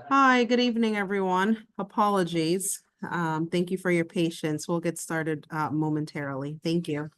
Hi, good evening, everyone. Apologies. Thank you for your patience. We'll get started momentarily. Thank you.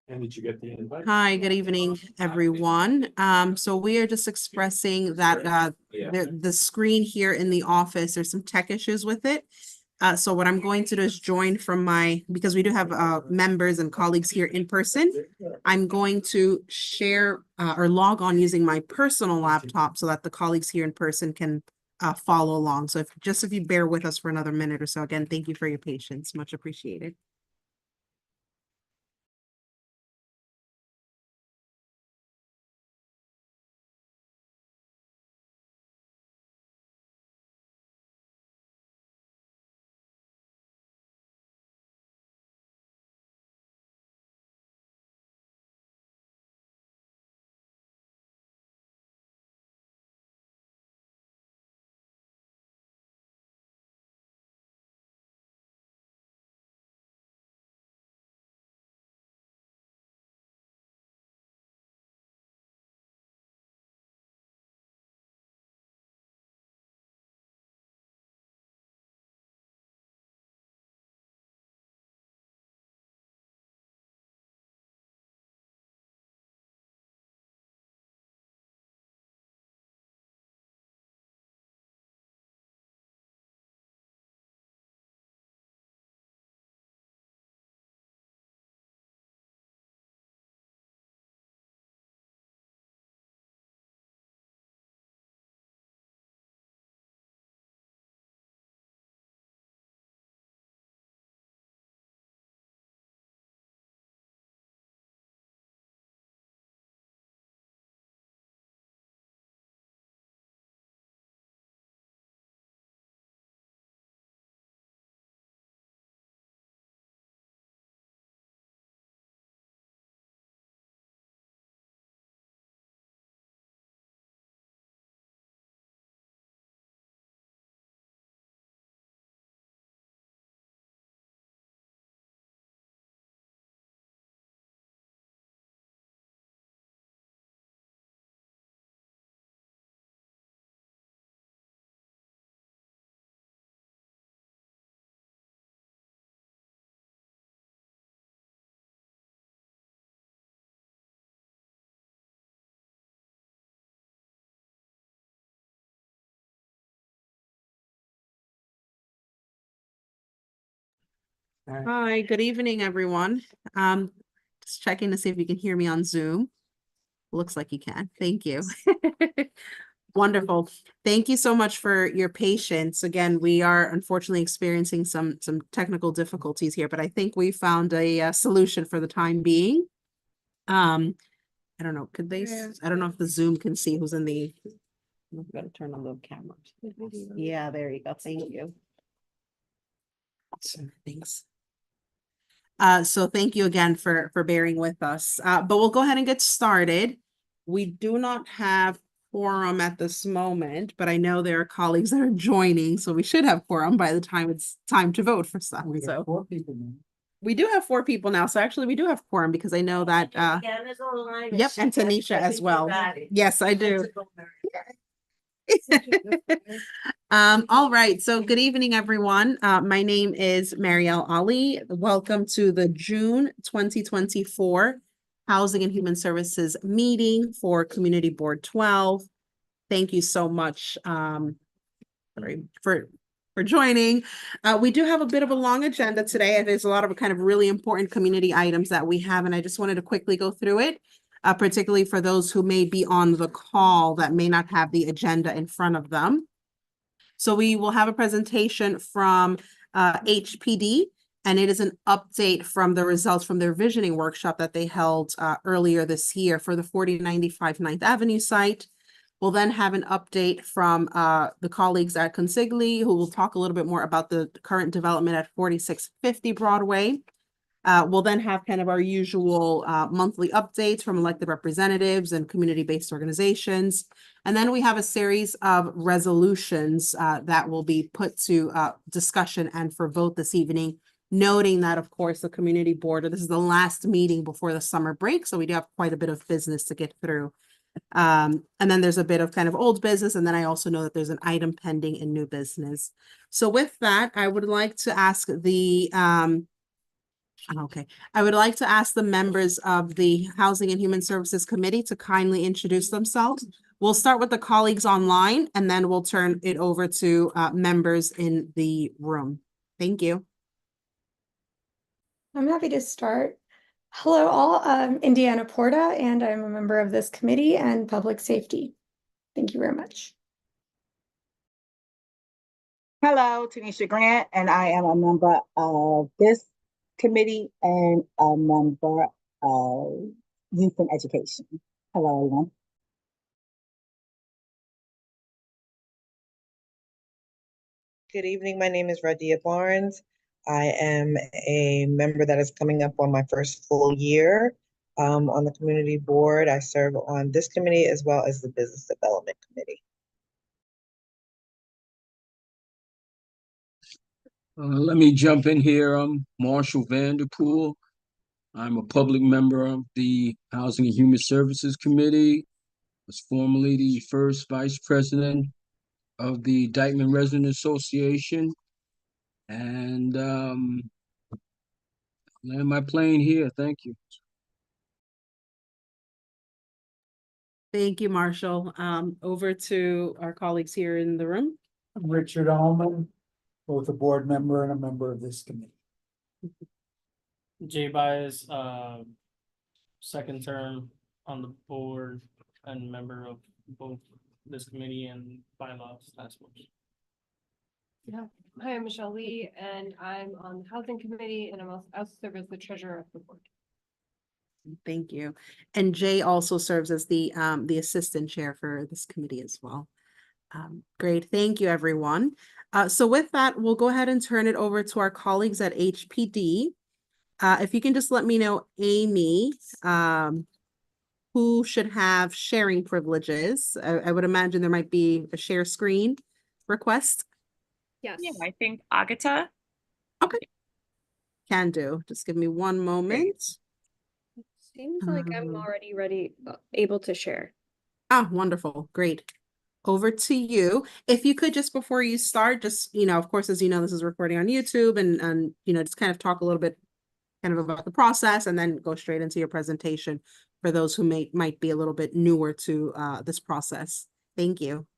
And did you get the invite? Hi, good evening, everyone. So we are just expressing that the screen here in the office, there's some tech issues with it. So what I'm going to do is join from because we do have members and colleagues here in person. I'm going to share or log on using my personal laptop so that the colleagues here in person can follow along. So if you bear with us for another minute or so, again, thank you for your patience. Much appreciated. Hi, good evening, everyone. Just checking to see if you can hear me on Zoom. Looks like you can. Thank you. Wonderful. Thank you so much for your patience. Again, we are unfortunately experiencing some technical difficulties here, but I think we found a solution for the time being. I don't know, I don't know if the Zoom can see who's in the, I've got to turn on the camera. Yeah, there you go. Thank you. Thanks. So thank you again for bearing with us. But we'll go ahead and get started. We do not have quorum at this moment, but I know there are colleagues that are joining, so we should have quorum by the time it's time to vote for stuff. So 4 people now. we do have 4 people now, so actually we do have quorum because I know that yep, and Tanisha as well. Yes, I do. All right. So good evening, everyone. My name is Marielle Ali. Welcome to the June 2024 Housing and Human Services meeting for Community Board 12. Thank you so much for joining. We do have a bit of a long agenda today, and there's a lot of kind of really important community items that we have, and I just wanted to quickly go through it. Particularly for those who may be on the call that may not have the agenda in front of them. So we will have a presentation from HPD, and it is an update from the results from their visioning workshop that they held earlier this year for the 4095 9th Avenue site. We'll then have an update from the colleagues at Consigli, who will talk a little bit more about the current development at 4650 Broadway. We'll then have kind of our usual monthly updates from elected representatives and community-based organizations. And then we have a series of resolutions that will be put to discussion and for vote this evening, noting that, of course, the community board, this is the last meeting before the summer break, so we do have quite a bit of business to get through. And then there's a bit of kind of old business, and then I also know that there's an item pending in new business. So with that, I would like to ask the I would like to ask the members of the Housing and Human Services Committee to kindly introduce themselves. We'll start with the colleagues online, and then we'll turn it over to members in the room. Thank you. I'm happy to start. Hello all, I'm Indiana Porta, and I'm a member of this committee and public safety. Thank you very much. Hello, Tanisha Grant, and I am a member of this committee and a member of youth and education. Hello, everyone. Good evening. My name is Radia Barnes. I am a member that is coming up on my first full year on the community board. I serve on this committee as well as the business development committee. Let me jump in here. I'm Marshall Vanderpool. I'm a public member of the Housing and Human Services Committee. I was formerly the first vice president of the Dyckman Resident Association. And land my plane here. Thank you. Thank you, Marshall. Over to our colleagues here in the room. I'm Richard Allman, both a board member and a member of this committee. Jay Baez, second term on the board and member of both this committee and bylaws task force. Yeah, hi, I'm Michelle Lee, and I'm on the housing committee, and I'm also serve as the treasurer of the board. Thank you. And Jay also serves as the assistant chair for this committee as well. Great, thank you, everyone. So with that, we'll go ahead and turn it over to our colleagues at HPD. If you can just let me know, Amy, who should have sharing privileges. I would imagine there might be a share screen request. Yes. Yeah, I think Agata. Okay. Can do. Just give me one moment. Seems like I'm already ready, able to share. Ah, wonderful. Great. Over to you. If you could just before you start, just, of course, as you know, this is recording on YouTube and just kind of talk a little bit kind of about the process and then go straight into your presentation for those who might be a little bit newer to this process. Thank you.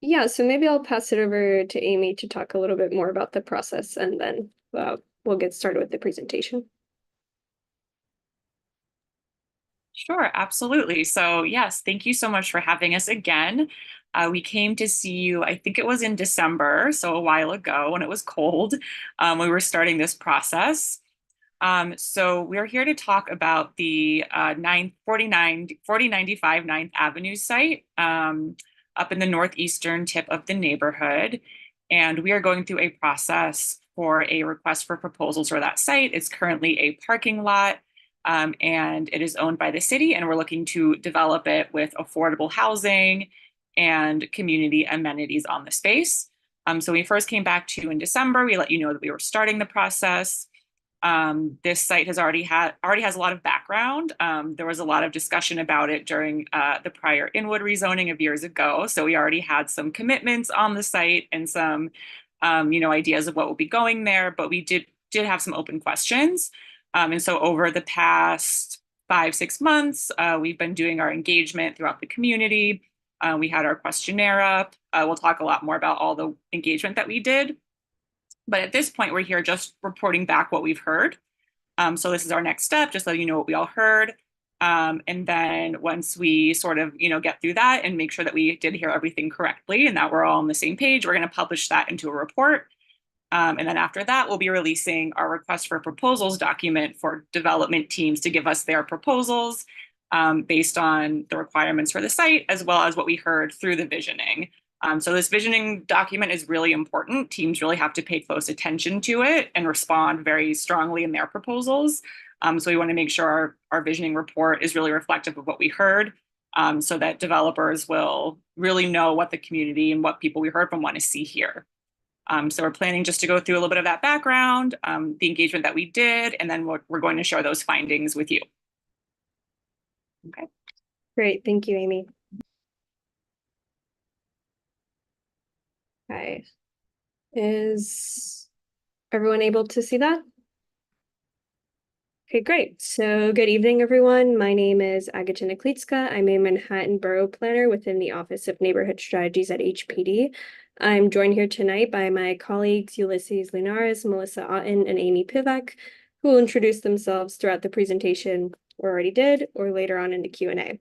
Yeah, so maybe I'll pass it over to Amy to talk a little bit more about the process, and then we'll get started with the presentation. Sure, absolutely. So yes, thank you so much for having us again. We came to see you, I think it was in December, so a while ago when it was cold. We were starting this process. So we're here to talk about the 4095 9th Avenue site up in the northeastern tip of the neighborhood. And we are going through a process for a request for proposals for that site. It's currently a parking lot. And it is owned by the city, and we're looking to develop it with affordable housing and community amenities on the space. So we first came back to you in December. We let you know that we were starting the process. This site has already has a lot of background. There was a lot of discussion about it during the prior Inwood rezoning of years ago. So we already had some commitments on the site and some ideas of what will be going there, but we did have some open questions. And so over the past 5-6 months, we've been doing our engagement throughout the community. We had our questionnaire up. We'll talk a lot more about all the engagement that we did. But at this point, we're here just reporting back what we've heard. So this is our next step, just so you know what we all heard. And then once we sort of, get through that and make sure that we did hear everything correctly and that we're all on the same page, we're going to publish that into a report. And then after that, we'll be releasing our request for proposals document for development teams to give us their proposals based on the requirements for the site, as well as what we heard through the visioning. So this visioning document is really important. Teams really have to pay close attention to it and respond very strongly in their proposals. So we want to make sure our visioning report is really reflective of what we heard, so that developers will really know what the community and what people we heard from want to see here. So we're planning just to go through a little bit of that background, the engagement that we did, and then we're going to share those findings with you. Okay. Great, thank you, Amy. Okay. Is everyone able to see that? Okay, great. So good evening, everyone. My name is Agata Niklitska. I'm a Manhattan Borough Planner within the Office of Neighborhood Strategies at HPD. I'm joined here tonight by my colleagues Ulysses Linares, Melissa Otten, and Amy Pivak, who will introduce themselves throughout the presentation, or already did, or later on in the Q&A.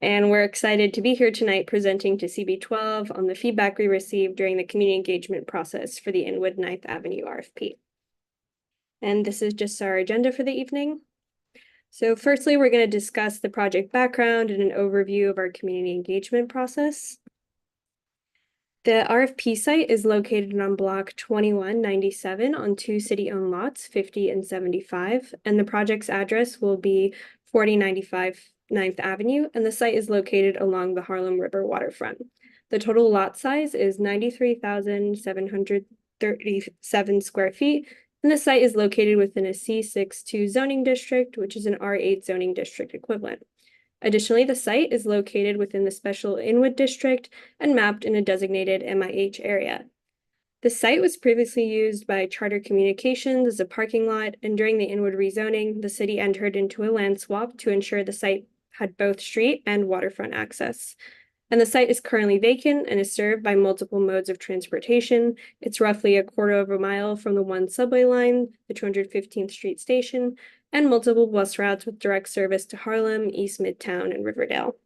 And we're excited to be here tonight presenting to CB12 on the feedback we received during the community engagement process for the Inwood 9th Avenue RFP. And this is just our agenda for the evening. So firstly, we're going to discuss the project background and an overview of our community engagement process. The RFP site is located on block 2197 on 2 city-owned lots, 50 and 75, and the project's address will be 4095 9th Avenue, and the site is located along the Harlem River waterfront. The total lot size is 93,737 square feet, and the site is located within a C62 zoning district, which is an R8 zoning district equivalent. Additionally, the site is located within the Special Inwood District and mapped in a designated MIH area. The site was previously used by Charter Communications as a parking lot, and during the Inwood rezoning, the city entered into a land swap to ensure the site had both street and waterfront access. And the site is currently vacant and is served by multiple modes of transportation. It's roughly a quarter of a mile from the 1 subway line, the 215th Street station, and multiple bus routes with direct service to Harlem, East Midtown, and Riverdale.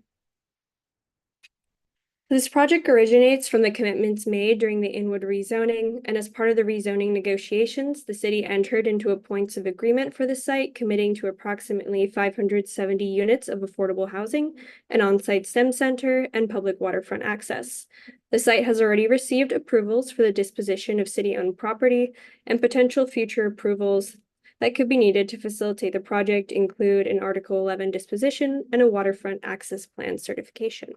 This project originates from the commitments made during the Inwood rezoning, and as part of the rezoning negotiations, the city entered into a points of agreement for the site, committing to approximately 570 units of affordable housing, an on-site STEM center, and public waterfront access. The site has already received approvals for the disposition of city-owned property, and potential future approvals that could be needed to facilitate the project include an Article 11 disposition and a waterfront access plan certification.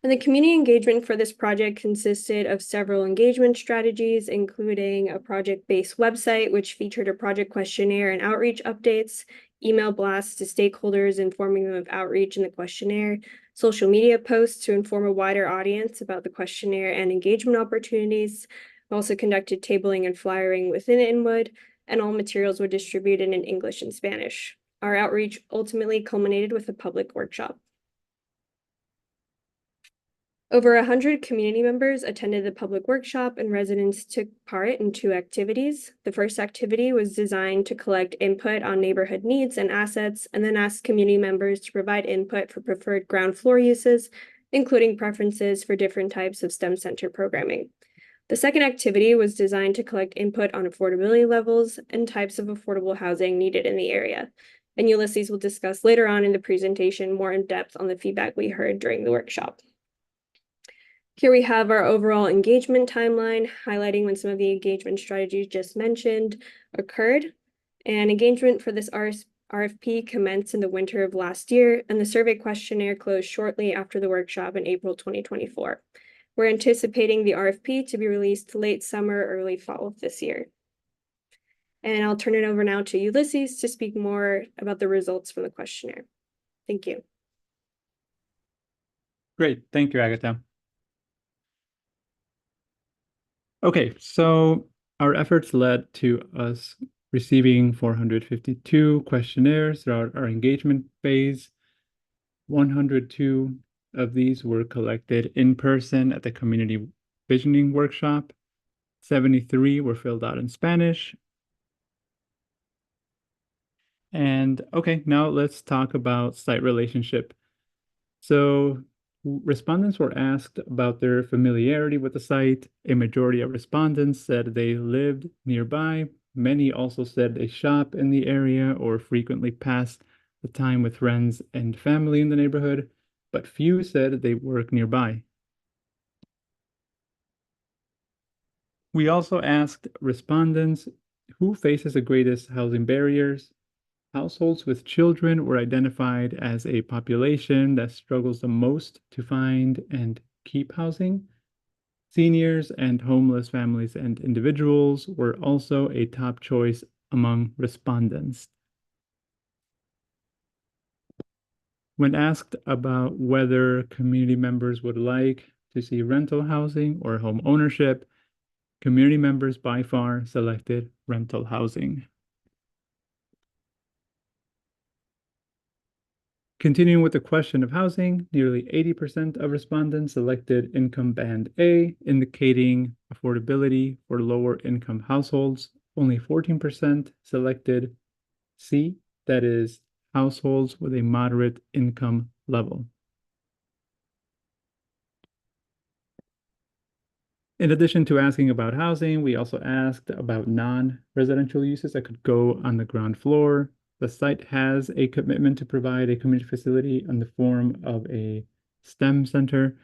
And the community engagement for this project consisted of several engagement strategies, including a project-based website, which featured a project questionnaire and outreach updates, email blasts to stakeholders informing them of outreach in the questionnaire, social media posts to inform a wider audience about the questionnaire and engagement opportunities. We also conducted tabling and flyering within Inwood, and all materials were distributed in English and Spanish. Our outreach ultimately culminated with a public workshop. Over 100 community members attended the public workshop, and residents took part in 2 activities. The first activity was designed to collect input on neighborhood needs and assets, and then ask community members to provide input for preferred ground floor uses, including preferences for different types of STEM center programming. The second activity was designed to collect input on affordability levels and types of affordable housing needed in the area. And Ulysses will discuss later on in the presentation more in depth on the feedback we heard during the workshop. Here we have our overall engagement timeline, highlighting when some of the engagement strategies just mentioned occurred. And engagement for this RFP commenced in the winter of last year, and the survey questionnaire closed shortly after the workshop in April 2024. We're anticipating the RFP to be released late summer, early fall of this year. And I'll turn it over now to Ulysses to speak more about the results from the questionnaire. Thank you. Great, thank you, Agatha. Okay, so our efforts led to us receiving 452 questionnaires throughout our engagement phase. 102 of these were collected in person at the community visioning workshop. 73 were filled out in Spanish. And okay, now let's talk about site relationship. So respondents were asked about their familiarity with the site. A majority of respondents said they lived nearby. Many also said they shop in the area or frequently pass the time with friends and family in the neighborhood, but few said they work nearby. We also asked respondents who faces the greatest housing barriers. Households with children were identified as a population that struggles the most to find and keep housing. Seniors and homeless families and individuals were also a top choice among respondents. When asked about whether community members would like to see rental housing or home ownership, community members by far selected rental housing. Continuing with the question of housing, nearly 80% of respondents selected income band A, indicating affordability for lower income households. Only 14% selected C, that is, households with a moderate income level. In addition to asking about housing, we also asked about non-residential uses that could go on the ground floor. The site has a commitment to provide a community facility in the form of a STEM center.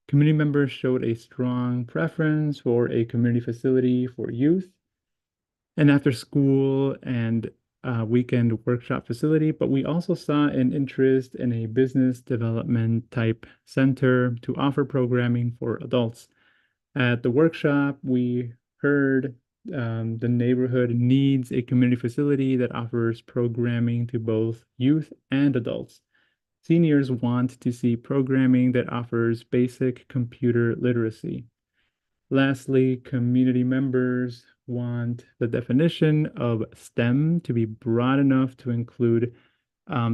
Community members showed a strong preference for a community facility for youth, an after school and weekend workshop facility, but we also saw an interest in a business development type center to offer programming for adults. At the workshop, we heard the neighborhood needs a community facility that offers programming to both youth and adults. Seniors want to see programming that offers basic computer literacy. Lastly, community members want the definition of STEM to be broad enough to include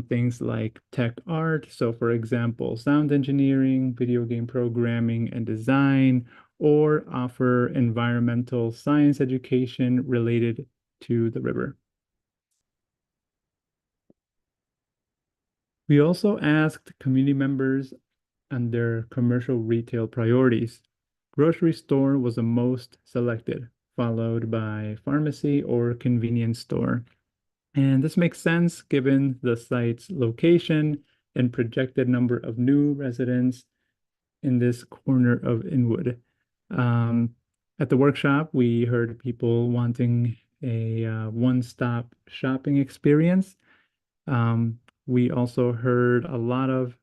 things like tech art. So for example, sound engineering, video game programming and design, or offer environmental science education related to the river. We also asked community members on their commercial retail priorities. Grocery store was the most selected, followed by pharmacy or convenience store. And this makes sense given the site's location and projected number of new residents in this corner of Inwood. At the workshop, we heard people wanting a one-stop shopping experience. We also heard a lot of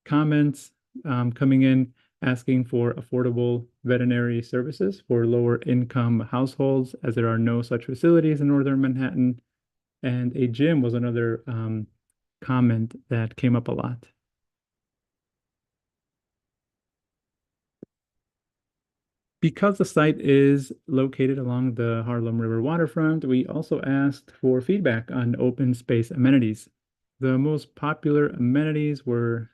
comments coming in asking for affordable veterinary services for lower income households, as there are no such facilities in Northern Manhattan. And a gym was another comment that came up a lot. Because the site is located along the Harlem River waterfront, we also asked for feedback on open space amenities. The most popular amenities were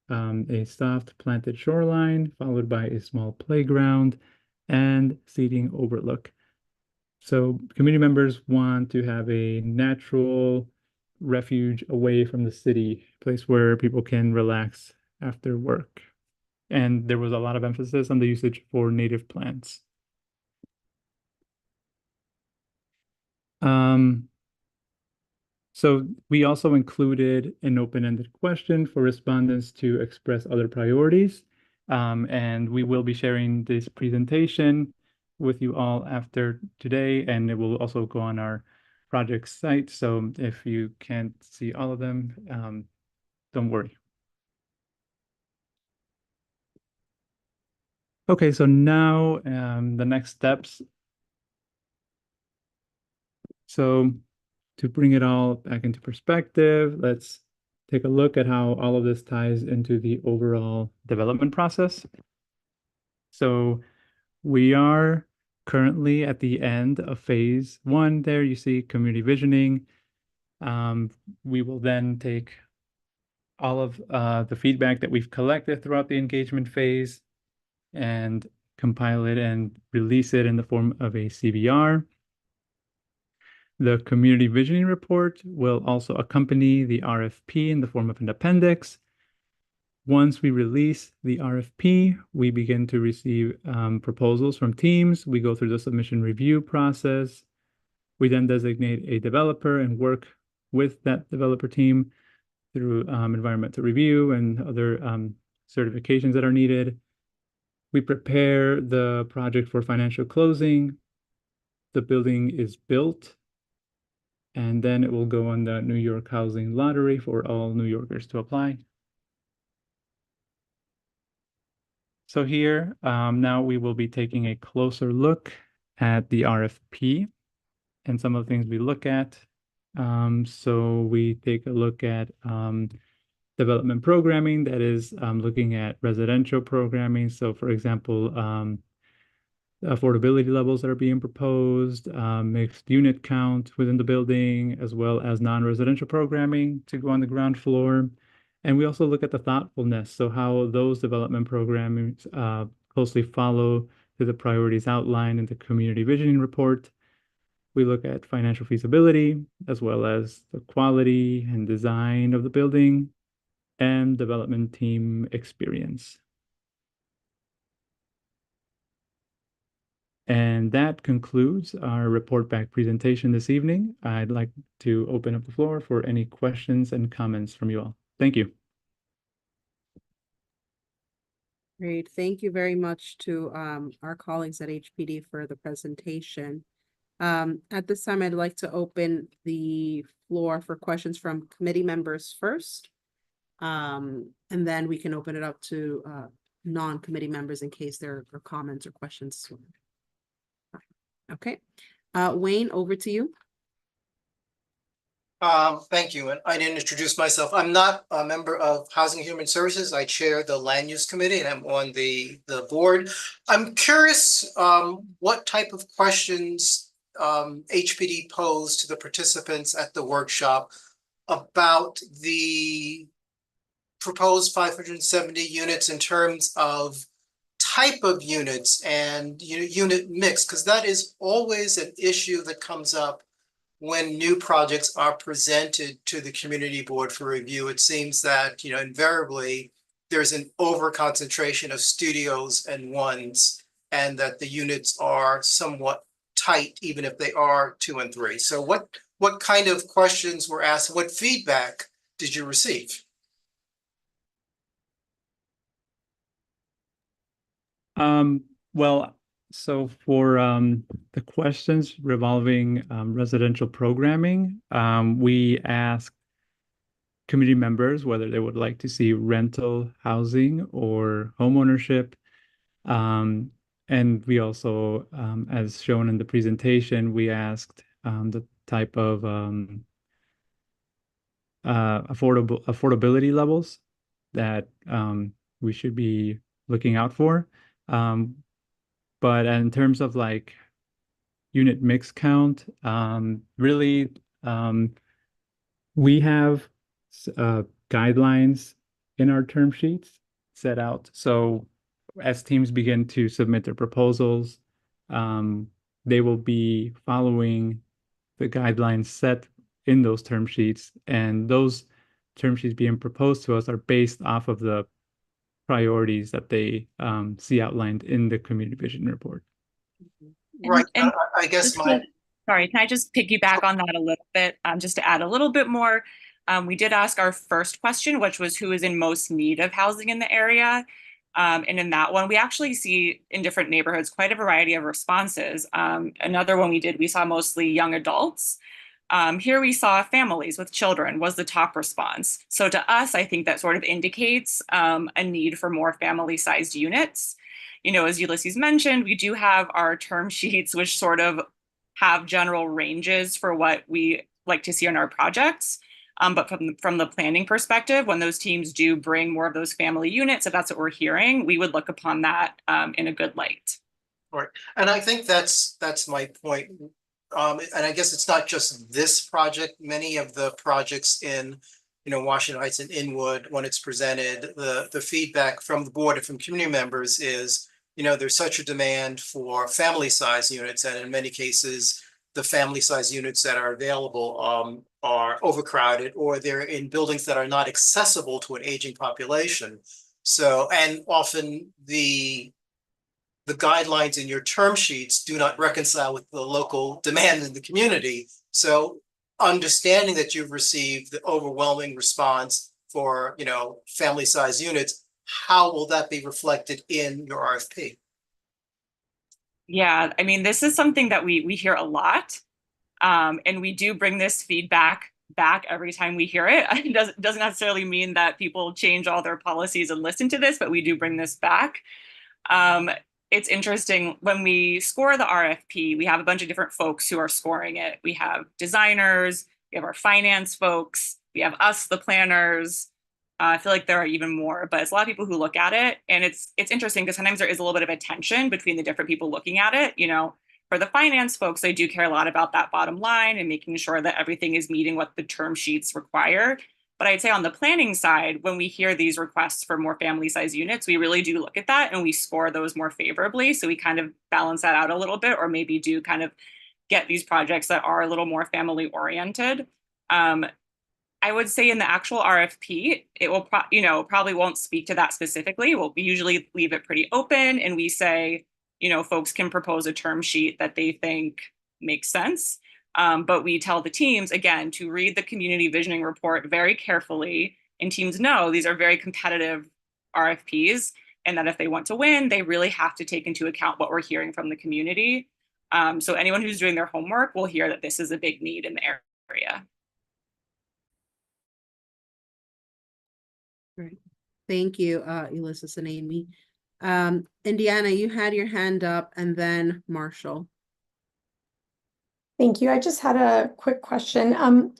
a soft planted shoreline, followed by a small playground and seating overlook. So community members want to have a natural refuge away from the city, place where people can relax after work. And there was a lot of emphasis on the usage for native plants. So we also included an open-ended question for respondents to express other priorities. And we will be sharing this presentation with you all after today, and it will also go on our project site. So if you can't see all of them, don't worry. Okay, so now the next steps. So to bring it all back into perspective, let's take a look at how all of this ties into the overall development process. So we are currently at the end of phase 1. There you see community visioning. We will then take all of the feedback that we've collected throughout the engagement phase and compile it and release it in the form of a CVR. The community visioning report will also accompany the RFP in the form of an appendix. Once we release the RFP, we begin to receive proposals from teams. We go through the submission review process. We then designate a developer and work with that developer team through environmental review and other certifications that are needed. We prepare the project for financial closing. The building is built, and then it will go on the New York Housing Lottery for all New Yorkers to apply. So here, now we will be taking a closer look at the RFP and some of the things we look at. So we take a look at development programming, that is looking at residential programming. So for example, affordability levels that are being proposed, mixed unit count within the building, as well as non-residential programming to go on the ground floor. And we also look at the thoughtfulness, so how those development programs closely follow to the priorities outlined in the community visioning report. We look at financial feasibility, as well as the quality and design of the building and development team experience. And that concludes our report back presentation this evening. I'd like to open up the floor for any questions and comments from you all. Thank you. Great. Thank you very much to our colleagues at HPD for the presentation. At this time, I'd like to open the floor for questions from committee members first. And then we can open it up to non-committee members in case there are comments or questions. Okay. Wayne, over to you. Thank you. And I didn't introduce myself. I'm not a member of Housing and Human Services. I chair the Land Use Committee and I'm on the board. I'm curious what type of questions HPD posed to the participants at the workshop about the proposed 570 units in terms of type of units and unit mix, because that is always an issue that comes up when new projects are presented to the community board for review. It seems that, invariably there's an over concentration of studios and ones, and that the units are somewhat tight, even if they are 2 and 3. So what kind of questions were asked? What feedback did you receive? Well, so for the questions revolving residential programming, we asked community members whether they would like to see rental housing or homeownership. And we also, as shown in the presentation, we asked the type of affordability levels that we should be looking out for. But in terms of like unit mix count, really, we have guidelines in our term sheets set out. So as teams begin to submit their proposals, they will be following the guidelines set in those term sheets, and those term sheets being proposed to us are based off of the priorities that they see outlined in the community vision report. Right, And I guess just sorry, can I just piggyback on that a little bit, just to add a little bit more? We did ask our first question, which was who is in most need of housing in the area? And in that one, we actually see in different neighborhoods quite a variety of responses. Another one we saw mostly young adults. Here we saw families with children was the top response. So to us, I think that sort of indicates a need for more family-sized units. You know, as Ulysses mentioned, we do have our term sheets, which sort of have general ranges for what we like to see in our projects. But from the planning perspective, when those teams do bring more of those family units, if that's what we're hearing, we would look upon that in a good light. Right, and I think that's my point. And I guess it's not just this project, many of the projects in, you know, Washington Heights and Inwood, when it's presented, the feedback from the board and from community members is, you know, there's such a demand for family size units, and in many cases, the family size units that are available are overcrowded, or they're in buildings that are not accessible to an aging population. So, and often the guidelines in your term sheets do not reconcile with the local demand in the community. So understanding that you've received the overwhelming response for, you know, family size units, how will that be reflected in your RFP? Yeah, I mean, this is something that we hear a lot. And we do bring this feedback back every time we hear it. It doesn't necessarily mean that people change all their policies and listen to this, but we do bring this back. It's interesting when we score the RFP, we have a bunch of different folks who are scoring it. We have designers, we have our finance folks, we have us, the planners. I feel like there are even more, but it's a lot of people who look at it. And it's interesting because sometimes there is a little bit of a tension between the different people looking at it. You know, for the finance folks, they do care a lot about that bottom line and making sure that everything is meeting what the term sheets require. But I'd say on the planning side, when we hear these requests for more family size units, we really do look at that and we score those more favorably. So we kind of balance that out a little bit, or maybe do kind of get these projects that are a little more family oriented. I would say in the actual RFP, it will probably won't speak to that specifically. We usually leave it pretty open and we say, you know, folks can propose a term sheet that they think makes sense. But we tell the teams, again, to read the community visioning report very carefully, and teams know these are very competitive RFPs, and that if they want to win, they really have to take into account what we're hearing from the community. So anyone who's doing their homework will hear that this is a big need in the area. Great. Thank you, Ulysses and Amy. Indiana, you had your hand up, and then Marshall. Thank you. I just had a quick question.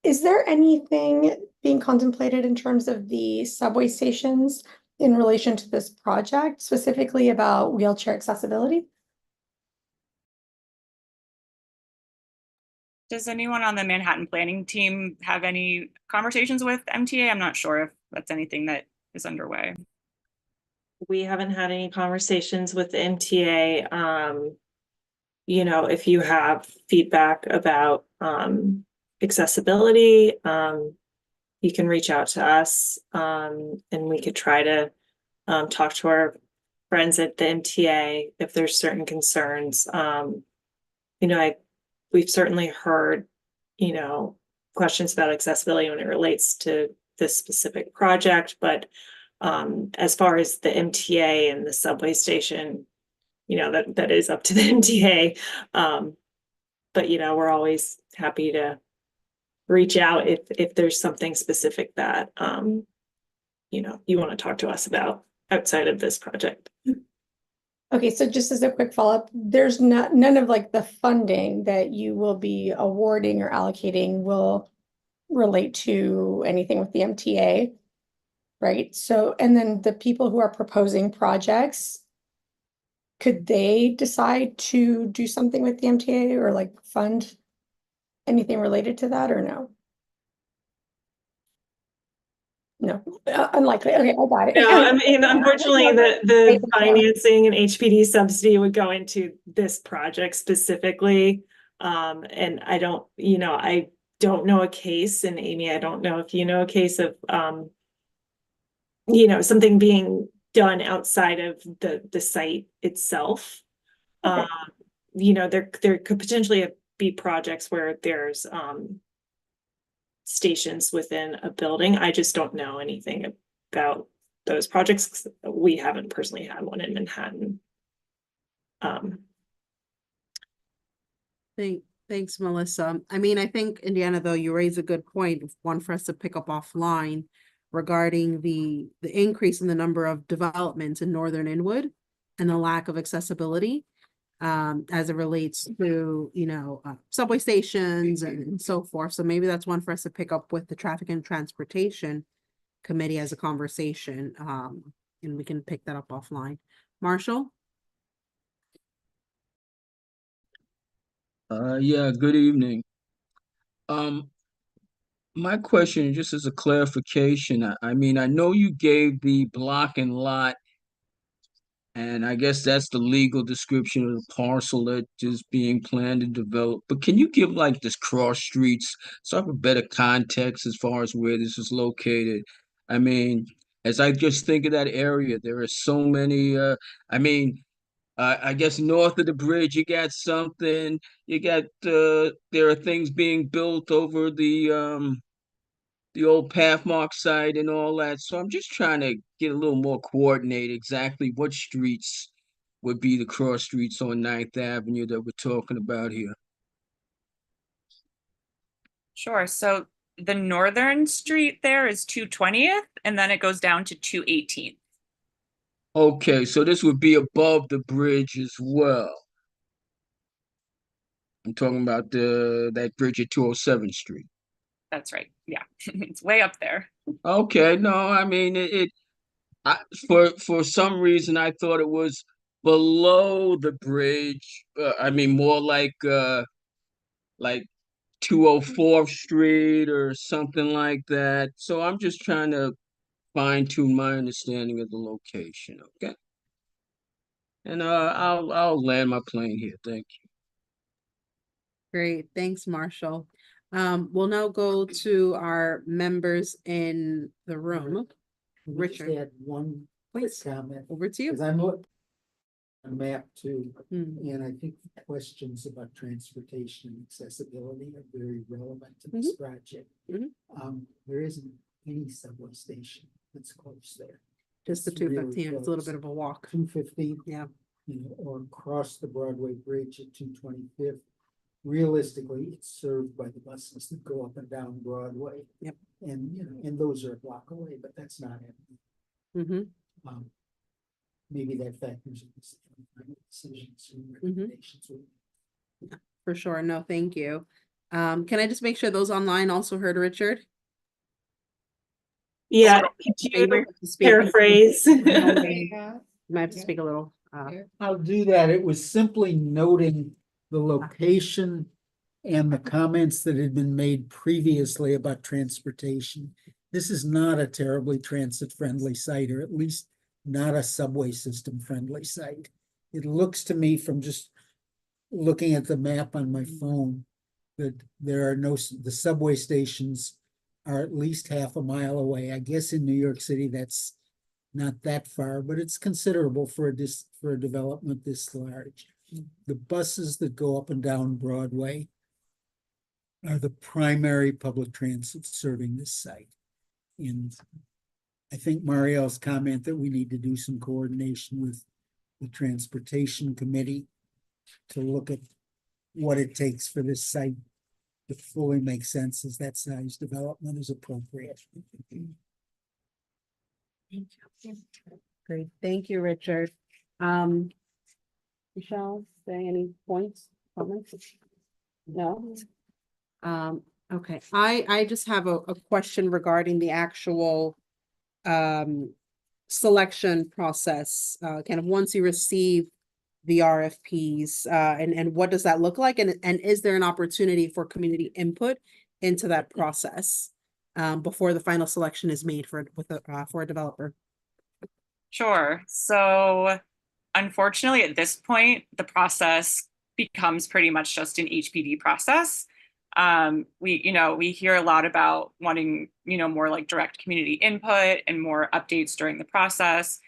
Is there anything being contemplated in terms of the subway stations in relation to this project, specifically about wheelchair accessibility? Does anyone on the Manhattan planning team have any conversations with MTA? I'm not sure if that's anything that is underway. We haven't had any conversations with the MTA. You know, if you have feedback about accessibility, you can reach out to us, and we could try to talk to our friends at the MTA if there's certain concerns. You know, we've certainly heard, you know, questions about accessibility when it relates to this specific project, but as far as the MTA and the subway station, you know, that is up to the MTA. But, you know, we're always happy to reach out if there's something specific that, you know, you want to talk to us about outside of this project. Okay, so just as a quick follow-up, there's none of like the funding that you will be awarding or allocating will relate to anything with the MTA, right? So, and then the people who are proposing projects, could they decide to do something with the MTA or like fund anything related to that, or no? No, unlikely. Okay, I got it. No, I mean, unfortunately, the financing and HPD subsidy would go into this project specifically. And I don't, I don't know a case, and Amy, I don't know if you know a case of, something being done outside of the site itself. Okay. There could potentially be projects where there's, stations within a building. I just don't know anything about those projects. 'Cause we haven't personally had one in Manhattan. Thanks, Melissa. I mean, I think, Indiana, though, you raise a good point, one for us to pick up offline regarding the increase in the number of developments in Northern Inwood and the lack of accessibility as it relates to, subway stations and so forth. So maybe that's one for us to pick up with the Traffic and Transportation Committee as a conversation, and we can pick that up offline. Marshall? Yeah, good evening. My question, just as a clarification, I mean, I know you gave the block and lot, and I guess that's the legal description of the parcel that is being planned and developed. But can you give like this cross streets so I have a better context as far as where this is located? I mean, as I just think of that area, there are so many, I guess north of the bridge, you got something, you got, there are things being built over the old Pathmark site and all that. So I'm just trying to get a little more coordinated exactly what streets would be the cross streets on 9th Avenue that we're talking about here. Sure. So the northern street there is 220th, and then it goes down to 218th. Okay, so this would be above the bridge as well. I'm talking about that bridge at 207th Street. That's right. Yeah, it's way up there. Okay, no, I mean for some reason I thought it was below the bridge. I mean more like 204th Street or something like that. So I'm just trying to fine tune my understanding of the location. Okay, and I'll land my plane here. Thank you. Great, thanks, Marshall. We'll now go to our members in the room. Can we just Richard, add one please, comment? over to you. Because I'm looking at a map too, Mm. and I think questions about transportation and accessibility are very relevant to this project. Mhm. There isn't any subway station that's close there. Just the It's really 215, it's a little close. bit of a walk. 215, Yeah. Or across the Broadway Bridge at 225th. Realistically, it's served by the buses that go up and down Broadway. Yep. And, and those are a block away, but that's not happening. Mm-hmm. Maybe that factors in this decisions and recommendations. For sure. No, thank you. Can I just make sure those online also heard Richard? Yeah, could Able you to speak? paraphrase? You might have to speak a little. I'll do that. It was simply noting the location and the comments that had been made previously about transportation. This is not a terribly transit-friendly site, or at least not a subway system-friendly site. It looks to me from just looking at the map on my phone that there are the subway stations are at least half a mile away. I guess in New York City, that's not that far, but it's considerable for a development this large. The buses that go up and down Broadway are the primary public transit serving this site. And I think Mariel's comment that we need to do some coordination with the Transportation Committee to look at what it takes for this site to fully make sense as that size development is appropriate. Great. Thank you, Richard. Michelle, say any points, comments? No? Okay, I just have a question regarding the actual selection process, kind of once you receive the RFPs, and what does that look like? And is there an opportunity for community input into that process? before the final selection is made for a developer? Sure. So unfortunately, at this point, the process becomes pretty much just an HPD process. We hear a lot about wanting, more like direct community input and more updates during the process,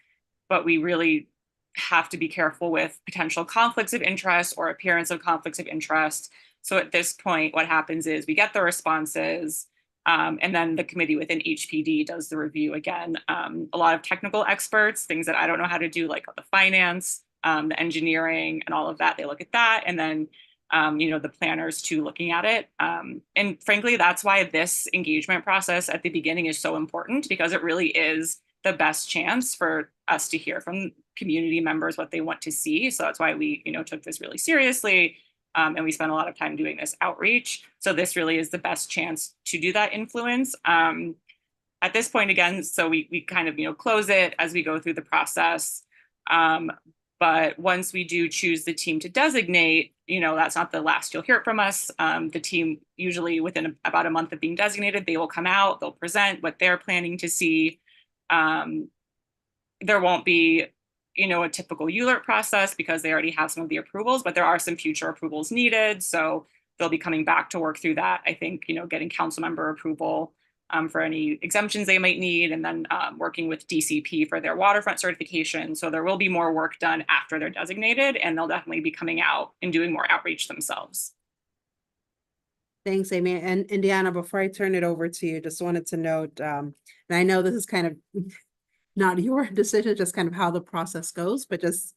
but we really have to be careful with potential conflicts of interest or appearance of conflicts of interest. So at this point, what happens is we get the responses, and then the committee within HPD does the review again. A lot of technical experts, things that I don't know how to do, like the finance, the engineering and all of that, they look at that. And then, the planners too, looking at it. And frankly, that's why this engagement process at the beginning is so important, because it really is the best chance for us to hear from community members what they want to see. So that's why we, took this really seriously. And we spent a lot of time doing this outreach. So this really is the best chance to do that influence. At this point, again, so we kind of, close it as we go through the process. But once we do choose the team to designate, that's not the last you'll hear from us. The team, usually within about a month of being designated, they will come out, they'll present what they're planning to see. There won't be, a typical ULERT process because they already have some of the approvals, but there are some future approvals needed. So they'll be coming back to work through that. I think, getting council member approval for any exemptions they might need, and then working with DCP for their waterfront certification. So there will be more work done after they're designated, and they'll definitely be coming out and doing more outreach themselves. Thanks, Amy. And Indiana, before I turn it over to you, just wanted to note, and I know this is kind of not your decision, just kind of how the process goes, but just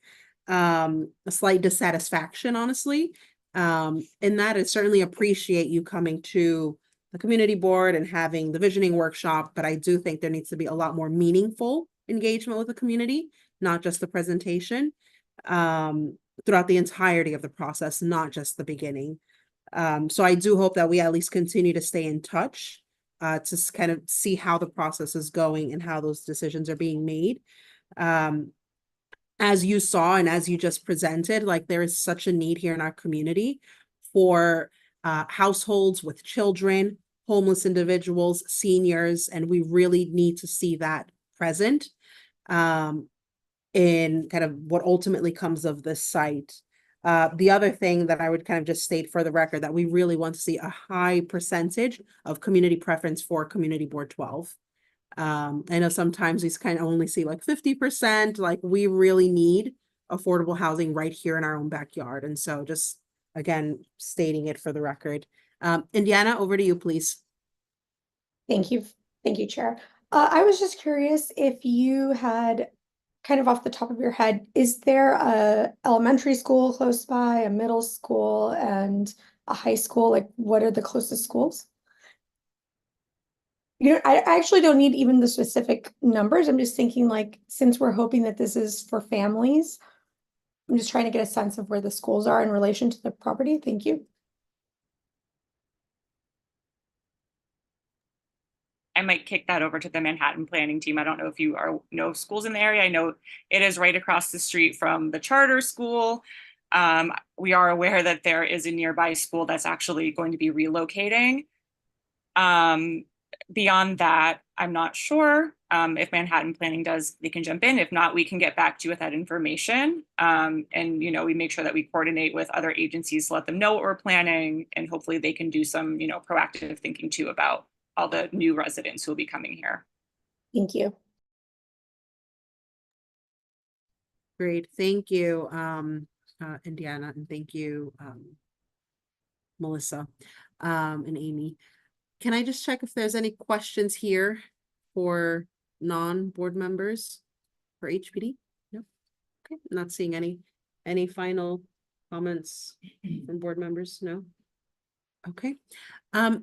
a slight dissatisfaction, honestly. And that is certainly appreciate you coming to the community board and having the visioning workshop, but I do think there needs to be a lot more meaningful engagement with the community, not just the presentation, throughout the entirety of the process, not just the beginning. So I do hope that we at least continue to stay in touch, to kind of see how the process is going and how those decisions are being made. As you saw and as you just presented, like there is such a need here in our community for households with children, homeless individuals, seniors, and we really need to see that present in kind of what ultimately comes of this site. The other thing that I would kind of just state for the record, that we really want to see a high percentage of community preference for Community Board 12. I know sometimes we kind of only see like 50%, like we really need affordable housing right here in our own backyard. And so just, again, stating it for the record. Indiana, over to you, please. Thank you. Thank you, Chair. I was just curious if you had, kind of off the top of your head, is there a elementary school close by, a middle school, and a high school? Like, what are the closest schools? I actually don't need even the specific numbers. I'm just thinking, like, since we're hoping that this is for families, I'm just trying to get a sense of where the schools are in relation to the property. Thank you. I might kick that over to the Manhattan planning team. I don't know if you know schools in the area. I know it is right across the street from the charter school. We are aware that there is a nearby school that's actually going to be relocating. Beyond that, I'm not sure. If Manhattan planning does, they can jump in. If not, we can get back to you with that information. And, we make sure that we coordinate with other agencies to let them know what we're planning, and hopefully they can do some, proactive thinking too about all the new residents who will be coming here. Thank you. Great, thank you, Indiana, and thank you, Melissa, and Amy. Can I just check if there's any questions here for non-board members for HPD? No. Okay, I'm not seeing any final comments from board members. No. Okay.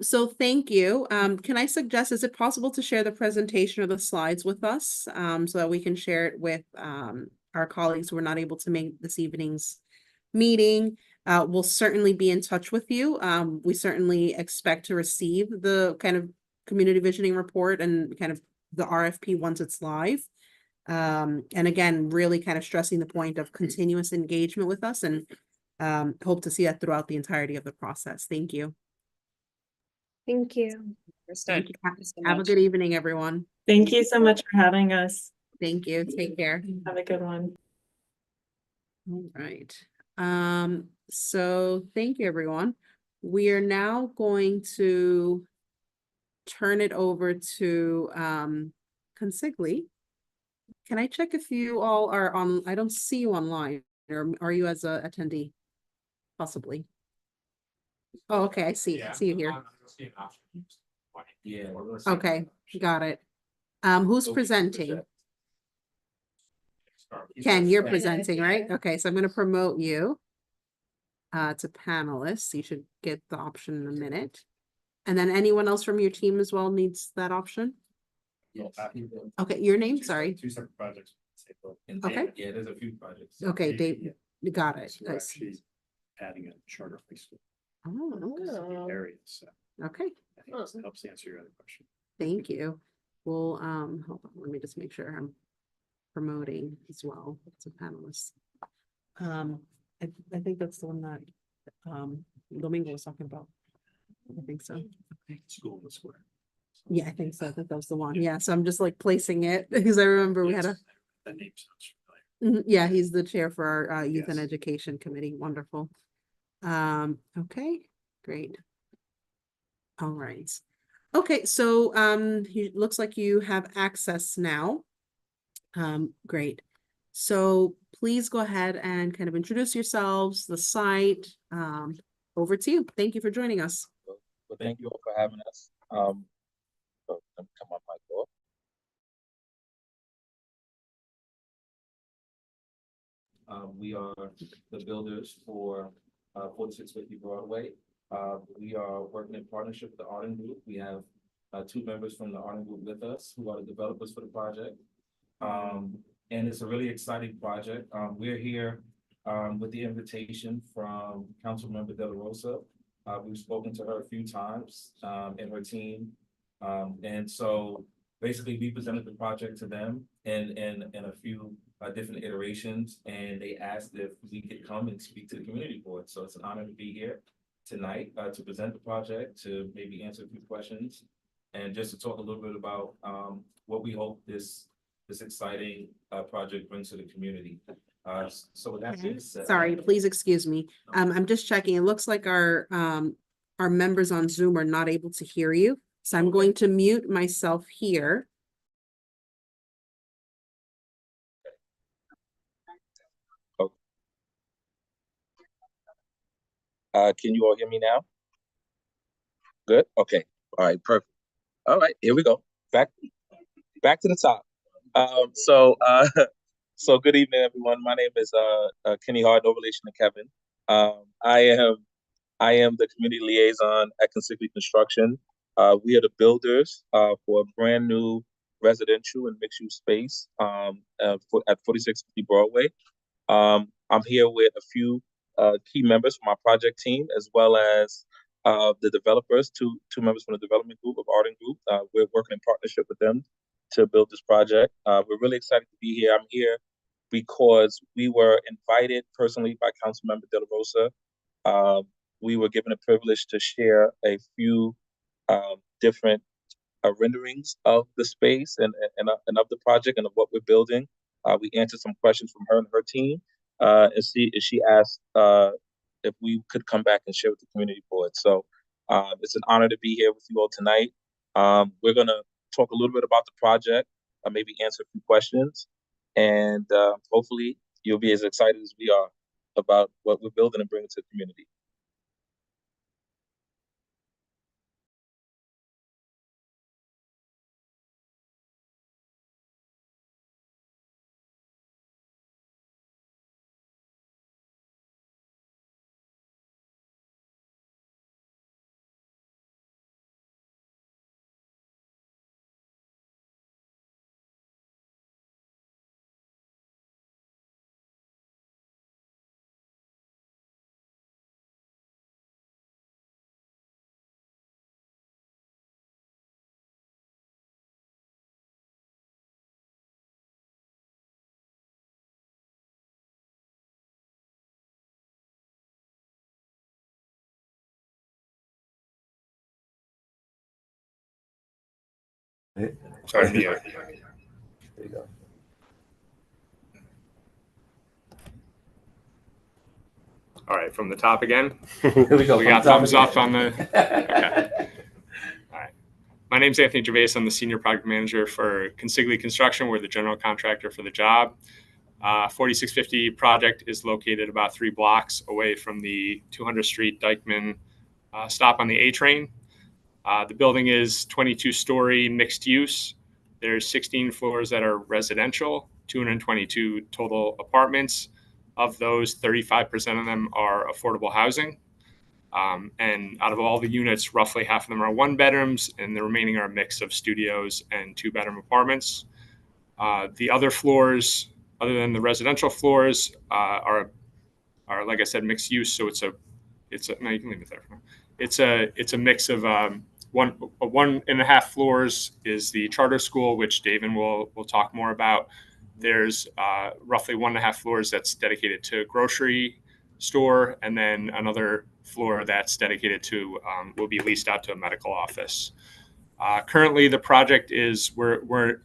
So thank you. Can I suggest, is it possible to share the presentation or the slides with us, so that we can share it with our colleagues who are not able to make this evening's meeting? We'll certainly be in touch with you. We certainly expect to receive the kind of community visioning report and kind of the RFP once it's live. And again, really kind of stressing the point of continuous engagement with us, and hope to see that throughout the entirety of the process. Thank you. Thank you. Understood. you. Thank you so Have a much. good evening, everyone. Thank you so much for having us. Thank you. Take care. Have a good one. All right. So thank you, everyone. We are now going to turn it over to Consigli. Can I check if you all are on? I don't see you online, or are you as a attendee? Possibly. Oh, okay, I see you here. Yeah. Okay, got it. Who's presenting? Ken, you're presenting, right? Okay, so I'm gonna promote you to panelists. You should get the option in a minute. And then anyone else from your team as well needs that option? Yes. Okay, your name, sorry. Two separate projects. Okay. Yeah, there's a few projects. Okay, Dave, you got it. So we're Nice. actually adding a charter high school Oh, in the okay. area, so Okay, I think this helps answer your other question. thank you. Well, hold on, let me just make sure I'm promoting as well as a panelist. I think that's the one that Domingo was talking about. I think so. Okay. School in the square. Yeah, I think so. That was the one. Yeah, so I'm just like placing it because I remember we had a, That name sounds familiar. yeah, he's the chair for our Youth and Yes. Education Committee. Wonderful. Okay, great. All right. Okay, so it looks like you have access now. Great. So please go ahead and kind of introduce yourselves, the site. Over to you. Thank you for joining us. Well, thank you all for having us. So let me come on my door. We are the builders for 4650 Broadway. We are working in partnership with the Arden Group. We have two members from the Arden Group with us who are the developers for the project. And it's a really exciting project. We're here with the invitation from Councilmember De La Rosa. We've spoken to her a few times and her team. And so basically we presented the project to them in a few different iterations, and they asked if we could come and speak to the community board. So it's an honor to be here tonight to present the project, to maybe answer a few questions, and just to talk a little bit about what we hope this exciting project brings to the community. So with that being said, Sorry, please excuse me. I'm just checking. It looks like our members on Zoom are not able to hear you. So I'm going to mute myself here. Can you all hear me now? Good. Okay. All right. Perfect. All right. Here we go. Back to the top. So good evening, everyone. My name is Kenny Hard, no relation to Kevin. I am the community liaison at Consigli Construction. We are the builders for a brand new residential and mixed use space at 4650 Broadway. I'm here with a few key members from our project team, as well as the developers, two members from the development group of Arden Group. We're working in partnership with them to build this project. We're really excited to be here. I'm here because we were invited personally by Councilmember De La Rosa. We were given a privilege to share a few different renderings of the space and of the project and of what we're building. We answered some questions from her and her team, and she asked if we could come back and share with the community board. So it's an honor to be here with you all tonight. We're gonna talk a little bit about the project, maybe answer a few questions, and hopefully you'll be as excited as we are about what we're building and bringing to the community. Sorry, mute. There you go. All right, from the top again. Here we go. We got thumbs up on the. Okay. All right. My name's Anthony Gervais. I'm the senior project manager for Consigli Construction. We're the general contractor for the job. 4650 project is located about 3 blocks away from the 200th Street Dyckman stop on the A train. The building is 22-story mixed use. There's 16 floors that are residential, 222 total apartments. Of those, 35% of them are affordable housing. And out of all the units, roughly half of them are 1-bedrooms, and the remaining are a mix of studios and 2-bedroom apartments. The other floors, other than the residential floors, are like I said, mixed use. So it's a no, you can leave it there for now. It's a mix of 1.5 floors is the charter school, which David will talk more about. There's roughly 1.5 floors that's dedicated to grocery store, and then another floor that's dedicated to will be leased out to a medical office. Currently, the project is we're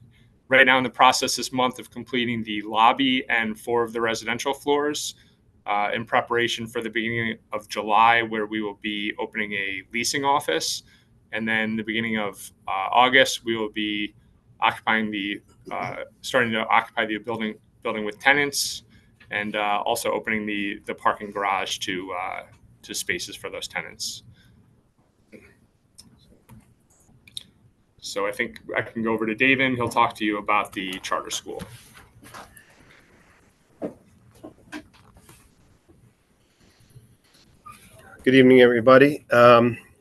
right now in the process this month of completing the lobby and 4 of the residential floors in preparation for the beginning of July, where we will be opening a leasing office. And then the beginning of August, we will be occupying starting to occupy the building with tenants, and also opening the parking garage to spaces for those tenants. So I think I can go over to David. He'll talk to you about the charter school. Good evening, everybody.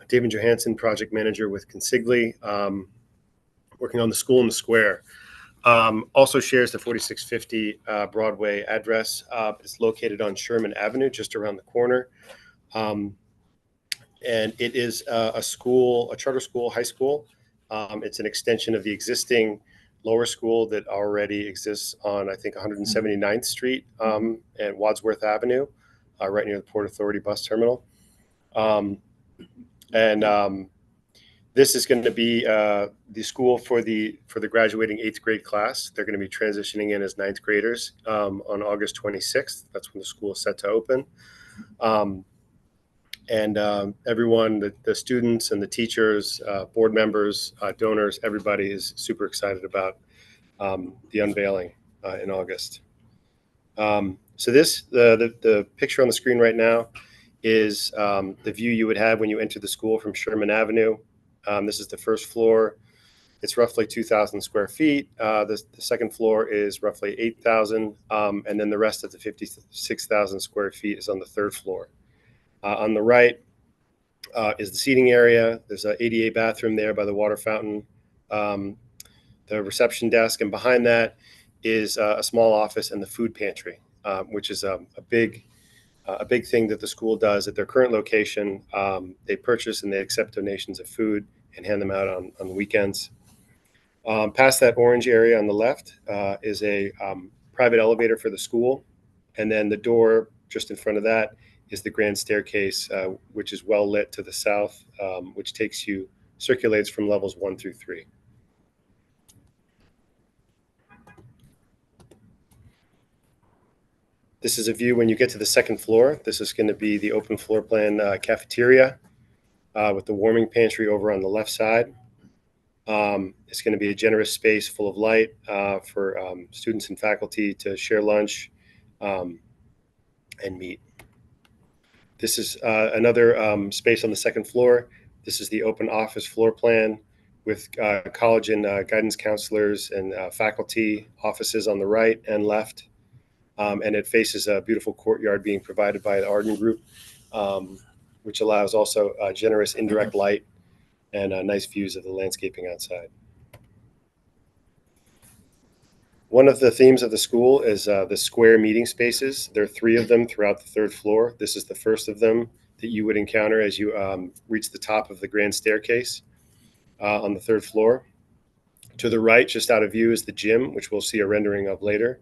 David Johansson, project manager with Consigli, working on the school in the square. Also shares the 4650 Broadway address. It's located on Sherman Avenue, just around the corner. And it is a charter school, high school. It's an extension of the existing lower school that already exists on, I think, 179th Street and Wadsworth Avenue, right near the Port Authority bus terminal. This is going to be the school for the graduating 8th grade class. They're going to be transitioning in as 9th graders on August 26th. That's when the school is set to open. Everyone, the students and the teachers, board members, donors, everybody is super excited about the unveiling in August. So the picture on the screen right now is the view you would have when you enter the school from Sherman Avenue. This is the first floor. It's roughly 2,000 square feet. The second floor is roughly 8,000. And then the rest of the 56,000 square feet is on the third floor. On the right is the seating area. There's an ADA bathroom there by the water fountain, the reception desk, and behind that is a small office and the food pantry, which is a big thing that the school does at their current location. They purchase and they accept donations of food and hand them out on weekends. Past that orange area on the left is a private elevator for the school. And then the door just in front of that is the grand staircase, which is well lit to the south, which circulates from levels 1 through 3. This is a view when you get to the second floor. This is going to be the open floor plan cafeteria with the warming pantry over on the left side. It's going to be a generous space full of light for students and faculty to share lunch and meet. This is another space on the second floor. This is the open office floor plan with college and guidance counselors and faculty offices on the right and left. And it faces a beautiful courtyard being provided by the Arden Group, which allows also generous indirect light and nice views of the landscaping outside. One of the themes of the school is the square meeting spaces. There are 3 of them throughout the third floor. This is the first of them that you would encounter as you reach the top of the grand staircase on the third floor. To the right, just out of view, is the gym, which we'll see a rendering of later.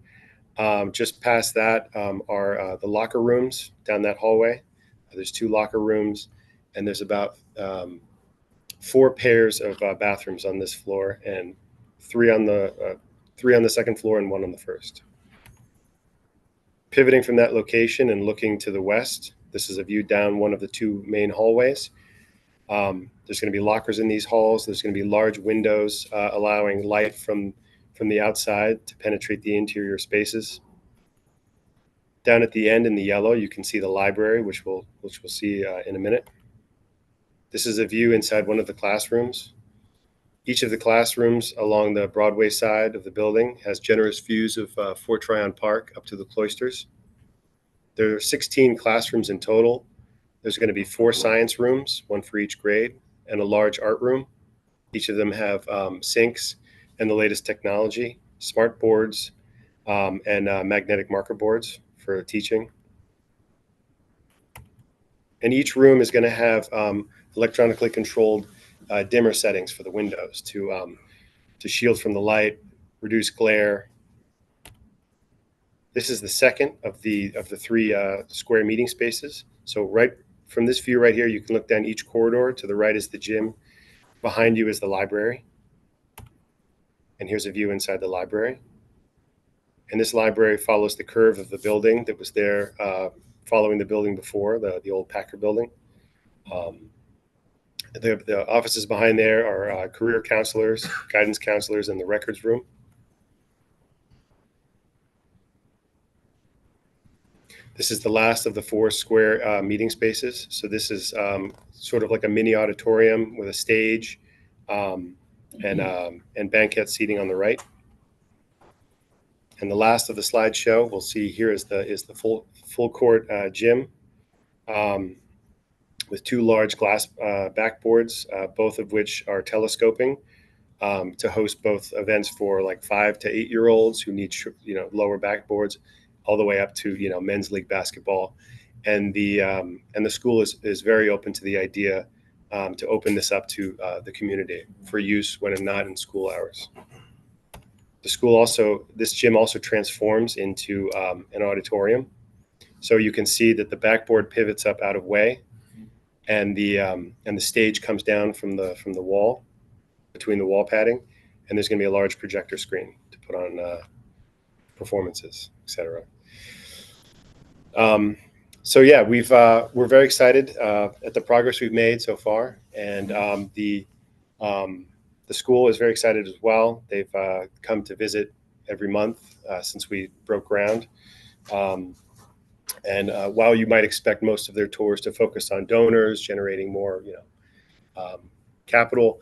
Just past that are the locker rooms down that hallway. There's 2 locker rooms, and there's about 4 pairs of bathrooms on this floor, and 3 on the second floor and 1 on the first. Pivoting from that location and looking to the west, this is a view down one of the 2 main hallways. There's going to be lockers in these halls. There's going to be large windows allowing light from the outside to penetrate the interior spaces. Down at the end in the yellow, you can see the library, which we'll see in a minute. This is a view inside one of the classrooms. Each of the classrooms along the Broadway side of the building has generous views of Fort Tryon Park up to the cloisters. There are 16 classrooms in total. There's going to be 4 science rooms, 1 for each grade, and a large art room. Each of them have sinks and the latest technology, smart boards, and magnetic marker boards for teaching. And each room is going to have electronically controlled dimmer settings for the windows to shield from the light, reduce glare. This is the second of the 3 square meeting spaces. So right from this view right here, you can look down each corridor. To the right is the gym. Behind you is the library. And here's a view inside the library. And this library follows the curve of the building that was there following the building before, the old Packer building. The offices behind there are career counselors, guidance counselors, and the records room. This is the last of the 4 square meeting spaces. So this is sort of like a mini auditorium with a stage and banquet seating on the right. And the last of the slideshow we'll see here is the full court gym with 2 large glass backboards, both of which are telescoping to host both events for like 5 to 8-year-olds who need lower backboards, all the way up to men's league basketball. And the school is very open to the idea to open this up to the community for use when not in school hours. This gym also transforms into an auditorium. So you can see that the backboard pivots up out of way, and the stage comes down from the wall, between the wall padding, and there's going to be a large projector screen to put on performances, etc. So yeah, we're very excited at the progress we've made so far, and the school is very excited as well. They've come to visit every month since we broke ground. And while you might expect most of their tours to focus on donors, generating more, capital,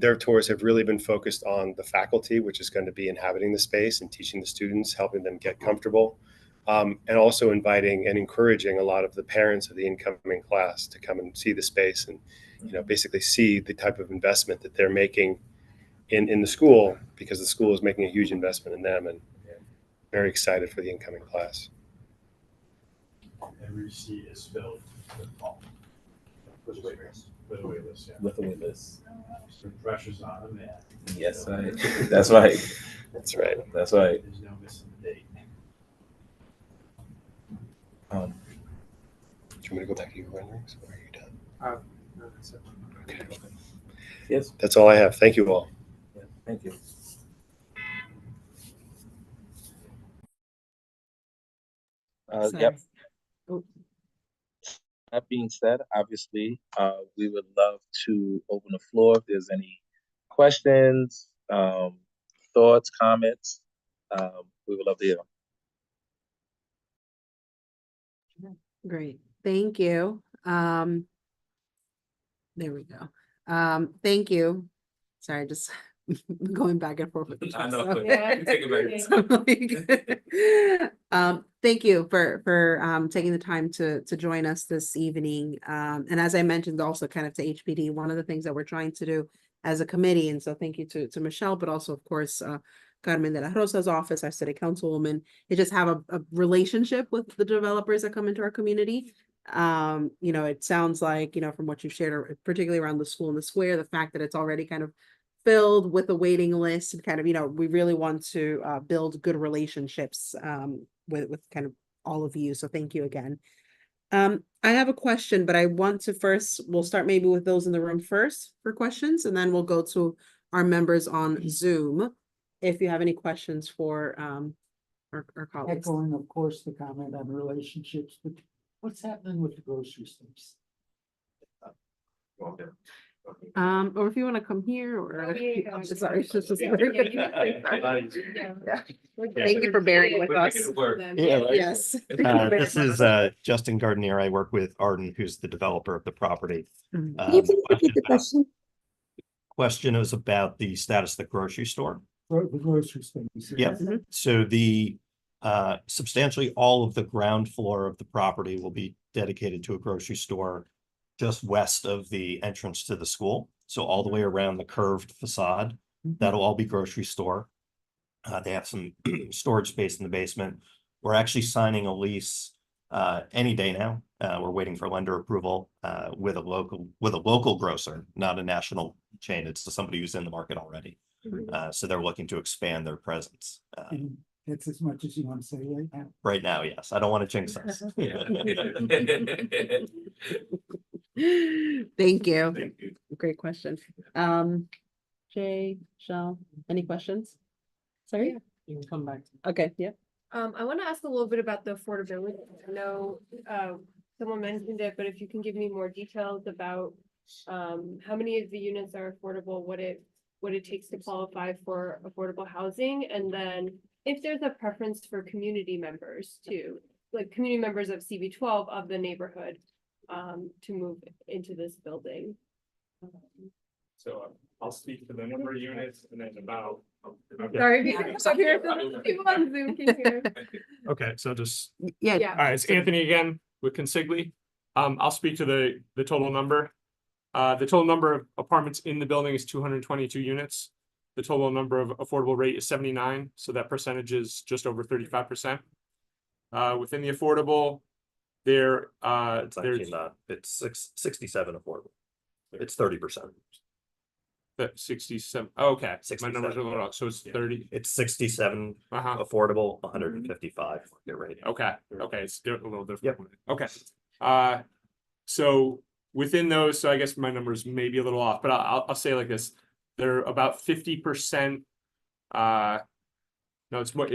their tours have really been focused on the faculty, which is going to be inhabiting the space and teaching the students, helping them get comfortable, and also inviting and encouraging a lot of the parents of the incoming class to come and see the space and, basically see the type of investment that they're making in the school, because the school is making a huge investment in them, and very excited for the incoming class. Every seat is filled with all. With a wait list. With a wait list, yeah. With a wait list. The pressure's on them, yeah. Yes, right. That's right. That's right. That's right. There's no missing the date. Do you want me to go back to your renderings, or are you done? No, that's it. Okay. Yes. That's all I have. Thank you all. Yeah, thank you. Yep. That being said, obviously, we would love to open the floor if there's any questions, thoughts, comments. We would love to hear them. Great, thank you. There we go. Thank you. Sorry, just going back and forth with the I know. stuff. Yeah. Take it back. Thank you for taking the time to join us this evening. And as I mentioned, also kind of to HPD, one of the things that we're trying to do as a committee, and so thank you to Michelle, but also of course Carmen de la Rosa's office, our city councilwoman, is just have a relationship with the developers that come into our community. It sounds like, from what you shared, particularly around the school in the square, the fact that it's already kind of filled with a waiting list, and kind of, we really want to build good relationships with kind of all of you. So thank you again. I have a question, but I want to first, we'll start maybe with those in the room first for questions, and then we'll go to our members on Zoom. If you have any questions for our colleagues. Echoing, of course, the comment on relationships, but what's happening with the grocery stores? Or if you want to come here or. Oh, yeah. I'm sorry, it's just. Yeah, yeah. Thank you for bearing with us. Yeah, right. Yes. This is Justin Gardenier. I work with Arden, who's the developer of the property. Can you please repeat the question? Question is about the status of the grocery store. The grocery stores. Yep. So the substantially all of the ground floor of the property will be dedicated to a grocery store just west of the entrance to the school. So all the way around the curved facade, that'll all be grocery store. They have some storage space in the basement. We're actually signing a lease any day now. We're waiting for lender approval with a local grocer, not a national chain. It's somebody who's in the market already. So they're looking to expand their presence. That's as much as you want to say right now. Right now, yes. I don't want to jinx us. Thank you. Great question. Jay, Shell, any questions? Sorry? You can come back. Okay, yeah. I want to ask a little bit about the affordability. I know, someone mentioned it, but if you can give me more details about, how many of the units are affordable, what it takes to qualify for affordable housing, and then if there's a preference for community members too, like community members of CB12 of the neighborhood, to move into this building. So I'll speak to the number of units and then about. Sorry, because I'm here, so people on Zoom can hear. Okay, so just. Yeah. Yeah. All right, it's Anthony again with Consigli. I'll speak to the total number. The total number of apartments in the building is 222 units. The total number of affordable rate is 79, so that percentage is just over 35%. Within the affordable, there's actually not. It's 67 affordable. It's 30%. That 67. Oh, okay, 67, my numbers are a little off, so it's 30. It's 67 affordable, 155 market rate. Okay, it's a little different. Okay, so within those, so I guess my numbers may be a little off, but I'll say like this: they're about 50%. No, it's more.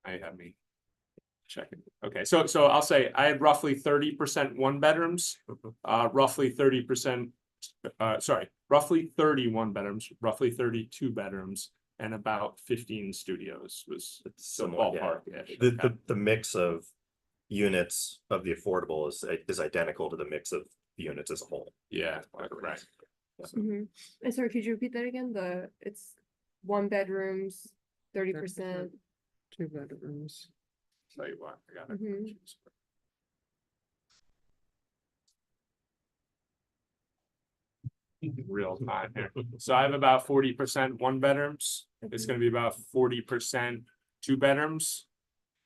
I have me checking. Okay, so I'll say I had roughly 30% one bedrooms, roughly 30%. Roughly 31 bedrooms, roughly 32 bedrooms, and about 15 studios was the ballpark. Yeah. The mix of units of the affordable is identical to the mix of the units as a whole. Yeah, right. And sorry, could you repeat that again? It's 1 bedrooms, 30%. 2 bedrooms. Tell you what, I got it. Real time here. So I have about 40% one bedrooms. It's going to be about 40% 2 bedrooms,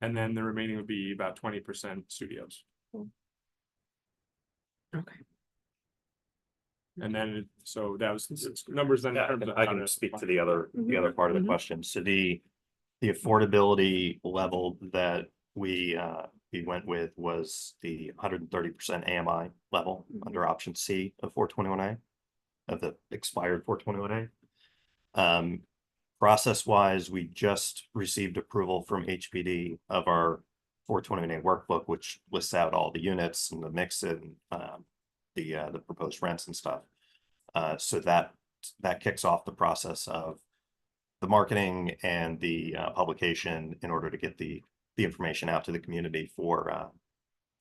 and then the remaining would be about 20% studios. Okay. And then so that was numbers. Then in terms of I how can to- speak to the other part of the question. So the affordability level that we went with was the 130% AMI level under option C of 421A. Of the expired 421A. Process wise, we just received approval from HPD of our 421A workbook, which lists out all the units and the mix and the proposed rents and stuff. So that kicks off the process of the marketing and the publication in order to get the information out to the community for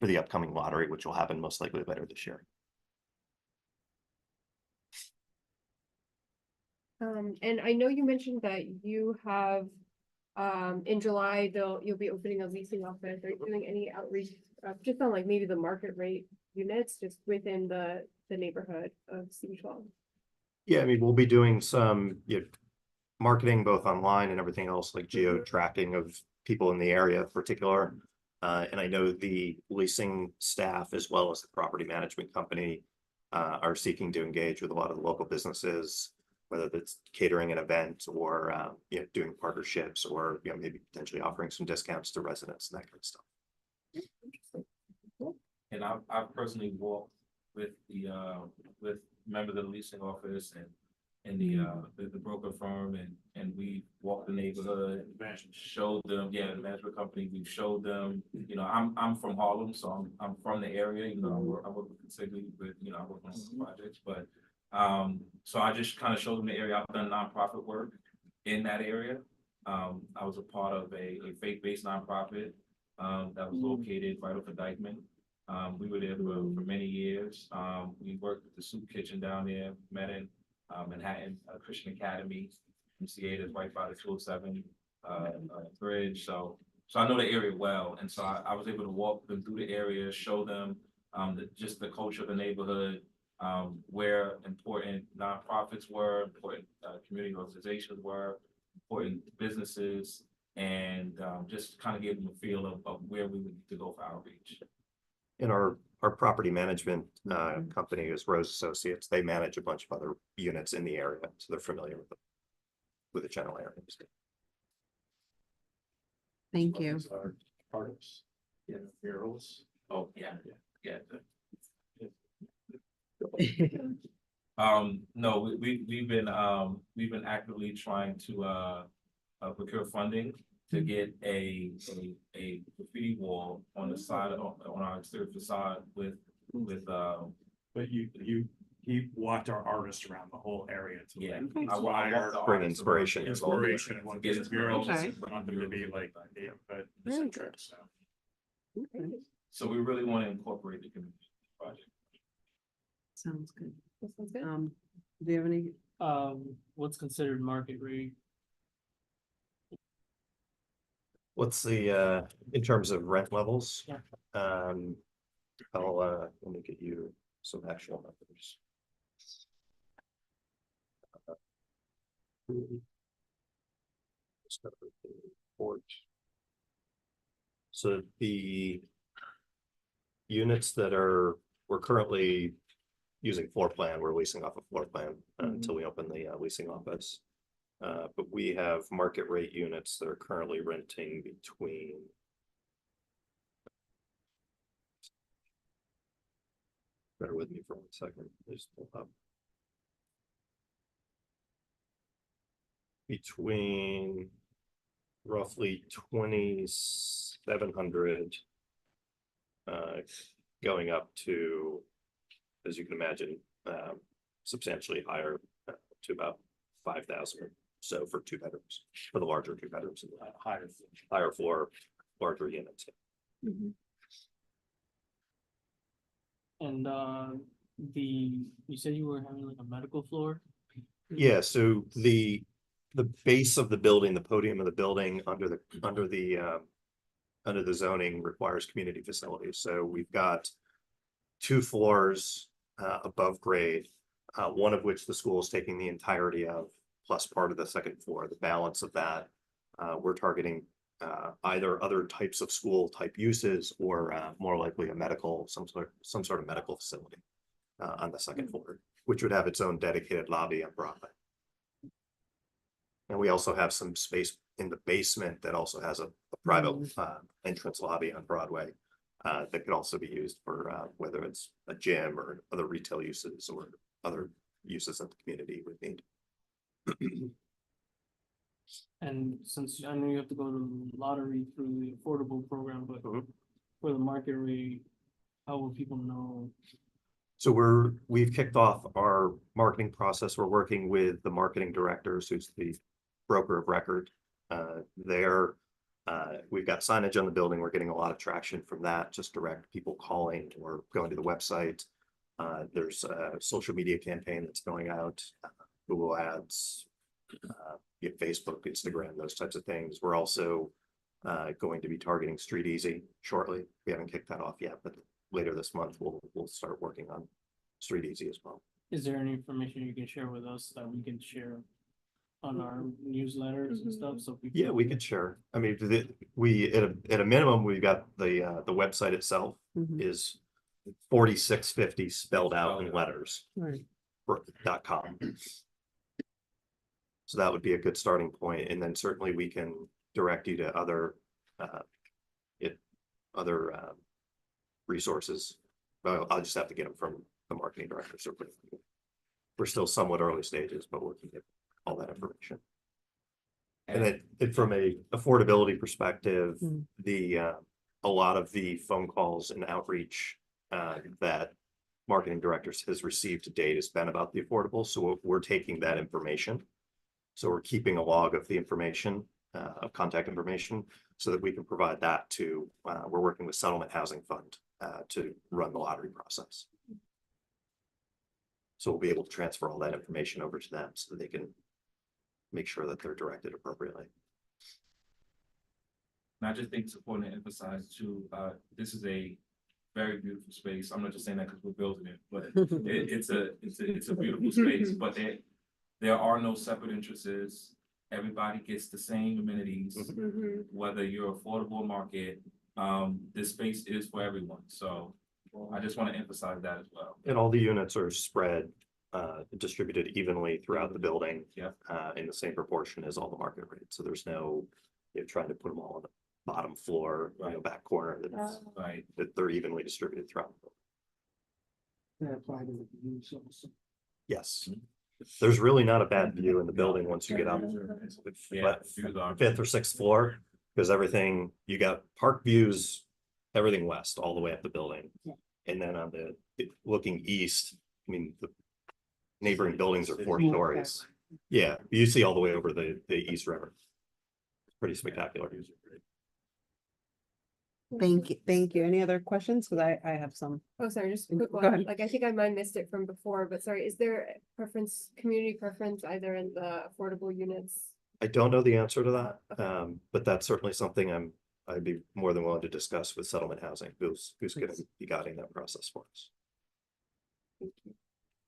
the upcoming lottery, which will happen most likely later this year. And I know you mentioned that you have, in July, you'll be opening a leasing office. Are you doing any outreach, just on like maybe the market rate units just within the neighborhood of CB12? Yeah, I mean, we'll be doing some marketing both online and everything else, like geo tracking of people in the area in particular. And I know the leasing staff as well as the property management company are seeking to engage with a lot of the local businesses, whether that's catering an event or doing partnerships or maybe potentially offering some discounts to residents and that kind of stuff. And I've personally walked with with members of the leasing office and the broker firm, and we walked the neighborhood, showed them, the management company, we showed them, I'm from Harlem, so I'm from the area, I work with Consigli, but, I work on some projects, but, so I just kind of showed them the area. I've done nonprofit work in that area. I was a part of a faith-based nonprofit, that was located right off of Dykeman. We were there for many years. We worked with the soup kitchen down there, met in Manhattan Christian Academy, MCA that's right by the 207 bridge. So I know the area well, and so I was able to walk them through the area, show them just the culture of the neighborhood, where important nonprofits were, important community organizations were, important businesses, and just kind of gave them a feel of where we would need to go for outreach. In our property management company is Rose Associates. They manage a bunch of other units in the area, so they're familiar with the general area. Thank you. Parks, murals. Oh, yeah. No, we've been actively trying to procure funding to get a graffiti wall on the side on our exterior facade with. But he walked our artists around the whole area to Bring inspiration. Inspiration and what his murals Okay. want them to be like neighborhood Very centric. So So we really want to incorporate the community project. Sounds good. That sounds good. Do you have any? What's considered market rate? What's the in terms of rent levels? Yeah. I'll let me get you some actual numbers. So the units that we're currently using floor plan, we're leasing off a floor plan until we open the leasing office. But we have market rate units that are currently renting between. Bear with me for 1 second. Just pull up. Between roughly 2,700 going up to, as you can imagine, substantially higher to about 5,000. So for 2 bedrooms, for the larger 2 bedrooms, higher floor, larger units. And you said you were having like a medical floor? Yeah, so the base of the building, the podium of the building under the zoning requires community facilities. So we've got 2 floors above grade, one of which the school is taking the entirety of, plus part of the 2nd floor. The balance of that, we're targeting either other types of school type uses or more likely a medical, some sort of medical facility on the 2nd floor, which would have its own dedicated lobby on Broadway. And we also have some space in the basement that also has a private entrance lobby on Broadway that could also be used for whether it's a gym or other retail uses or other uses that the community would need. And since I know you have to go to lottery through the affordable program, but for the market rate, how will people know? So we've kicked off our marketing process. We're working with the marketing directors, who's the broker of record. We've got signage on the building. We're getting a lot of traction from that, just direct people calling or going to the website. There's a social media campaign that's going out, Google Ads, Facebook, Instagram, those types of things. We're also going to be targeting Street Easy shortly. We haven't kicked that off yet, but later this month we'll start working on Street Easy as well. Is there any information you can share with us that we can share on our newsletters and stuff? So Yeah, we could share. I mean, at a minimum, we've got the website itself is 4650 spelled out in letters. Right. .com. So that would be a good starting point, and then certainly we can direct you to other resources I'll just have to get them from the marketing director. So we're still somewhat early stages, but we can get all that information. And then from a affordability perspective, a lot of the phone calls and outreach that marketing directors has received to date has been about the affordable. So we're taking that information. So we're keeping a log of the information, of contact information, so that we can provide that to, we're working with Settlement Housing Fund to run the lottery process. So we'll be able to transfer all that information over to them so that they can make sure that they're directed appropriately. And I just think it's important to emphasize too, this is a very beautiful space. I'm not just saying that because we're building it, but it's a beautiful space, but there are no separate entrances. Everybody gets the same amenities, whether you're affordable or market. This space is for everyone. So I just want to emphasize that as well. And all the units are spread, distributed evenly throughout the building. In the same proportion as all the market rates. So there's no, you're trying to put them all on the bottom floor, back corner. That's right. That they're evenly distributed throughout the building. That apply to the views also. Yes. There's really not a bad view in the building once you get up fifth or sixth floor, because everything, you got park views, everything west all the way up the building. And then on the looking east, I mean, the neighboring buildings are 4 stories. Yeah, you see all the way over the East River. It's pretty spectacular. Thank you. Any other questions? Because I have some. Oh, sorry, just a quick Go one. ahead. Like, I think I might have missed it from before, but sorry, is there a preference, community preference either in the affordable units? I don't know the answer to that, but that's certainly something I'd be more than willing to discuss with Settlement Housing, who's going to be guiding that process for us.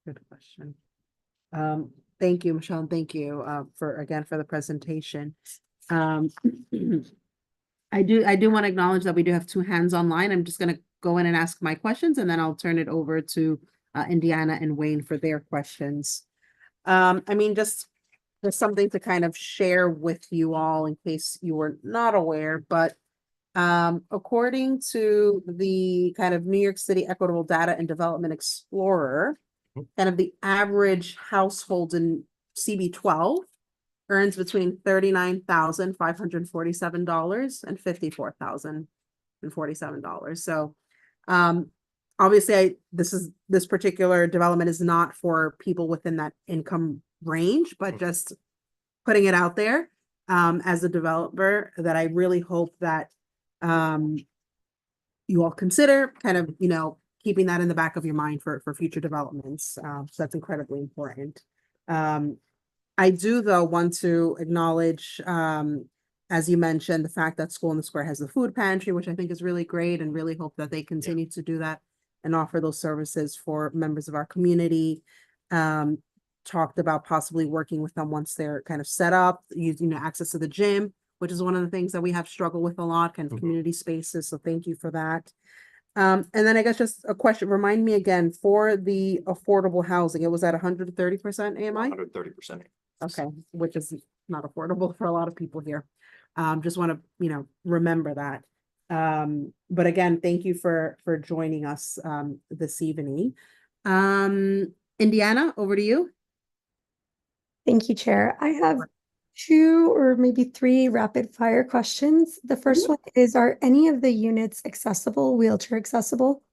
Good question. Thank you, Michelle, and thank you for the presentation. I do want to acknowledge that we do have 2 hands online. I'm just going to go in and ask my questions, and then I'll turn it over to Indiana and Wayne for their questions. I mean, just something to kind of share with you all in case you were not aware, but according to the kind of New York City Equitable Data and Development Explorer, kind of the average household in CB12 earns between $39,547 and $54,047. So obviously this particular development is not for people within that income range, but just putting it out there as a developer, that I really hope that you all consider kind of, keeping that in the back of your mind for future developments. So that's incredibly important. I do, though, want to acknowledge, as you mentioned, the fact that School in the Square has the food pantry, which I think is really great, and really hope that they continue to do that and offer those services for members of our community. Talked about possibly working with them once they're kind of set up, using access to the gym, which is one of the things that we have struggled with a lot, kind of community spaces. So thank you for that. And then I guess just a question, remind me again, for the affordable housing, it was at 130% AMI? 130%. Okay, which is not affordable for a lot of people here. Just want to, remember that. But again, thank you for joining us this evening. Indiana, over to you. Thank you, Chair. I have 2 or maybe 3 rapid fire questions. The first one is, are any of the units accessible, wheelchair accessible?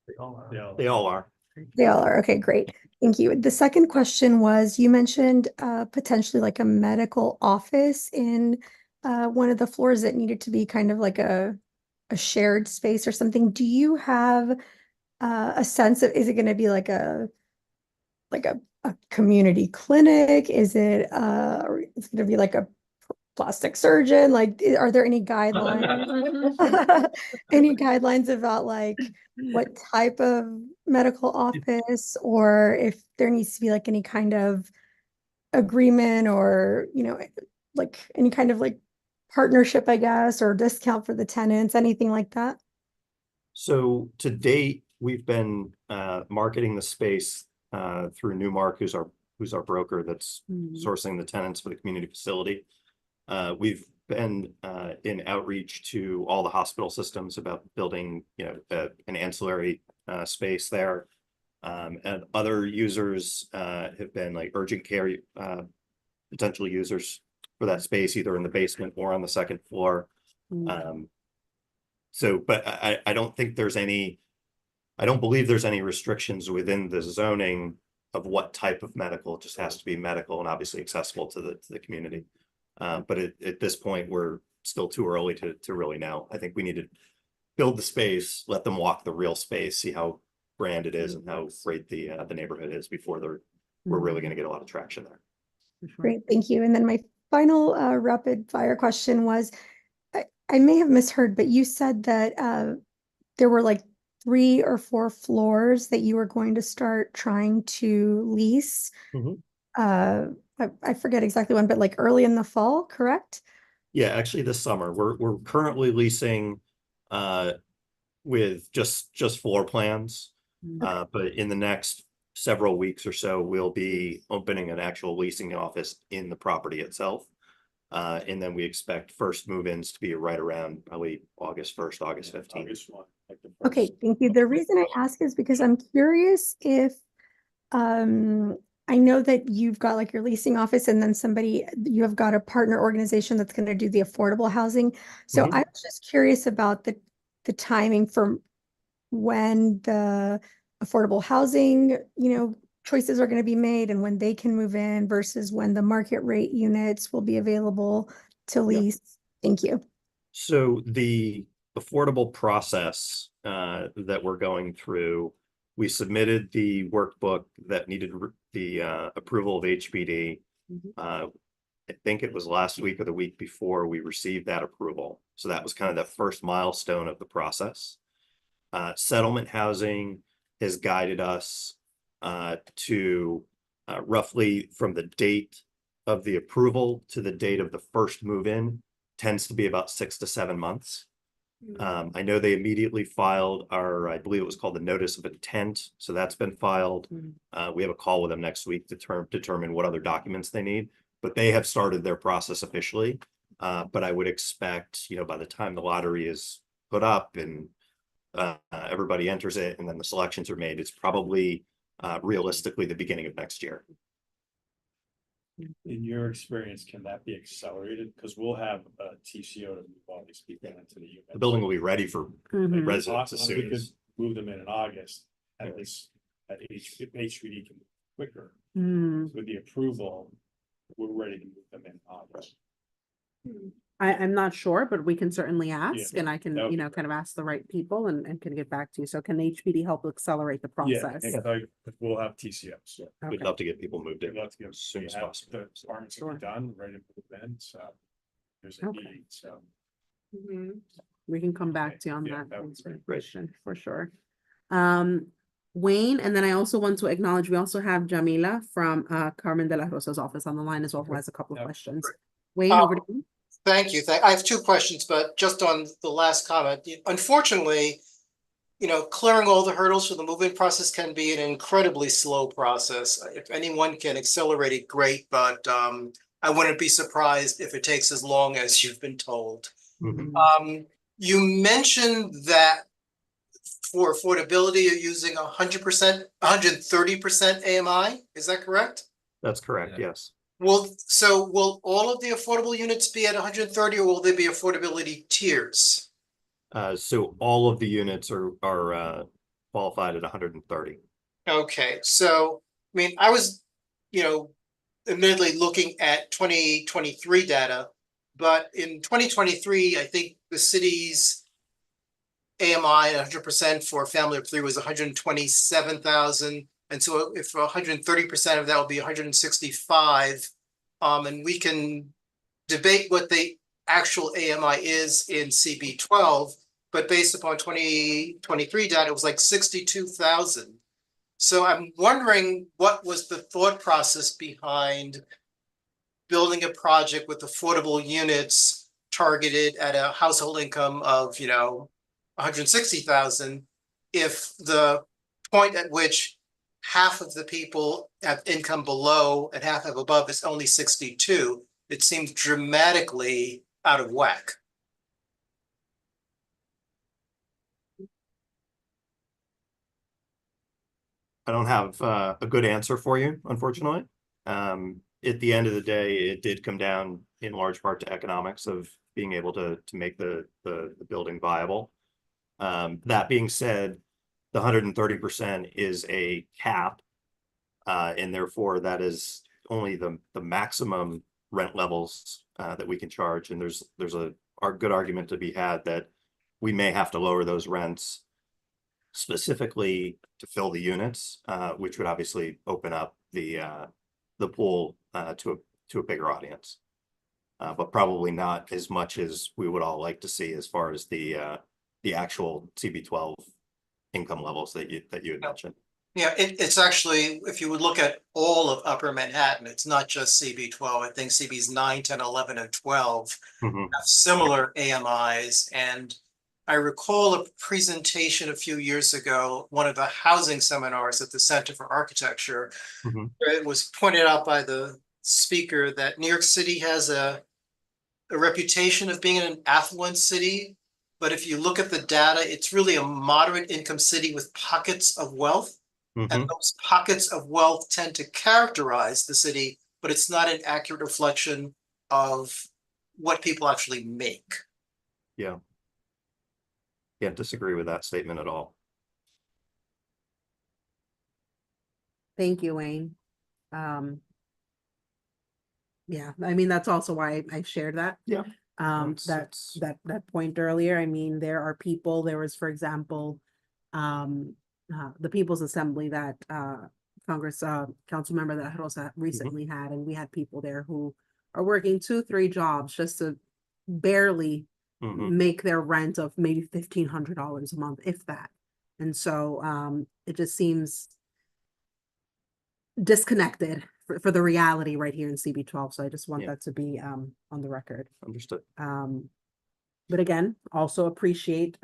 They all are. They all are. Okay, great. Thank you. The second question was, you mentioned potentially like a medical office in one of the floors that needed to be kind of like a shared space or something. Do you have a sense of, is it going to be like a community clinic? Is it it's going to be like a plastic surgeon? Like, are there any guidelines? Any guidelines about like what type of medical office, or if there needs to be like any kind of agreement, or like any kind of like partnership, I guess, or discount for the tenants, anything like that? So to date, we've been marketing the space through Newmark, who's our broker that's sourcing the tenants for the community facility. We've been in outreach to all the hospital systems about building, an ancillary space there. And other users have been like urgent care potential users for that space, either in the basement or on the second floor. But I don't think there's any, I don't believe there's any restrictions within the zoning of what type of medical. It just has to be medical and obviously accessible to the community. But at this point, we're still too early to really know. I think we need to build the space, let them walk the real space, see how grand it is and how great the neighborhood is before we're really going to get a lot of traction there. Great, thank you. And then my final rapid fire question was, I may have misheard, but you said that there were like 3 or 4 floors that you were going to start trying to lease. I forget exactly when, but like early in the fall, correct? Yeah, actually this summer, we're currently leasing with just floor plans. But in the next several weeks or so, we'll be opening an actual leasing office in the property itself. And then we expect first move-ins to be right around probably August 1st, August 15th. Okay, thank you. The reason I ask is because I'm curious if, I know that you've got like your leasing office and then you have got a partner organization that's going to do the affordable housing. So I was just curious about the timing for when the affordable housing, choices are going to be made and when they can move in versus when the market rate units will be available to lease. Thank you. So the affordable process that we're going through, we submitted the workbook that needed the approval of HPD. I think it was last week or the week before we received that approval. So that was kind of the first milestone of the process. Settlement housing has guided us to roughly from the date of the approval to the date of the first move-in tends to be about 6 to 7 months. I know they immediately filed I believe it was called the notice of intent. So that's been filed. We have a call with them next week to determine what other documents they need, but they have started their process officially. But I would expect, by the time the lottery is put up and everybody enters it and then the selections are made, it's probably realistically the beginning of next year. In your experience, can that be accelerated? Because we'll have a TCO to move all these people into the unit. The building will be ready for residents as soon as. Move them in August, at least at HPD can move quicker. With the approval, we're ready to move them in August. I'm not sure, but we can certainly ask and I can, that would be kind of ask the right people and can get back to you. So can HPD help accelerate the process? We'll have TCOs. We'd love to get people moved in We'd love to get as soon as have possible. The apartments will be done, ready to move in, so there's a need, so. We can come back to you on Yeah, that that would be great. question for sure. Wayne, and then I also want to acknowledge, we also have Jamila from Carmen de la Rosa's office on the line as well, who has a couple of questions. Wayne, over to you. Thank you. I have 2 questions, but just on the last comment, unfortunately, clearing all the hurdles for the move-in process can be an incredibly slow process. If anyone can accelerate it, great, but I wouldn't be surprised if it takes as long as you've been told. You mentioned that for affordability, you're using 100%, 130% AMI. Is that correct? That's correct. Yes. Will all of the affordable units be at 130 or will there be affordability tiers? So all of the units are qualified at 130. Okay, so I was, admittedly looking at 2023 data, but in 2023, I think the city's AMI at 100% for a family of 3 was 127,000. And so if 130% of that will be 165, and we can debate what the actual AMI is in CB12, but based upon 2023 data, it was like 62,000. So I'm wondering what was the thought process behind building a project with affordable units targeted at a household income of, 160,000, if the point at which half of the people have income below and half have above is only 62, it seems dramatically out of whack. don't have a good answer for you, unfortunately. At the end of the day, it did come down in large part to economics of being able to make the building viable. That being said, the 130% is a cap, and therefore that is only the maximum rent levels that we can charge. And there's a good argument to be had that we may have to lower those rents specifically to fill the units, which would obviously open up the pool to a bigger audience, but probably not as much as we would all like to see as far as the actual CB12 income levels that you had mentioned. Yeah, it's actually, if you would look at all of Upper Manhattan, it's not just CB12. I think CBs 9, 10, 11, and 12 have similar AMIs. And I recall a presentation a few years ago, one of the housing seminars at the Center for Architecture, where it was pointed out by the speaker that New York City has a reputation of being an affluent city. But if you look at the data, it's really a moderate income city with pockets of wealth. And those pockets of wealth tend to characterize the city, but it's not an accurate reflection of what people actually make. Yeah. Can't disagree with that statement at all. Thank you, Wayne. Yeah, I mean, that's also why I shared that. Yeah. That point earlier. I mean, there are people, there was, for example, the People's Assembly that Congress council member that Rosa recently had, and we had people there who are working 2-3 jobs just to barely make their rent of maybe $1,500 a month, if that. And so it just seems disconnected for the reality right here in CB12. So I just want that to be on the record. Understood. But again, also appreciate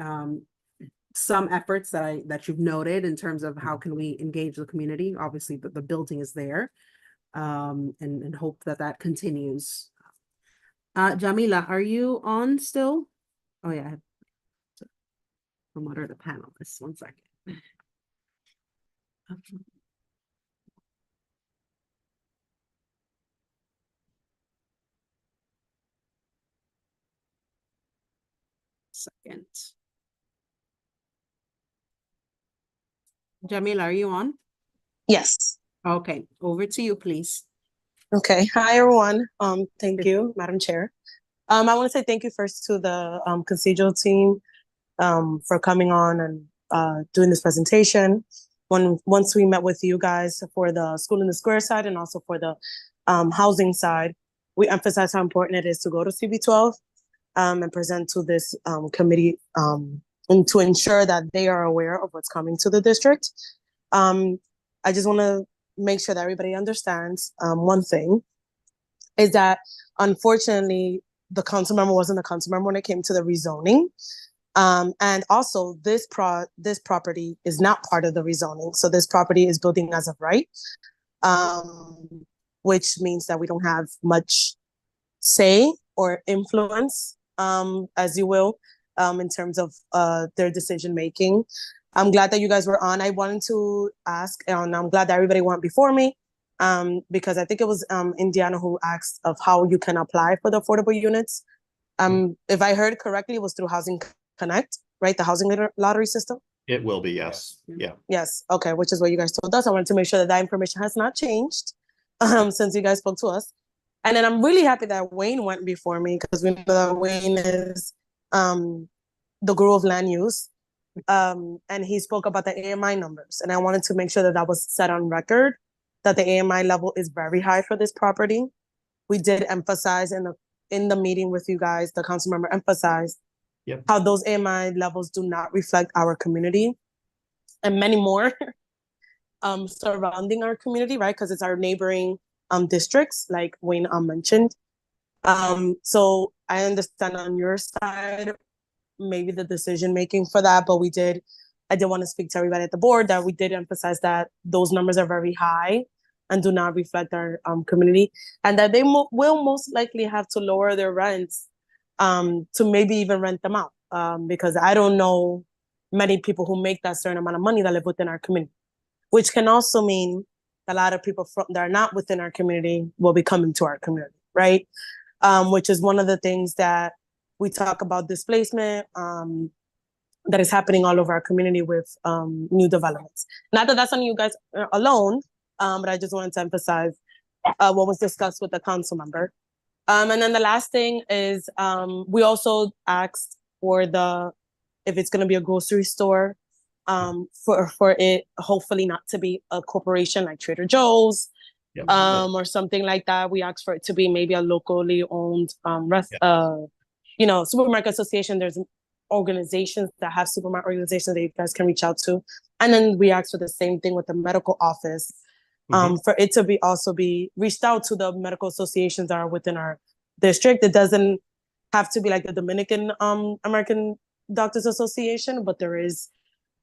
some efforts that you've noted in terms of how can we engage the community. Obviously, the building is there, and hope that continues. Jamila, are you on still? Oh yeah, I have to promote the panelists. 1 second. Second. Jamila, are you on? Yes. Okay, over to you, please. Okay. Hi, everyone. Thank you, Madam Chair. I want to say thank you first to the Concejo team for coming on and doing this presentation. Once we met with you guys for the School in the Square side and also for the housing side, we emphasized how important it is to go to CB12 and present to this committee and to ensure that they are aware of what's coming to the district. I just want to make sure that everybody understands one thing is that unfortunately the council member wasn't a council member when it came to the rezoning. And also this property is not part of the rezoning. So this property is building as of right, which means that we don't have much say or influence, as you will, in terms of their decision making. I'm glad that you guys were on. I wanted to ask, and I'm glad that everybody went before me, because I think it was Indiana who asked of how you can apply for the affordable units. If I heard correctly, it was through Housing Connect, right? The housing lottery system? It will be, yes. Yeah. Yes, okay, which is what you guys told us. I wanted to make sure that information has not changed since you guys spoke to us. And then I'm really happy that Wayne went before me because we know that Wayne is the guru of land use. And he spoke about the AMI numbers. And I wanted to make sure that that was set on record, that the AMI level is very high for this property. We did emphasize in the meeting with you guys, the council member emphasized how those AMI levels do not reflect our community and many more surrounding our community, right? Because it's our neighboring districts, like Wayne mentioned. So I understand on your side, maybe the decision making for that, but I did want to speak to everybody at the board that we did emphasize that those numbers are very high and do not reflect our community, and that they will most likely have to lower their rents to maybe even rent them out, because I don't know many people who make that certain amount of money that live within our community, which can also mean a lot of people that are not within our community will be coming to our community, right? Which is one of the things that we talk about displacement that is happening all over our community with new developments. Not that that's on you guys alone, but I just wanted to emphasize what was discussed with the council member. And then the last thing is we also asked for if it's going to be a grocery store, for it hopefully not to be a corporation like Trader Joe's, or something like that. We asked for it to be maybe a locally owned supermarket association. There's organizations that have supermarket organizations that you guys can reach out to. And then we asked for the same thing with the medical office, for it to be reached out to the medical associations that are within our district. It doesn't have to be like the Dominican American Doctors Association, but there is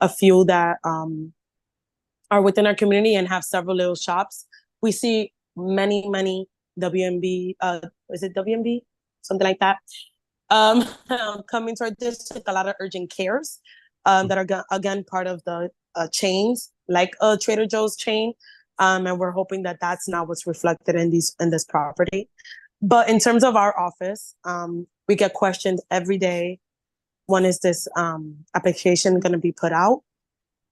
a few that are within our community and have several little shops. We see many WMB, is it WMB? Something like that. Coming to our district, a lot of urgent cares that are again part of the chains, like a Trader Joe's chain. And we're hoping that that's not what's reflected in this property. But in terms of our office, we get questions every day. When is this application going to be put out?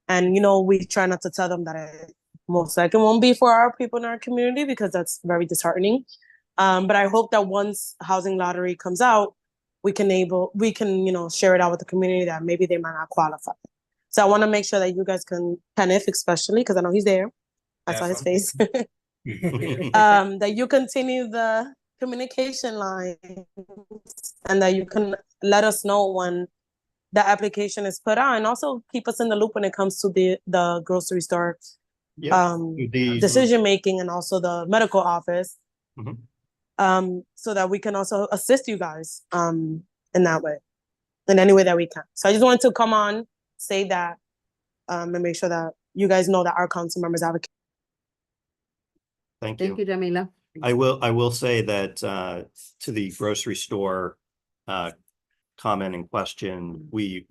And, we try not to tell them that it most likely won't be for our people in our community, because that's very disheartening. But I hope that once housing lottery comes out, we can share it out with the community that maybe they might not qualify. So I want to make sure that you guys can, Kenneth especially, because I know he's there. I saw his face. That you continue the communication line, and that you can let us know when the application is put out, and also keep us in the loop when it comes to the grocery store decision making, and also the medical office, so that we can also assist you guys in that way, in any way that we can. So I just wanted to come on, say that, and make sure that you guys know that our council members advocate. Thank you. Thank you, Jamila. I will say that to the grocery store comment and question, we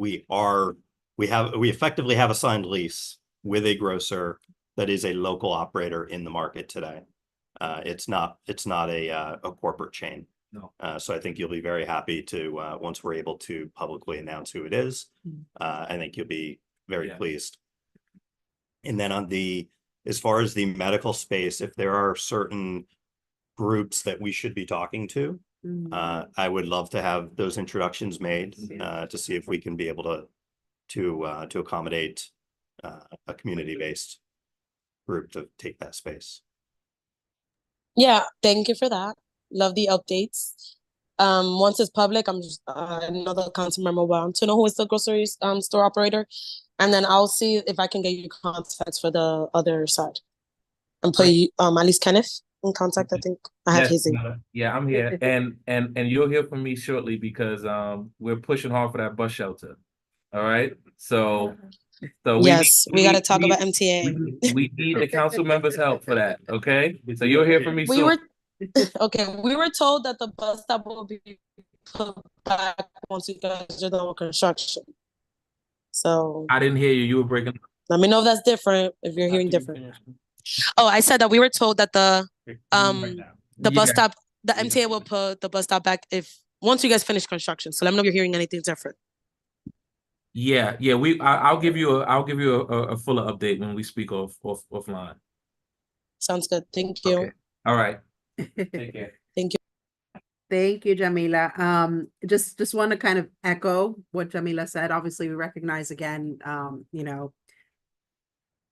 effectively have a signed lease with a grocer that is a local operator in the market today. It's not a corporate chain. No. So I think you'll be very happy to once we're able to publicly announce who it is. I think you'll be very pleased. And then as far as the medical space, if there are certain groups that we should be talking to, I would love to have those introductions made to see if we can be able to accommodate a community-based group to take that space. Yeah, thank you for that. Love the updates. Once it's public, I know the council member well to know who is the grocery store operator, and then I'll see if I can get you contacts for the other side, and put you at least Kenneth in contact. I think I have his email. Yeah, I'm here, and you'll hear from me shortly, because we're pushing hard for that bus shelter. All right, so we got to talk about MTA. We need the council members' help for that. Okay, so you'll hear from me soon. We were told that the bus stop will be put back once you guys are done with construction. So I didn't hear you. You were breaking up. Let me know if that's different, if you're hearing different. Oh, I said that we were told that the bus stop, the MTA will put the bus stop back once you guys finish construction. So let me know if you're hearing anything different. Yeah. I'll give you a fuller update when we speak offline. Sounds good. Thank you. Okay. All right. Take care. Thank you. Thank you, Jamila. Just want to kind of echo what Jamila said. Obviously, we recognize again,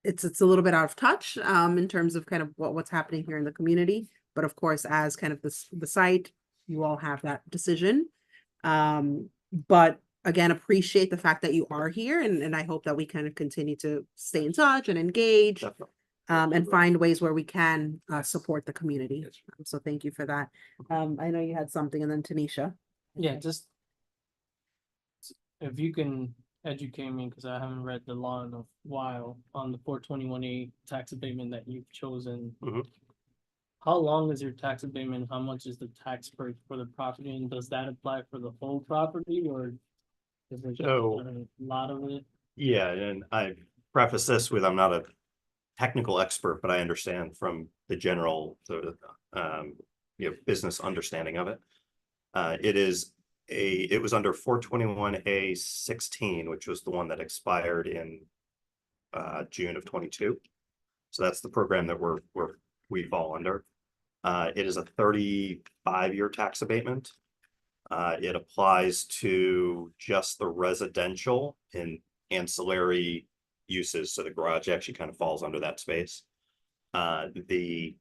it's a little bit out of touch in terms of kind of what's happening here in the community. But of course, as kind of the site, you all have that decision. But again, appreciate the fact that you are here, and I hope that we kind of continue to stay in touch and engage. Definitely. And find ways where we can support the community. So thank you for that. I know you had something, and then Tanisha. Yeah, just if you can educate me, because I haven't read the law in a while, on the 421A tax abatement that you've chosen. How long is your tax abatement? How much is the tax break for the property? And does that apply for the whole property, or is there just a lot of it? Yeah, and I preface this with I'm not a technical expert, but I understand from the general, business understanding of it. It was under 421A16, which was the one that expired in June of 22. So that's the program that we fall under. It is a 35-year tax abatement. It applies to just the residential and ancillary uses. So the garage actually kind of falls under that space. The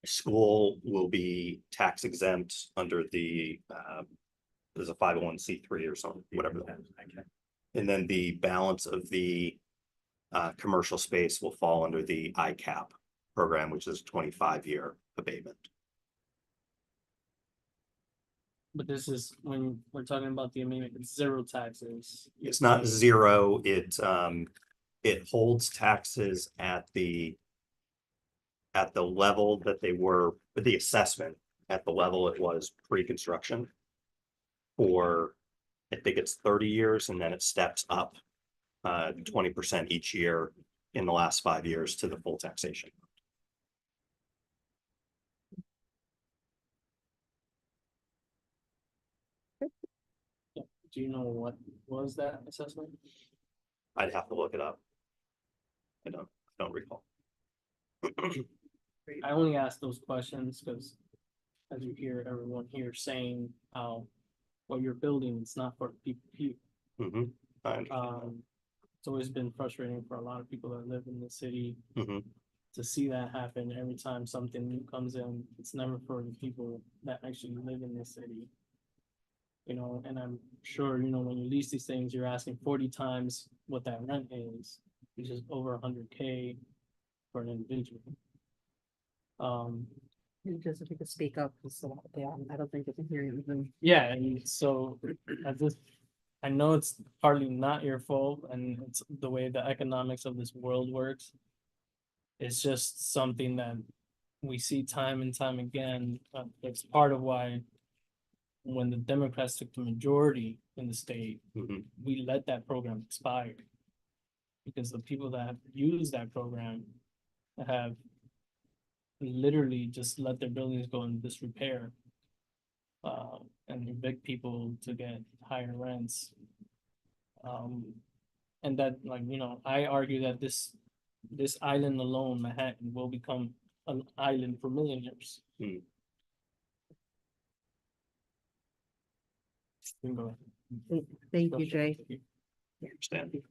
school will be tax exempt under there's a 501c3 or something, whatever that is. And then the balance of the commercial space will fall under the ICAP program, which is 25-year abatement. But this is when we're talking about the amendment, it's zero taxes. It's not zero. It holds taxes at the level that they were, the assessment at the level it was pre-construction for, I think it's 30 years, and then it steps up 20% each year in the last 5 years to the full taxation. Do you know what was that assessment? I'd have to look it up. I don't recall. I only ask those questions because as you hear everyone here saying how what you're building, it's not for people. Mm-hmm. It's always been frustrating for a lot of people that live in the city Mm-hmm. to see that happen every time something new comes in. It's never for the people that actually live in the city. You know, and I'm sure, you know, when you lease these things, you're asking 40 times what that rent is, which is over 100K for an individual. Just if you could speak up, I don't think they can hear you even. Yeah, and so I know it's partly not your fault, and it's the way the economics of this world works. It's just something that we see time and time again. It's part of why when the Democrats took the majority in the state, we let that program expire. Because the people that have used that program have literally just let their buildings go in disrepair. And evict people to get higher rents. And that, like, you know, I argue that this island alone, Manhattan, will become an island for millionaires. Thank you, Jay. Understand.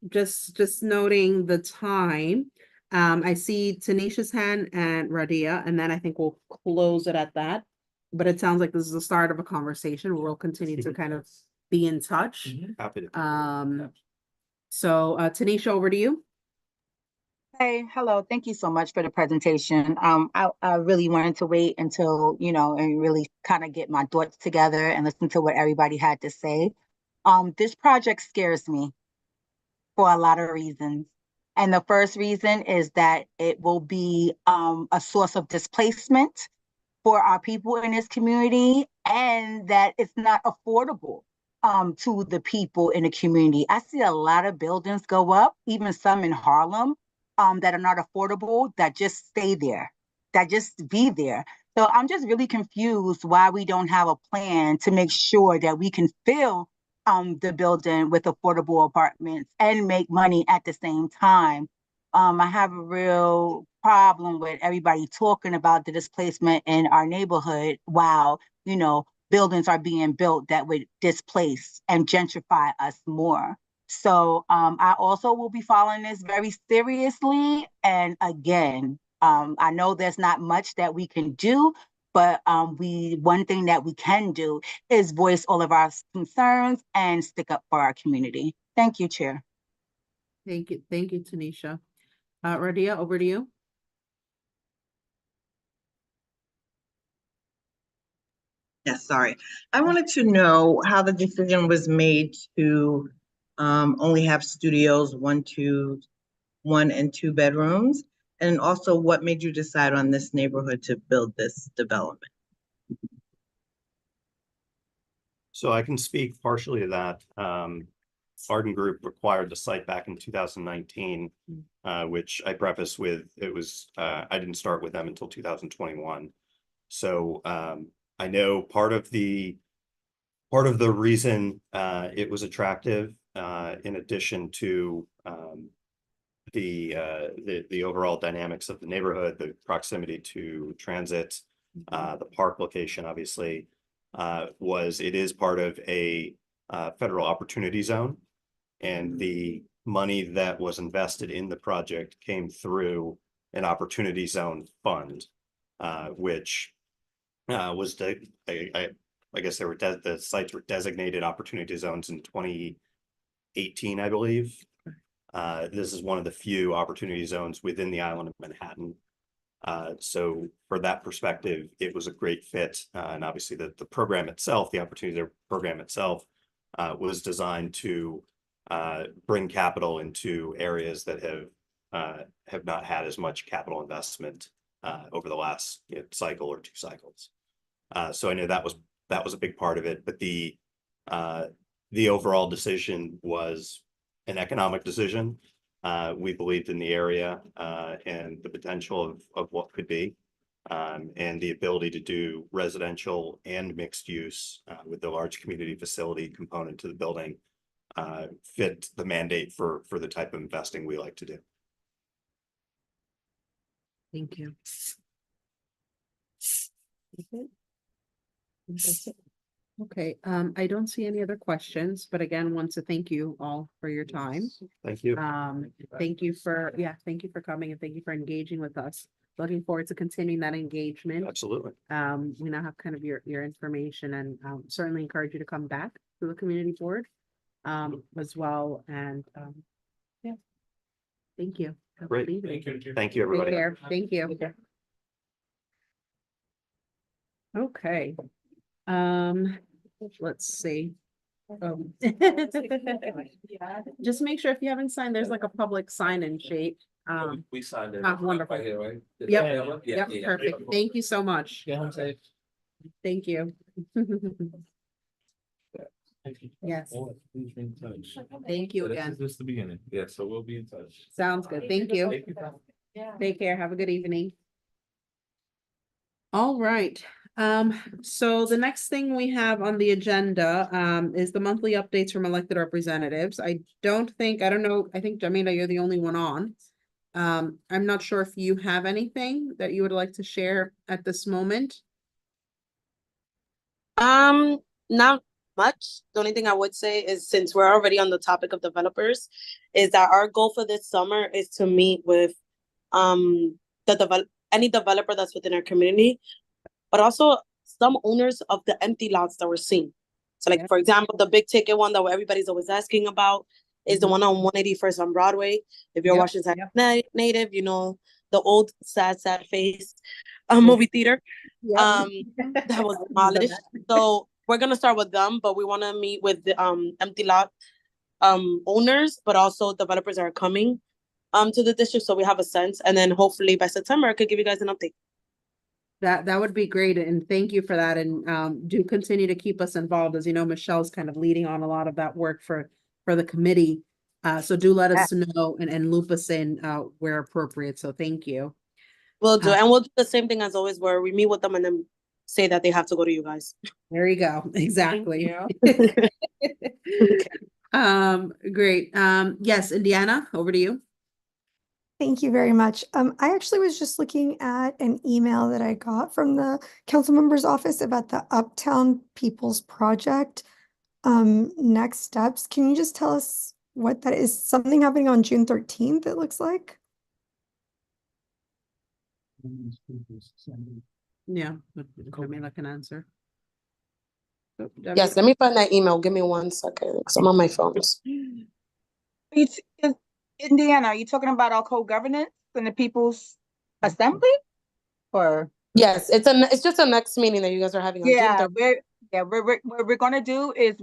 Just noting the time. I see Tanisha's hand and Radia, and then I think we'll close it at that. But it sounds like this is the start of a conversation. We'll continue to kind of be in touch. Happy to. So Tanisha, over to you. Hey, hello. Thank you so much for the presentation. I really wanted to wait until, you know, and really kind of get my thoughts together and listen to what everybody had to say. This project scares me for a lot of reasons. And the first reason is that it will be a source of displacement for our people in this community, and that it's not affordable to the people in the community. I see a lot of buildings go up, even some in Harlem, that are not affordable, that just stay there, that just be there. So I'm just really confused why we don't have a plan to make sure that we can fill the building with affordable apartments and make money at the same time. I have a real problem with everybody talking about the displacement in our neighborhood while, you know, buildings are being built that would displace and gentrify us more. So I also will be following this very seriously. And again, I know there's not much that we can do, but one thing that we can do is voice all of our concerns and stick up for our community. Thank you, Chair. Thank you, Tanisha. Radia, over to you. Yes, sorry. I wanted to know how the decision was made to only have studios, 1 and 2 bedrooms, and also what made you decide on this neighborhood to build this development? So I can speak partially to that. Arden Group acquired the site back in 2019, which I preface with, it was, I didn't start with them until 2021. So I know part of the reason it was attractive, in addition to the overall dynamics of the neighborhood, the proximity to transit, the park location, obviously, was it is part of a federal opportunity zone, and the money that was invested in the project came through an opportunity zone fund, which was I guess the sites were designated opportunity zones in 2018, I believe. This is one of the few opportunity zones within the island of Manhattan. So for that perspective, it was a great fit. And obviously the program itself, the opportunity program itself, was designed to bring capital into areas that have not had as much capital investment over the last cycle or 2 cycles. So I know that was a big part of it, but the overall decision was an economic decision. We believed in the area and the potential of what could be, and the ability to do residential and mixed use with the large community facility component to the building fit the mandate for the type of investing we like to do. Thank you. Okay, I don't see any other questions, but again, want to thank you all for your time. Thank you. Thank you for coming, and thank you for engaging with us. Looking forward to continuing that engagement. Absolutely. We now have kind of your information, and certainly encourage you to come back to the community board as well. And yeah, thank you. Have a Great. good evening. Thank you, everybody. Take care. Thank you. Okay. Let's see. Just make sure if you haven't signed, there's like a public sign-in sheet. We signed it. Wonderful. Right here, right? Yep, perfect. Thank you so much. Get home safe. Thank you. Yes. Please be in touch. Thank you So again. This is the beginning. Yeah, so we'll be in touch. Sounds good. Thank you. Take care. Have a good evening. All right. So the next thing we have on the agenda, is the monthly updates from elected representatives. I don't know, I think Jamila, you're the only one on. I'm not sure if you have anything that you would like to share at this moment. Not much. The only thing I would say is, since we're already on the topic of developers, is that our goal for this summer is to meet with any developer that's within our community, but also some owners of the empty lots that we're seeing. So like, for example, the big ticket one that everybody's always asking about is the one on 181st on Broadway. If you're watching Native, you know, the old sad face movie theater that was demolished. So we're going to start with them, but we want to meet with the empty lot owners, but also developers that are coming to the district, so we have a sense. And then hopefully by September, I could give you guys an update. That would be great, and thank you for that. And do continue to keep us involved. As you know, Michelle's kind of leading on a lot of that work for the committee. So do let us know and loop us in where appropriate. So thank you. We'll do, and we'll do the same thing as always, where we meet with them and then say that they have to go to you guys. There you go. Exactly. Great. Yes, Indiana, over to you. Thank you very much. I actually was just looking at an email that I got from the council member's office about the Uptown People's Project. Next steps. Can you just tell us what that is? Something happening on June 13th, it looks like. Yeah, Camila can answer. Yes, let me find that email. Give me 1 second, because I'm on my phones. Indiana, are you talking about our co-governance and the People's Assembly? Or yes, it's just a next meeting that you guys are having. On what we're gonna do is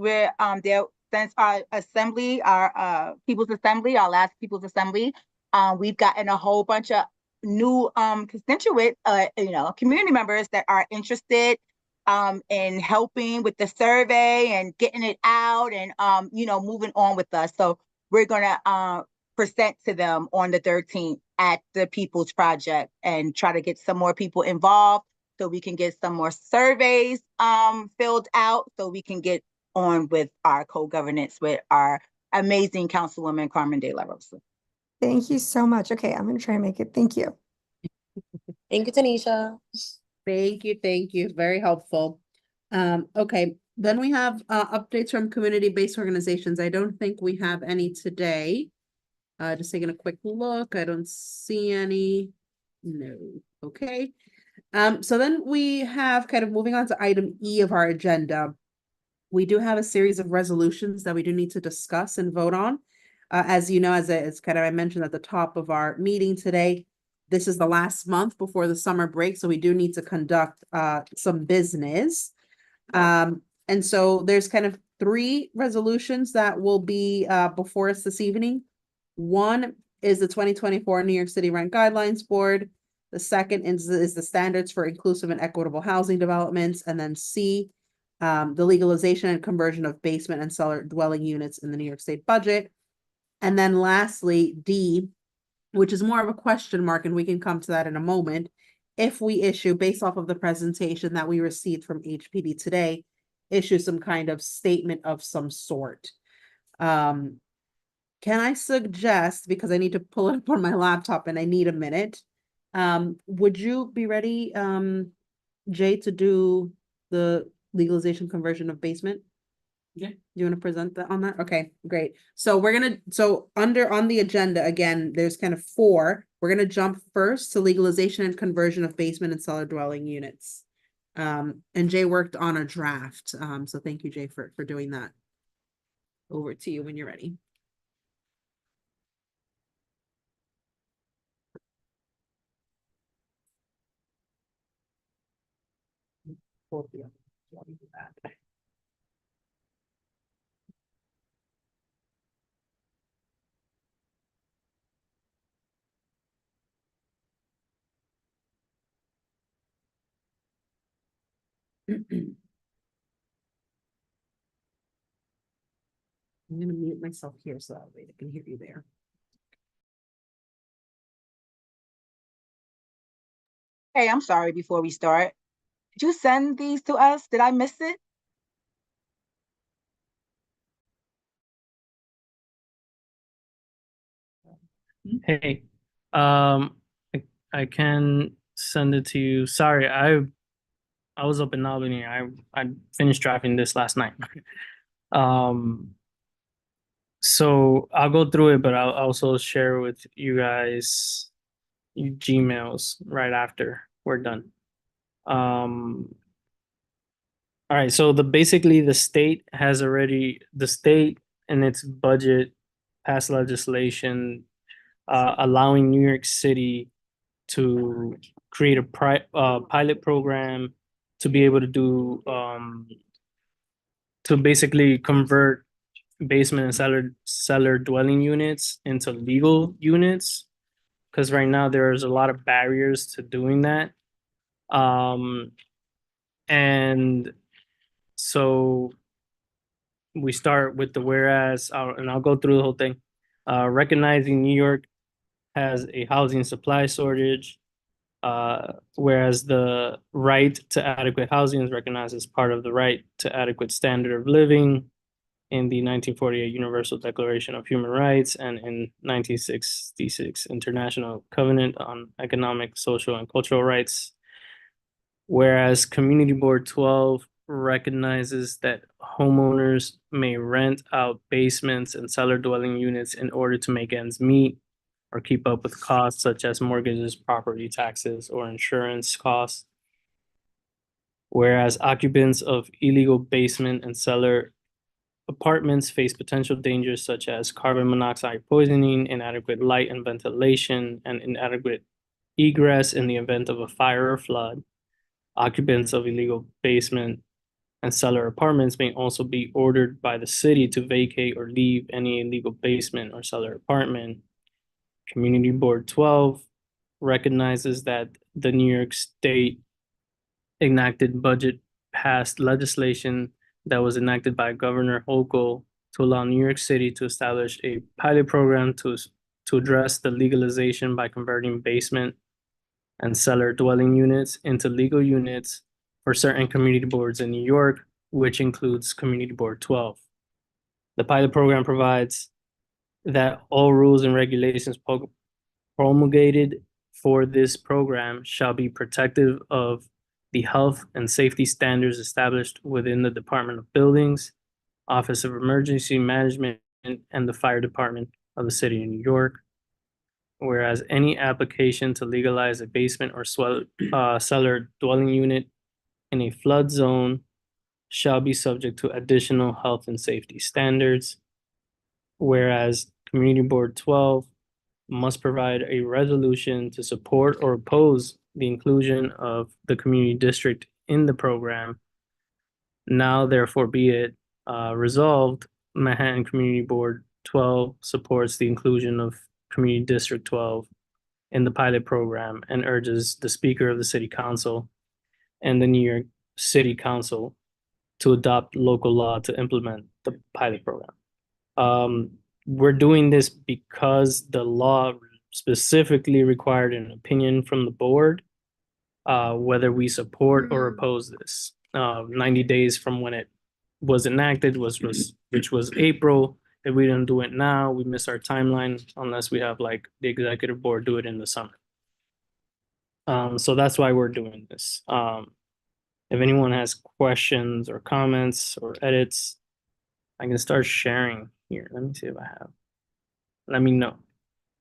since our assembly, our People's Assembly, our last People's Assembly, we've gotten a whole bunch of new constituent, community members that are interested in helping with the survey and getting it out and, moving on with us. So we're gonna, present to them on the 13th at the People's Project and try to get some more people involved so we can get some more surveys, filled out so we can get on with our co-governance with our amazing Councilwoman Carmen De La Rosa. Thank you so much. Okay, I'm gonna try and make it. Thank you. Thank you, Tanisha. Thank you. Very helpful. Okay, then we have updates from community-based organizations. I don't think we have any today. Just taking a quick look. I don't see any. No. Okay. So then we have kind of moving on to item E of our agenda. We do have a series of resolutions that we do need to discuss and vote on. As you know, as kind of I mentioned at the top of our meeting today, this is the last month before the summer break, so we do need to conduct some business. And so there's kind of 3 resolutions that will be before us this evening. One is the 2024 New York City Rent Guidelines Board. The second is the standards for inclusive and equitable housing developments. And then C, the legalization and conversion of basement and cellar dwelling units in the New York State budget. And then lastly, D, which is more of a question mark, and we can come to that in a moment, if we issue, based off of the presentation that we received from HPD today, issue some kind of statement of some sort. Can I suggest, because I need to pull it up on my laptop and I need a minute, would you be ready, Jay, to do the legalization conversion of basement? Yeah. You want to present that on that? Okay, great. So on the agenda, again, there's kind of 4. We're gonna jump first to legalization and conversion of basement and cellar dwelling units. And Jay worked on a draft. So thank you, Jay, for doing that. Over to you when you're ready. I'm gonna mute myself here so that way I can hear you there. Hey, I'm sorry before we start. Did you send these to us? Did I miss it? Hey, I can send it to you. Sorry, I was up in Albany. I finished drafting this last night. So I'll go through it, but I'll also share with you guys Gmails right after we're done. All right, so basically the state in its budget passed legislation allowing New York City to create a pilot program to be able to do to basically convert basement and cellar dwelling units into legal units, because right now there's a lot of barriers to doing that. And so we start with the whereas, and I'll go through the whole thing. Recognizing New York has a housing supply shortage, whereas the right to adequate housing is recognized as part of the right to adequate standard of living in the 1948 Universal Declaration of Human Rights and in 1966 International Covenant on Economic, Social, and Cultural Rights. Whereas Community Board 12 recognizes that homeowners may rent out basements and cellar dwelling units in order to make ends meet or keep up with costs such as mortgages, property taxes, or insurance costs. Whereas occupants of illegal basement and cellar apartments face potential dangers such as carbon monoxide poisoning, inadequate light and ventilation, and inadequate egress in the event of a fire or flood. Occupants of illegal basement and cellar apartments may also be ordered by the city to vacate or leave any illegal basement or cellar apartment. Community Board 12 recognizes that the New York State enacted budget passed legislation that was enacted by Governor Hochul to allow New York City to establish a pilot program to address the legalization by converting basement and cellar dwelling units into legal units for certain community boards in New York, which includes Community Board 12. The pilot program provides that all rules and regulations promulgated for this program shall be protective of the health and safety standards established within the Department of Buildings, Office of Emergency Management, and the Fire Department of the City of New York. Whereas any application to legalize a basement or cellar dwelling unit in a flood zone shall be subject to additional health and safety standards. Whereas Community Board 12 must provide a resolution to support or oppose the inclusion of the community district in the program. Now therefore be it resolved, Manhattan Community Board 12 supports the inclusion of Community District 12 in the pilot program and urges the Speaker of the City Council and the New York City Council to adopt local law to implement the pilot program. We're doing this because the law specifically required an opinion from the board, whether we support or oppose this. 90 days from when it was enacted which was April. If we don't do it now, we miss our timeline unless we have like the executive board do it in the summer. So that's why we're doing this. If anyone has questions or comments or edits, I can start sharing here. Let me see if I have. Let me know,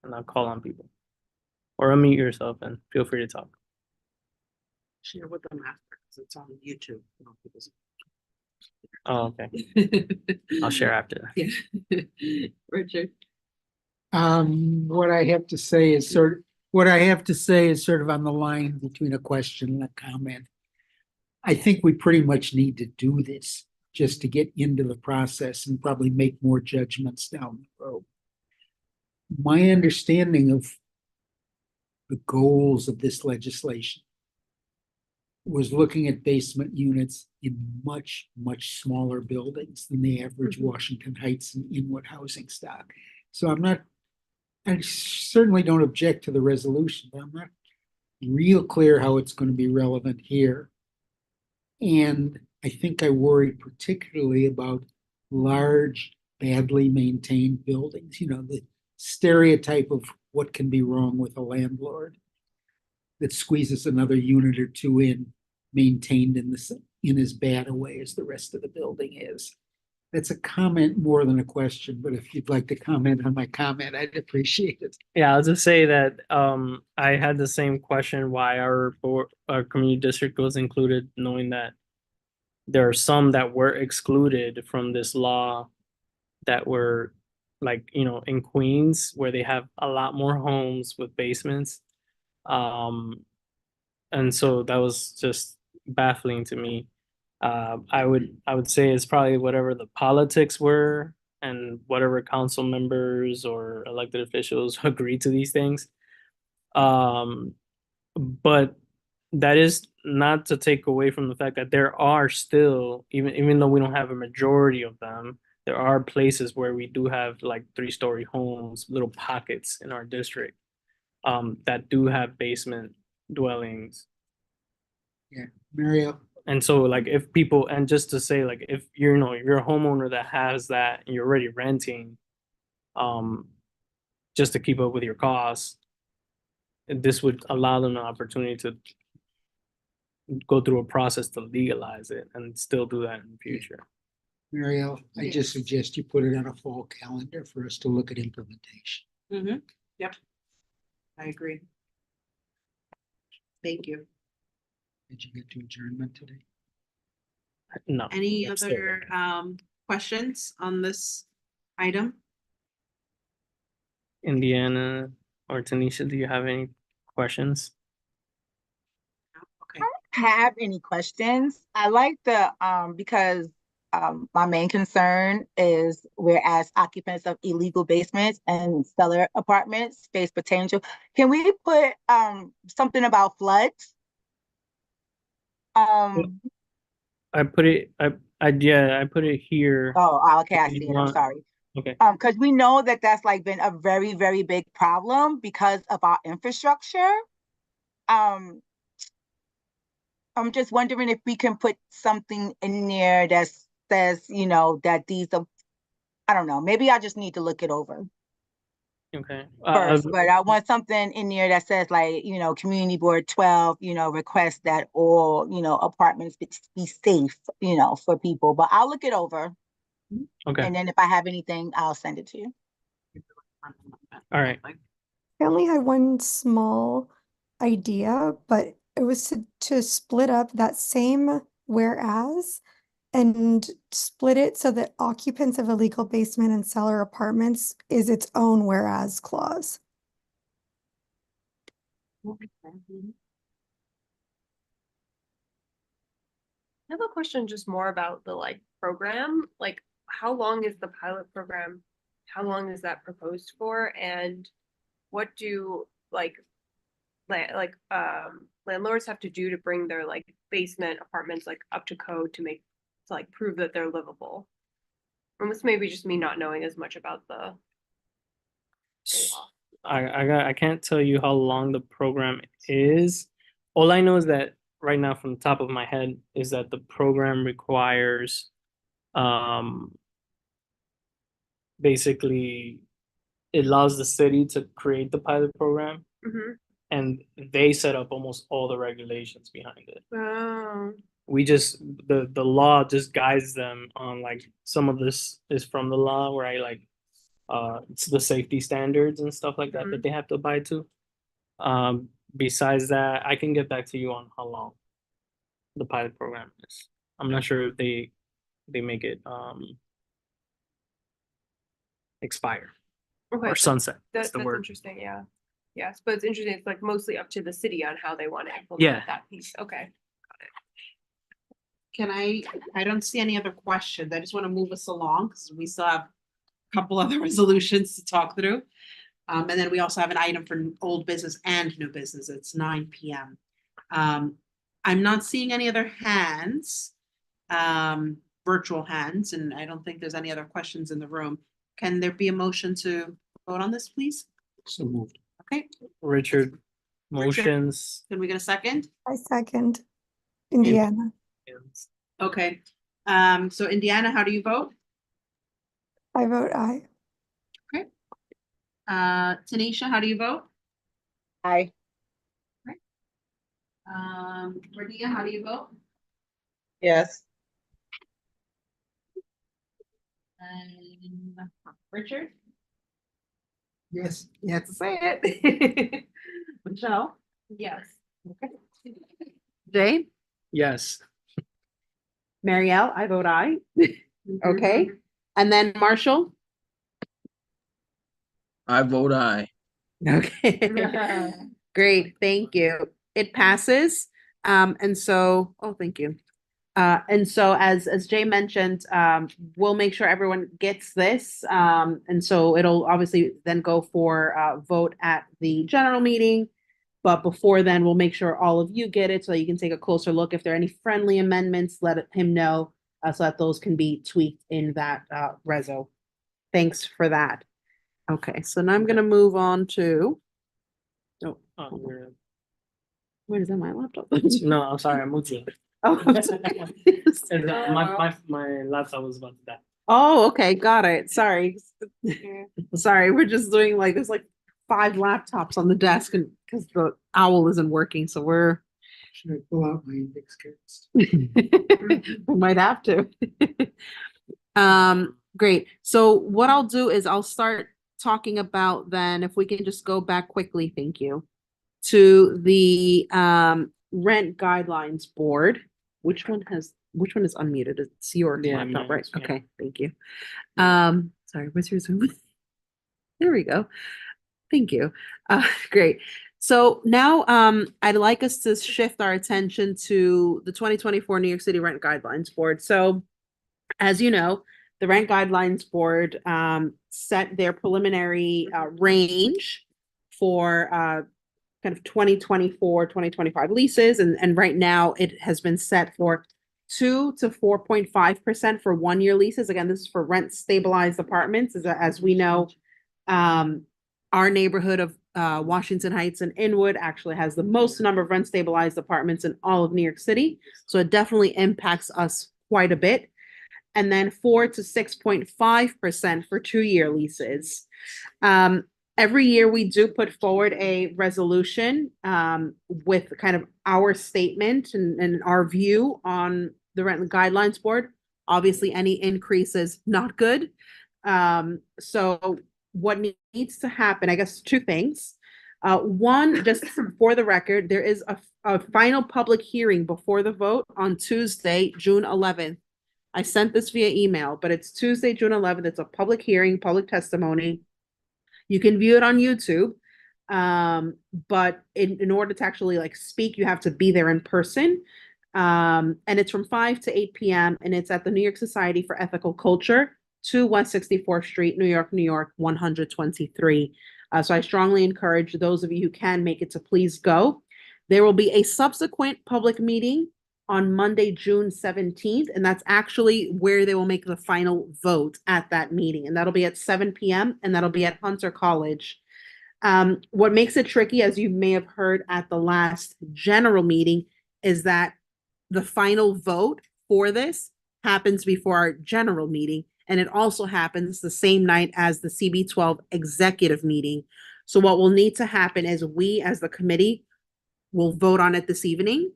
and I'll call on people. Or unmute yourself and feel free to talk. Share with them after, because it's on YouTube. Oh, okay. I'll share after. Yeah. Richard. What I have to say is sort of on the line between a question and a comment. I think we pretty much need to do this just to get into the process and probably make more judgments down the road. My understanding of the goals of this legislation was looking at basement units in much, much smaller buildings than the average Washington Heights and Inwood housing stock. So I certainly don't object to the resolution, but I'm not real clear how it's going to be relevant here. And I think I worry particularly about large, badly maintained buildings, the stereotype of what can be wrong with a landlord that squeezes another unit or two in, maintained in as bad a way as the rest of the building is. That's a comment more than a question, but if you'd like to comment on my comment, I'd appreciate it. Yeah, I'll just say that I had the same question why our community district was included, knowing that there are some that were excluded from this law that were like, in Queens, where they have a lot more homes with basements. And so that was just baffling to me. I would say it's probably whatever the politics were and whatever council members or elected officials agreed to these things. But that is not to take away from the fact that there are still, even though we don't have a majority of them, there are places where we do have like 3-story homes, little pockets in our district that do have basement dwellings. Yeah, Mario. And so like if people, and just to say like if you're a homeowner that has that and you're already renting, just to keep up with your costs, this would allow them an opportunity to go through a process to legalize it and still do that in the future. Marielle, I just suggest you put it on a fall calendar for us to look at implementation. Mm-hmm. Yep. I agree. Thank you. Did you get to adjournment today? No. Any other questions on this item? Indiana or Tanisha, do you have any questions? Okay. I don't have any questions. I like the because my main concern is whereas occupants of illegal basements and cellar apartments face potential. Can we put something about floods? I put it, yeah, I put it here. Oh, okay, I If you see it. I'm want- sorry. Okay. Because we know that that's like been a very, very big problem because of our infrastructure. Um, I'm just wondering if we can put something in there that says, that these are, I don't know, maybe I just need to look it over Okay. first, but I want something in there that says like, community board 12, request that all, apartments be safe, for people, but I'll look it over. Okay. And then if I have anything, I'll send it to you. All right. I only had one small idea, but it was to split up that same whereas and split it so that occupants of illegal basement and cellar apartments is its own whereas clause. I have a question just more about the program, like how long is the pilot program? How long is that proposed for? And what do landlords have to do to bring their basement apartments up to code to prove that they're livable? And this may be just me not knowing as much about the I can't tell you how long the program is. All I know is that right now from the top of my head is that the program requires basically it allows the city to create the pilot program and they set up almost all the regulations behind it. Oh. We just the law just guides them on some of this is from the law where it's the safety standards and stuff like that that they have to abide to. Besides that, I can get back to you on how long the pilot program is. I'm not sure if they make it expire Okay, or sunset. That's the word. interesting, yeah. Yes, but it's interesting, it's mostly up to the city on how they want to Yeah. implement that piece. Okay. Can I don't see any other questions. I just want to move us along because we still have a couple other resolutions to talk through. And then we also have an item for old business and new business. It's 9 p.m. I'm not seeing any other hands, virtual hands, and I don't think there's any other questions in the room. Can there be a motion to vote on this, please? So moved. Okay, Richard motions. can we get a second? I second Indiana. Okay, so Indiana, how do you vote? I vote aye. Okay. Tanisha, how do you vote? Aye. Radia, how do you vote? Yes. And Richard? Yes. You have to say it. Michelle? Yes. Okay. Jay? Yes. Marielle, I vote aye. Okay, and then Marshall? I vote aye. Okay. Great, thank you. It passes. And so, oh, thank you. And so as Jay mentioned, we'll make sure everyone gets this. And so it'll obviously then go for vote at the general meeting. But before then, we'll make sure all of you get it so you can take a closer look. If there are any friendly amendments, let him know so that those can be tweaked in that reso. Thanks for that. Okay, so now I'm gonna move on to. Oh, where is that my laptop? No, I'm sorry, I moved it. Oh, I'm sorry. And my laptop was about to die. Oh, okay, got it. Sorry. Sorry, we're just doing there's 5 laptops on the desk and because the owl isn't working, so we're. Should I pull out my index cards? We might have to. Great. So what I'll do is I'll start talking about then, if we can just go back quickly, thank you, to the rent guidelines board. Which one is unmuted? It's your Yeah, laptop, mine right? is, yeah. Okay, thank you. Sorry, where's your Zoom? There we go. Thank you. Great. So now I'd like us to shift our attention to the 2024 New York City Rent Guidelines Board. So as you know, the Rent Guidelines Board set their preliminary range for kind of 2024, 2025 leases. And right now it has been set for 2 to 4.5% for 1-year leases. Again, this is for rent stabilized apartments. As we know, our neighborhood of Washington Heights and Inwood actually has the most number of rent stabilized apartments in all of New York City. So it definitely impacts us quite a bit. And then 4 to 6.5% for 2-year leases. Every year we do put forward a resolution with kind of our statement and our view on the Rent Guidelines Board. Obviously, any increase is not good. So what needs to happen, I guess, 2 things. One, just for the record, there is a final public hearing before the vote on Tuesday, June 11th. I sent this via email, but it's Tuesday, June 11th. It's a public hearing, public testimony. You can view it on YouTube. But in order to actually like speak, you have to be there in person. And it's from 5 to 8 p.m. and it's at the New York Society for Ethical Culture, 2 West 64th Street, New York, 123. So I strongly encourage those of you who can make it to please go. There will be a subsequent public meeting on Monday, June 17th, and that's actually where they will make the final vote at that meeting. And that'll be at 7 p.m. and that'll be at Hunter College. What makes it tricky, as you may have heard at the last general meeting, is that the final vote for this happens before our general meeting, and it also happens the same night as the CB12 executive meeting. So what will need to happen is we, as the committee, will vote on it this evening.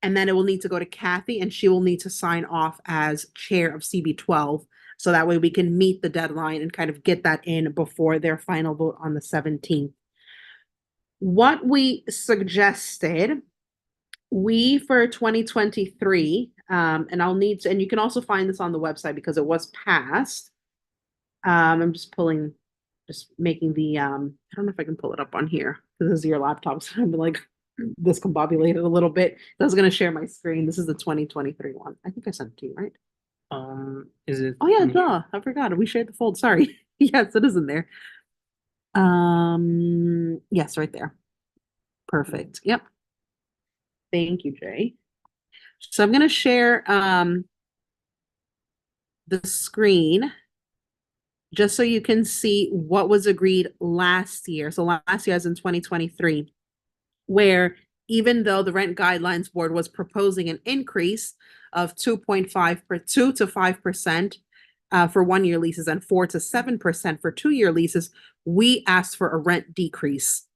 And then it will need to go to Kathy, and she will need to sign off as chair of CB12. So that way we can meet the deadline and kind of get that in before their final vote on the 17th. What we suggested, for 2023, and I'll need to, and you can also find this on the website because it was passed. I'm just making the, I don't know if I can pull it up on here. This is your laptop, so I'm like discombobulated a little bit. I was going to share my screen. This is the 2023 one. I think I sent it to you, right? Is it? Oh yeah, duh. I forgot. We shared the fold. Sorry. Yes, it is in there. Yes, right there. Perfect. Yep. Thank you, Jay. So I'm going to share the screen just so you can see what was agreed last year. So last year, as in 2023, where even though the Rent Guidelines Board was proposing an increase of 2 to 5% for 1-year leases and 4 to 7% for 2-year leases, we asked for a rent decrease,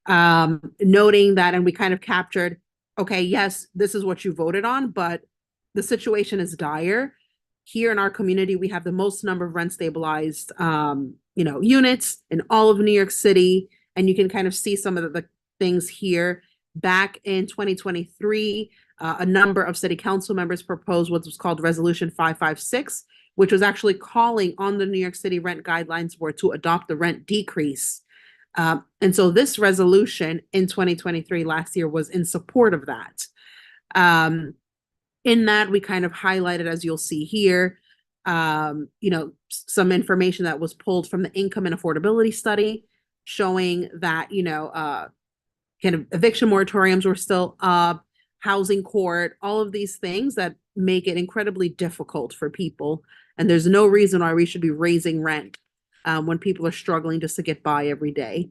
noting that, and we kind of captured, okay, yes, this is what you voted on, but the situation is dire. Here in our community, we have the most number of rent stabilized, units in all of New York City. And you can kind of see some of the things here. Back in 2023, a number of city council members proposed what was called Resolution 556, which was actually calling on the New York City Rent Guidelines Board to adopt the rent decrease. And so this resolution in 2023 last year was in support of that. In that, we kind of highlighted, as you'll see here, some information that was pulled from the income and affordability study showing that, kind of eviction moratoriums were still up, housing court, all of these things that make it incredibly difficult for people. And there's no reason why we should be raising rent when people are struggling just to get by every day.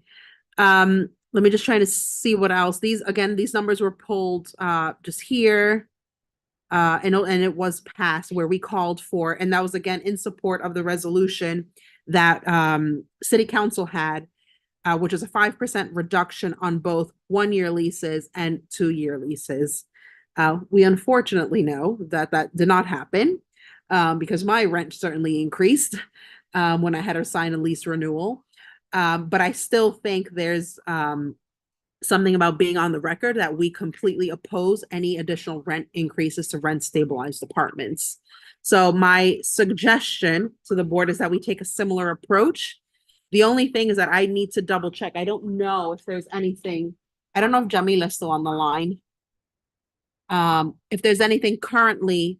Let me just try to see what else. These numbers were pulled just here. And it was passed where we called for, and that was again in support of the resolution that City Council had, which is a 5% reduction on both 1-year leases and 2-year leases. We unfortunately know that did not happen because my rent certainly increased when I had to sign a lease renewal. But I still think there's something about being on the record that we completely oppose any additional rent increases to rent stabilized apartments. So my suggestion to the board is that we take a similar approach. The only thing is that I need to double check. I don't know if there's anything. I don't know if Jamila's still on the line. If there's anything currently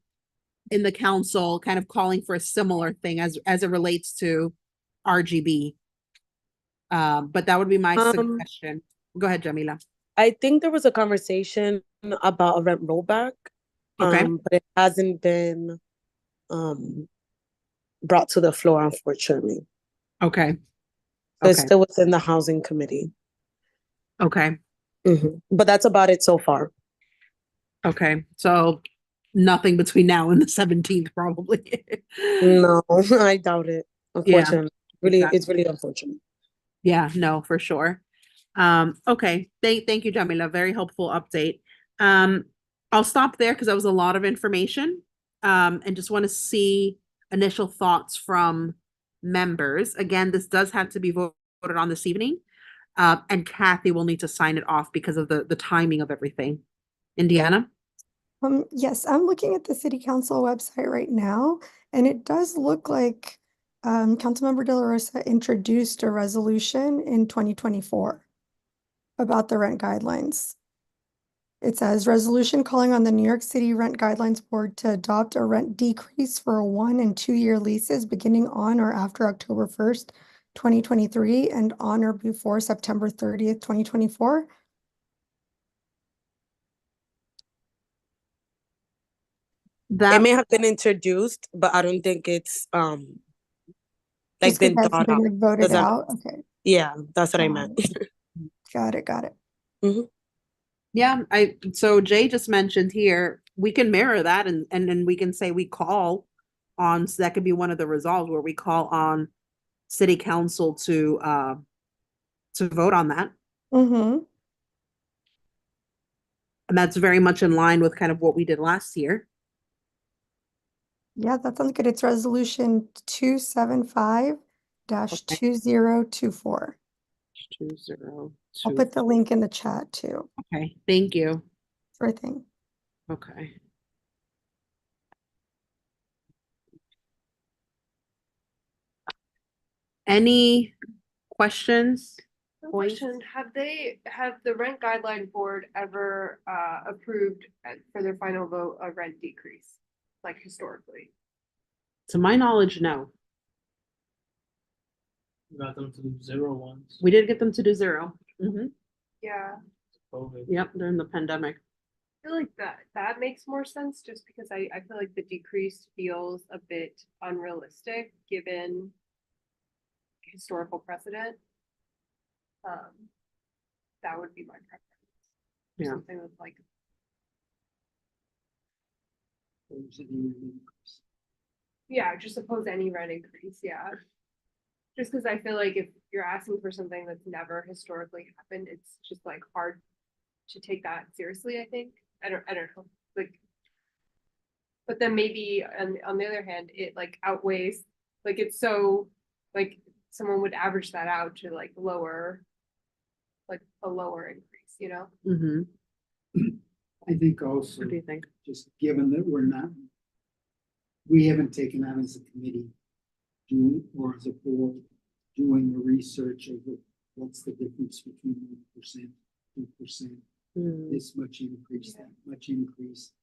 in the council kind of calling for a similar thing as it relates to RGB. But that would be my suggestion. Go ahead, Jamila. I think there was a conversation about a rent rollback. Okay. But it hasn't been brought to the floor, unfortunately. Okay. So it's Okay. still within the housing committee. Okay. But that's about it so far. Okay. So nothing between now and the 17th, probably. No, I doubt it. Yeah, Unfortunately, really, exactly. it's really unfortunate. Yeah, no, for sure. Okay. Thank you, Jamila. Very helpful update. I'll stop there because that was a lot of information. And just want to see initial thoughts from members. Again, this does have to be voted on this evening. And Kathy will need to sign it off because of the timing of everything. Indiana? Yes, I'm looking at the city council website right now, and it does look like Councilmember De La Rosa introduced a resolution in 2024 about the rent guidelines. It says resolution calling on the New York City Rent Guidelines Board to adopt a rent decrease for 1 and 2 year leases beginning on or after October 1st, 2023 and on or before September 30th, 2024. It may have been introduced, but I don't think it's like Just 'cause been that's thought been, out. like, voted Does that- out? Okay. Yeah, that's what I meant. Got it. Yeah, so Jay just mentioned here, we can mirror that and then we can say we call on, so that could be one of the resolves where we call on city council to vote on that. Mm-hmm. And that's very much in line with kind of what we did last year. Yeah, that sounds good. It's resolution 275-2024. 2024. I'll put the link in the chat too. Okay, thank you. Sure thing. Okay. Any questions? Question, have the rent guideline board ever approved for their final vote a rent decrease, like historically? To my knowledge, no. Got them to 0 once. We did get them to do 0. Yeah, COVID. Yep, during the pandemic. I feel like that makes more sense just because I feel like the decrease feels a bit unrealistic given historical precedent. That would be my preference. Yeah. Something with like. Yeah, just oppose any rent increase, yeah. Just because I feel like if you're asking for something that's never historically happened, it's just like hard to take that seriously, I think. I don't know, like. But then maybe on the other hand, it like outweighs, like it's so, like someone would average that out to like lower, like a lower increase, you know? I think also. What do you think? Just given that we haven't taken on as a committee, or as a board, doing the research of what's the difference between 1%, 2%, this much increase, that much increase.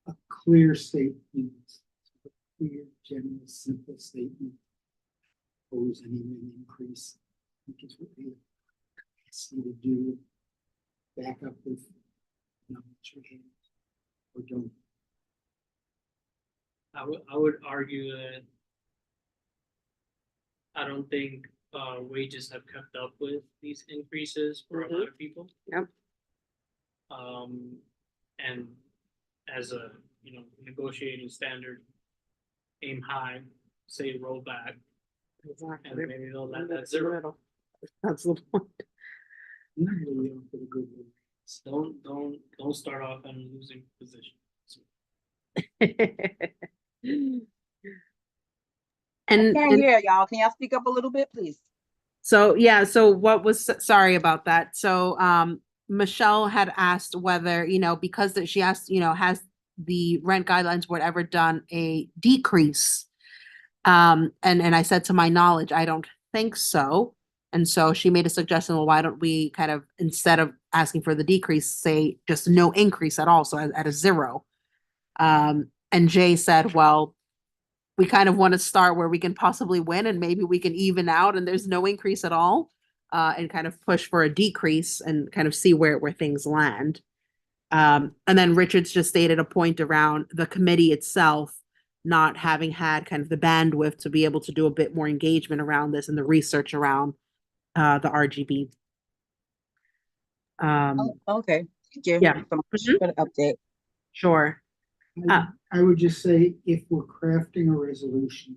A clear statement, a clear, general, simple statement. Oppose any rent increase, I think is what we need to do. Back up with knowledge we have, or don't. I would argue that I don't think wages have kept up with these increases for a lot of people. Yep. And as a negotiating standard, aim high, say roll back. Exactly. And maybe they'll let that 0. That's the point. Don't start off in a losing position. And I can't hear y'all. Can y'all speak up a little bit, please? so, yeah, so what was, sorry about that. So, Michelle had asked whether, because that she asked, has the rent guidelines board ever done a decrease? And I said, to my knowledge, I don't think so. And so she made a suggestion, well, why don't we kind of, instead of asking for the decrease, say just no increase at all, so at a 0. And Jay said, well, we kind of want to start where we can possibly win and maybe we can even out and there's no increase at all, and kind of push for a decrease and kind of see where things land. And then Richard's just stated a point around the committee itself not having had kind of the bandwidth to be able to do a bit more engagement around this and the research around the RGB. Okay, thank you Yeah. so much for the update. Sure. I would just say if we're crafting a resolution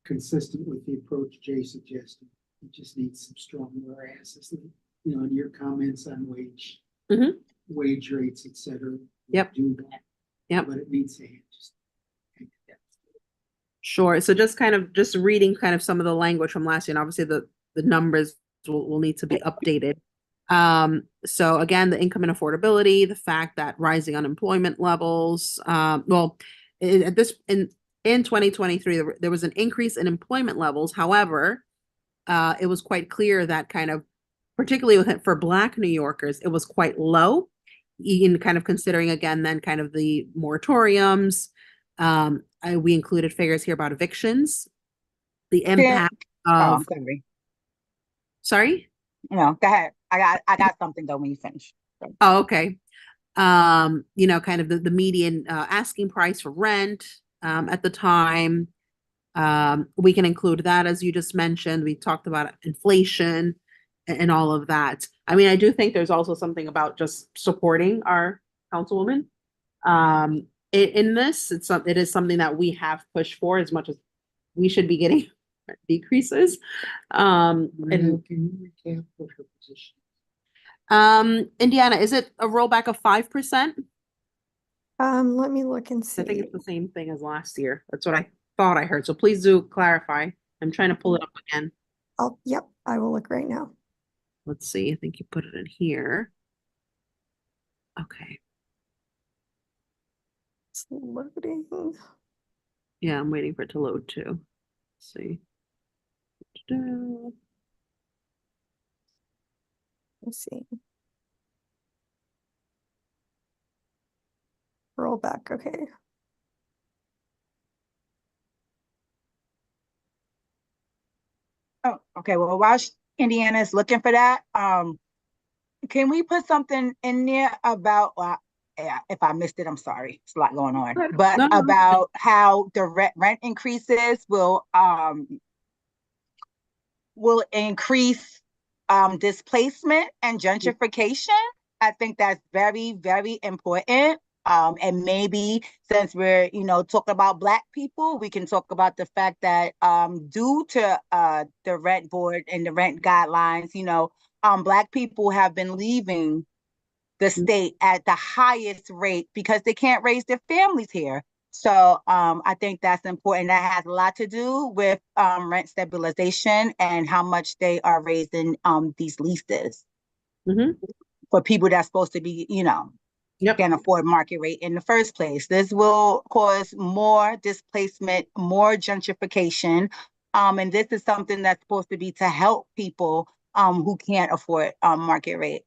consistent with the approach Jay suggested, it just needs some strong whereas, you know, in your comments on wage rates, et cetera. Yep. Do that. Yep. But it needs to just. Sure. So just kind of just reading kind of some of the language from last year, and obviously the numbers will need to be updated. So again, the income and affordability, the fact that rising unemployment levels, well, in 2023, there was an increase in employment levels. However, it was quite clear that kind of, particularly for Black New Yorkers, it was quite low, in kind of considering again, then kind of the moratoriums. We included figures here about evictions, the impact of. Sorry. Sorry? No, go ahead. I got something though when you finish. Oh, okay. You know, kind of the median asking price for rent at the time. We can include that, as you just mentioned. We talked about inflation and all of that. I mean, I do think there's also something about just supporting our councilwoman. In this, it is something that we have pushed for as much as we should be getting decreases. Can you recap what her position? Indiana, is it a rollback of 5%? Let me look and see. I think it's the same thing as last year. That's what I thought I heard. So please do clarify. I'm trying to pull it up again. Yep, I will look right now. Let's see. I think you put it in here. Okay. It's loading. Yeah, I'm waiting for it to load too. Let's see. Let's see. Roll back. Okay. Oh, okay. Well, while Indiana is looking for that, can we put something in there about, yeah, if I missed it, I'm sorry. It's a lot going on. But about how the rent increases will increase displacement and gentrification. I think that's very, very important. And maybe since we're, talking about Black people, we can talk about the fact that due to the rent board and the rent guidelines, Black people have been leaving the state at the highest rate because they can't raise their families here. So I think that's important. That has a lot to do with rent stabilization and how much they are raising these leases for people that's supposed to be, can't afford market rate in the first place. This will cause more displacement, more gentrification. And this is something that's supposed to be to help people who can't afford market rate.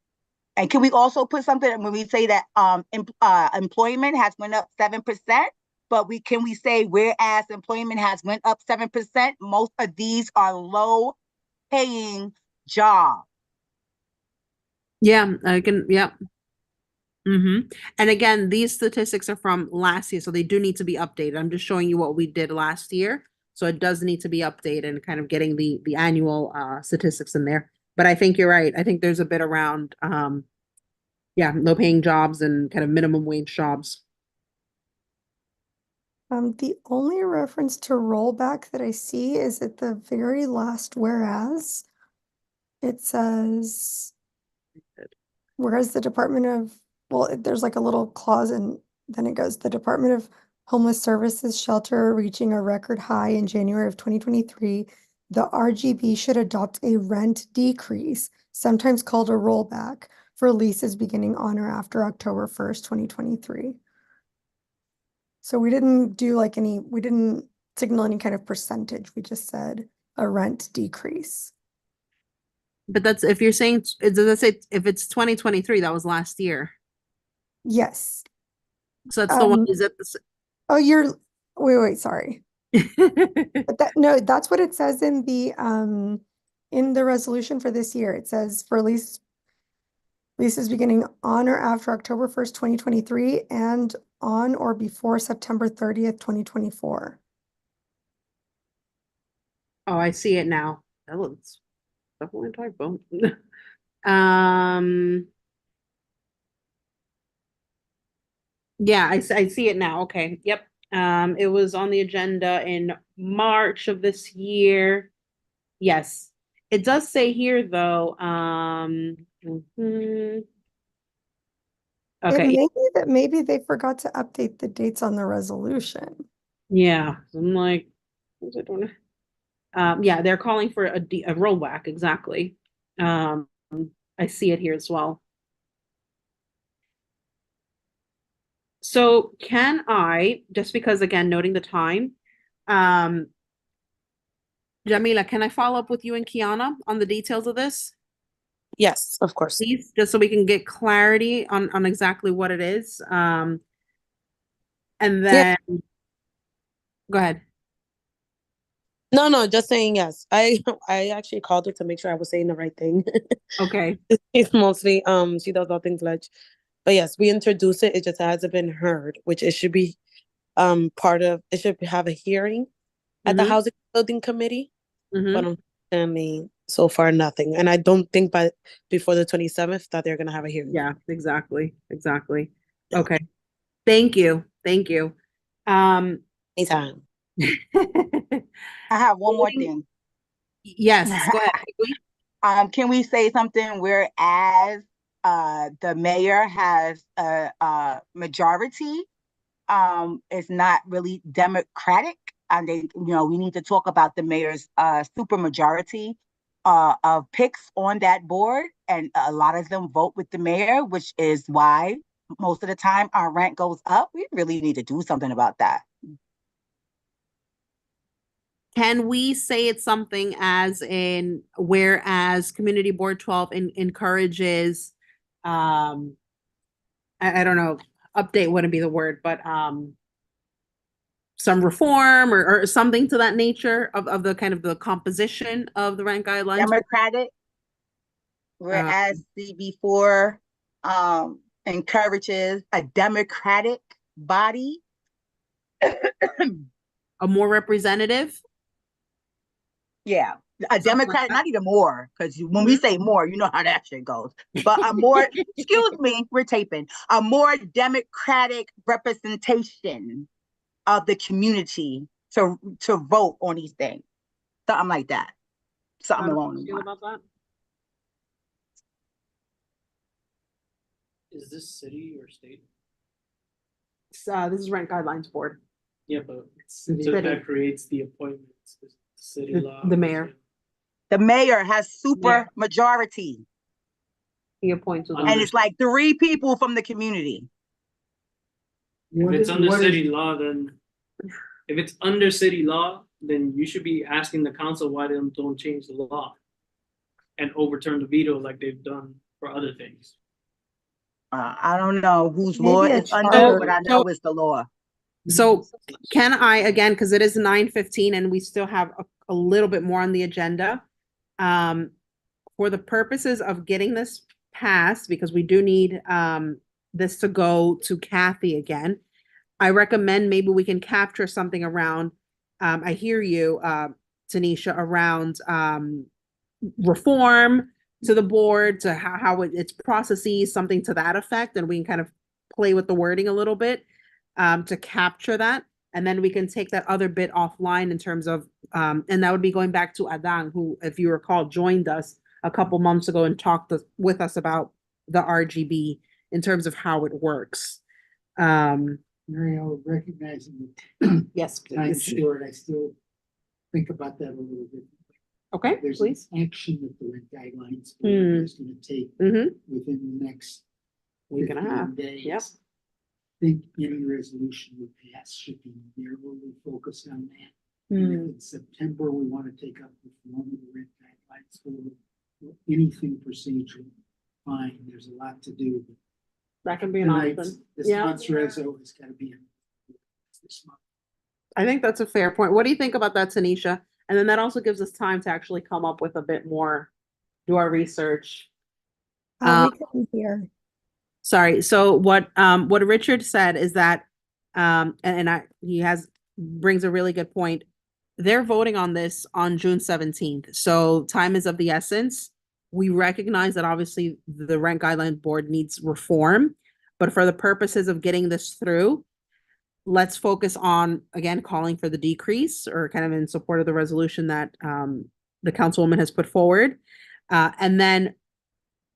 And can we also put something when we say that employment has went up 7%, but can we say whereas employment has went up 7%, most of these are low paying jobs. Yeah, I can, yeah. And again, these statistics are from last year, so they do need to be updated. I'm just showing you what we did last year. So it does need to be updated and kind of getting the annual statistics in there. But I think you're right. I think there's a bit around, low paying jobs and kind of minimum wage jobs. The only reference to rollback that I see is at the very last whereas. It says, whereas the Department of, there's like a little clause and then it goes, the Department of Homeless Services shelter reaching a record high in January of 2023, the RGB should adopt a rent decrease, sometimes called a rollback, for leases beginning on or after October 1st, 2023. So we didn't do we didn't signal any kind of percentage. We just said a rent decrease. But that's, if you're saying, does it say if it's 2023, that was last year? Yes. So that's the one, is it? Oh, wait, sorry. But that's what it says in the resolution for this year. It says for Leases beginning on or after October 1st, 2023 and on or before September 30th, 2024. Oh, I see it now. That looks definitely a typo. Um, yeah, I see it now. Okay, yep. It was on the agenda in March of this year. Yes, it does say here though, It okay, may be that maybe they forgot to update the dates on the resolution. yeah, I'm like, what's it doing? Yeah, they're calling for a rollback, exactly. I see it here as well. So can I, just because again, noting the time, Jamila, can I follow up with you and Kiana on the details of this? Yes, of course. Please, just so we can get clarity on exactly what it is. And then, go ahead. No, just saying yes. I actually called her to make sure I was saying the right thing. Okay. It's mostly she does all things ledge. But yes, we introduced it. It just hasn't been heard, which it should be part of. It should have a hearing at the Housing Building Committee. But unfortunately, so far nothing. And I don't think before the 27th that they're gonna have a hearing. Yeah, exactly. Okay. Thank you. Anytime. I have one more thing. Yes, go ahead. Can we say something whereas the mayor has a majority, it's not really democratic, and we need to talk about the mayor's super majority of picks on that board, and a lot of them vote with the mayor, which is why most of the time our rent goes up. We really need to do something about that. Can we say it's something as in whereas Community Board 12 encourages, I don't know, update wouldn't be the word, but some reform or something to that nature of the kind of the composition of the rent guidelines? Democratic, whereas the before encourages a democratic body. A more representative? Yeah, a Democrat, not even more, because when we say more, you know how that shit goes. But a more, excuse me, we're taping, a more democratic representation of the community to vote on these things. Something like that. Something along those lines. About that? Is this city or state? This is Rent Guidelines Board. Yeah, but City. that creates the appointments, the city law. The mayor. The mayor has super majority. He appoints them. And it's like 3 people from the community. If it's under city law, then if it's under city law, then you should be asking the council why they don't change the law and overturn the veto like they've done for other things. I don't know whose Maybe law a is under, charter. but I know it's the law. So can I, again, because it is 9:15 and we still have a little bit more on the agenda, for the purposes of getting this passed, because we do need this to go to Kathy again, I recommend maybe we can capture something around, I hear you, Tanisha, around reform to the board, to how its processes, something to that effect, and we can kind of play with the wording a little bit to capture that. And then we can take that other bit offline in terms of, and that would be going back to Adang, who, if you recall, joined us a couple months ago and talked with us about the RGB in terms of how it works. Mario, recognizing the Yes, time please. short, I still think about that a little bit. Okay, There's please. an action that the rent guidelines Mm. is going to take Mhm. within the next Week and a half. 15 days. Yep. I think any resolution we pass should be narrowly focused on that. And if in September we want to take up reform of the rent guidelines or anything procedural, fine, there's a lot to do. That can be an Tonight's- option. This Yeah. month's reso has got to be in this month. I think that's a fair point. What do you think about that, Tanisha? And then that also gives us time to actually come up with a bit more, do our research. We couldn't hear. Sorry, so what Richard said is that, he brings a really good point. They're voting on this on June 17th, so time is of the essence. We recognize that obviously the rent guideline board needs reform, but for the purposes of getting this through, let's focus on, again, calling for the decrease or kind of in support of the resolution that the councilwoman has put forward. And then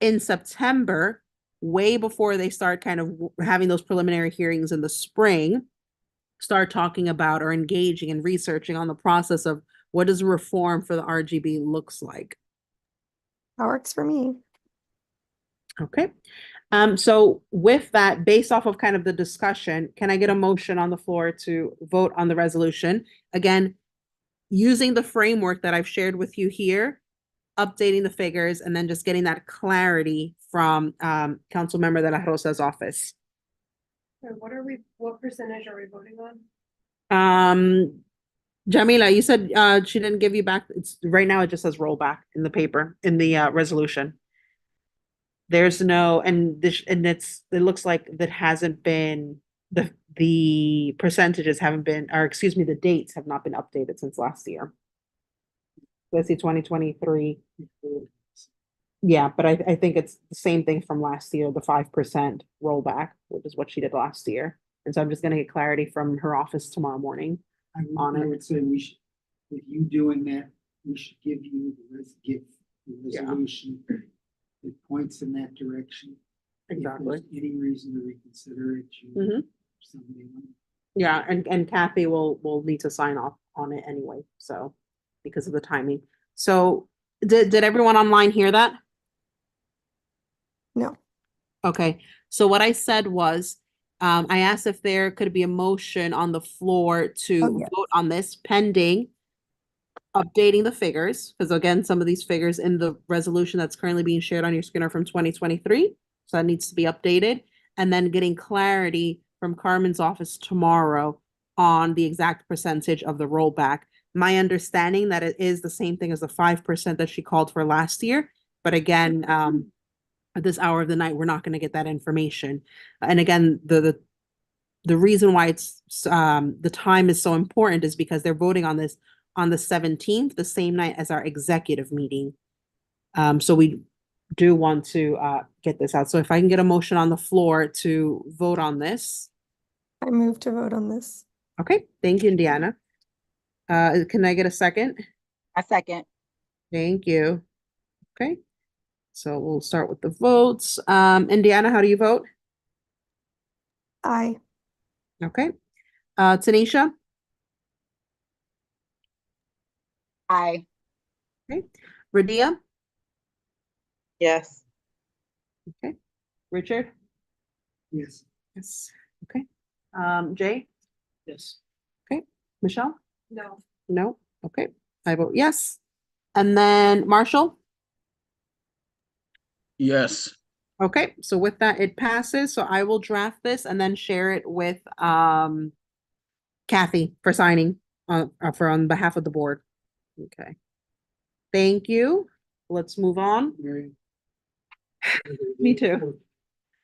in September, way before they start kind of having those preliminary hearings in the spring, start talking about or engaging and researching on the process of what does reform for the RGB looks like. That works for me. Okay. So with that, based off of kind of the discussion, can I get a motion on the floor to vote on the resolution? Again, using the framework that I've shared with you here, updating the figures, and then just getting that clarity from Council Member De La Rosa's office. So what percentage are we voting on? Jamila, you said she didn't give you back. It's right now it just says rollback in the paper, in the resolution. There's no, and it looks like that hasn't been, the percentages haven't been, or excuse me, the dates have not been updated since last year. Let's see, 2023. Yeah, but I think it's the same thing from last year, the 5% rollback, which is what she did last year. And so I'm just gonna get clarity from her office tomorrow morning on I it. would say we should, with you doing that, we should give you the resolution that points in that direction. Exactly. If there's any reason to reconsider it, somebody. Yeah, and Kathy will need to sign off on it anyway, so because of the timing. So did everyone online hear that? No. Okay, so what I said was, I asked if there could be a motion on the floor to yes. vote on this pending updating the figures, because again, some of these figures in the resolution that's currently being shared on your screen are from 2023, so that needs to be updated, and then getting clarity from Carmen's office tomorrow on the exact percentage of the rollback. My understanding that it is the same thing as the 5% that she called for last year, but again, at this hour of the night, we're not going to get that information. And again, the reason why it's the time is so important is because they're voting on this on the 17th, the same night as our executive meeting. So we do want to get this out. So if I can get a motion on the floor to vote on this. I move to vote on this. Okay, thank you, Indiana. Can I get a second? A second. Thank you. Okay, so we'll start with the votes. Indiana, how do you vote? Aye. Okay. Tanisha? Aye. Okay. Radia? Yes. Okay. Richard? Yes. Yes. Okay. Jay? Yes. Okay. Michelle? No. No. Okay. I vote yes. And then Marshall? Yes. Okay. So with that, it passes. So I will draft this and then share it with Kathy for signing on behalf of the board. Okay. Thank you. Let's move on. Me too.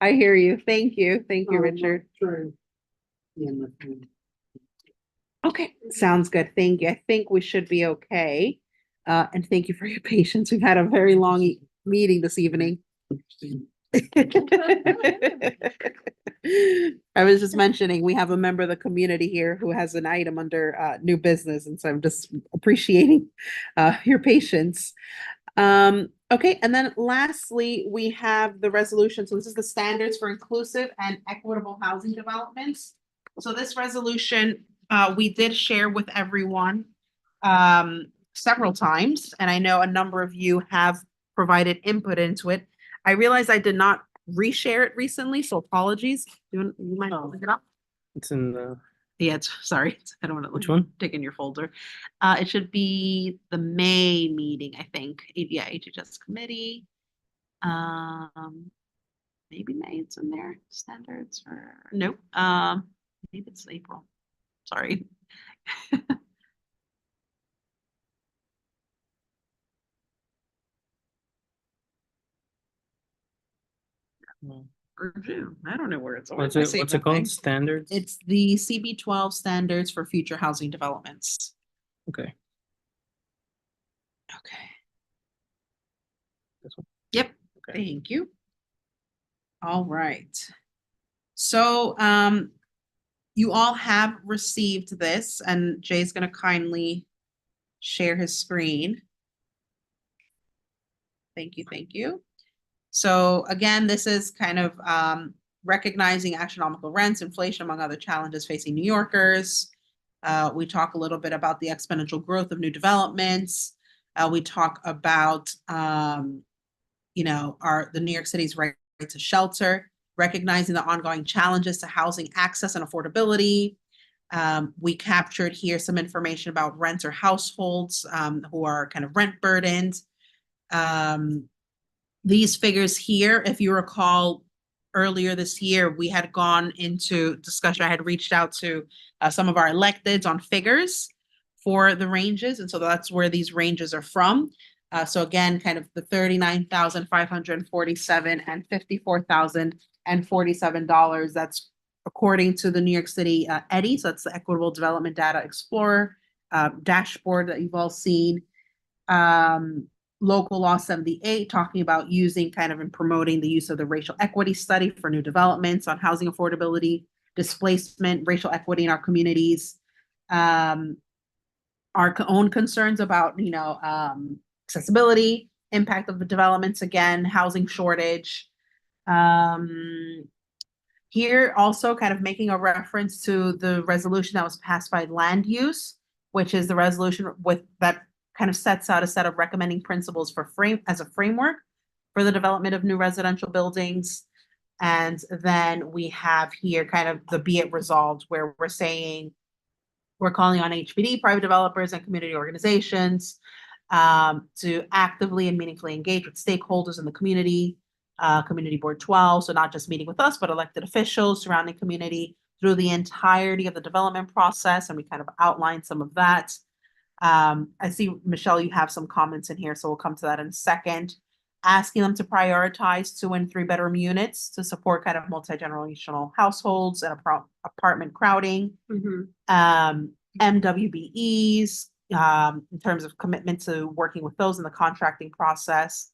I hear you. Thank you. Thank you, Richard. Okay, sounds good. Thank you. I think we should be okay. And thank you for your patience. We've had a very long meeting this evening. I was just mentioning, we have a member of the community here who has an item under new business, and so I'm just appreciating your patience. Okay, and then lastly, we have the resolution. So this is the standards for inclusive and equitable housing developments. So this resolution, we did share with everyone several times, and I know a number of you have provided input into it. I realize I did not reshare it recently, so apologies. You might look it up. It's in the. Yeah, sorry. I don't want to Which one? dig in your folder. It should be the May meeting, I think. Yeah, HHS committee. Maybe May it's in there. Standards or nope. Maybe it's April. Sorry. or June. I don't know where it's. What's it called? Standards? It's the CB12 standards for future housing developments. Okay. Okay. This one? Yep. Thank you. All right. So, you all have received this, and Jay's gonna kindly share his screen. Thank you, thank you. So again, this is kind of recognizing astronomical rents, inflation, among other challenges facing New Yorkers. We talk a little bit about the exponential growth of new developments. We talk about you know, the New York City's right to shelter, recognizing the ongoing challenges to housing access and affordability. We captured here some information about rents or households who are kind of rent burdened. These figures here, if you recall, earlier this year, we had gone into discussion. I had reached out to some of our electeds on figures for the ranges, and so that's where these ranges are from. So again, kind of the $39,547 and $54,047. That's according to the New York City EDI, so that's the Equitable Development Data Explorer dashboard that you've all seen. Local Law 78 talking about using kind of and promoting the use of the racial equity study for new developments on housing affordability, displacement, racial equity in our communities. Our own concerns about, you know, accessibility, impact of the developments, again, housing shortage. Here also kind of making a reference to the resolution that was passed by land use, which is the resolution with that kind of sets out a set of recommending principles for as a framework for the development of new residential buildings. And then we have here kind of the be it resolved, where we're saying we're calling on HPD, private developers, and community organizations to actively and meaningfully engage with stakeholders in the community, Community Board 12, so not just meeting with us, but elected officials, surrounding community through the entirety of the development process, and we kind of outlined some of that. I see, Michelle, you have some comments in here, so we'll come to that in a second. Asking them to prioritize 2 and 3 bedroom units to support kind of multi-generational households and apartment crowding. MWBEs, in terms of commitment to working with those in the contracting process,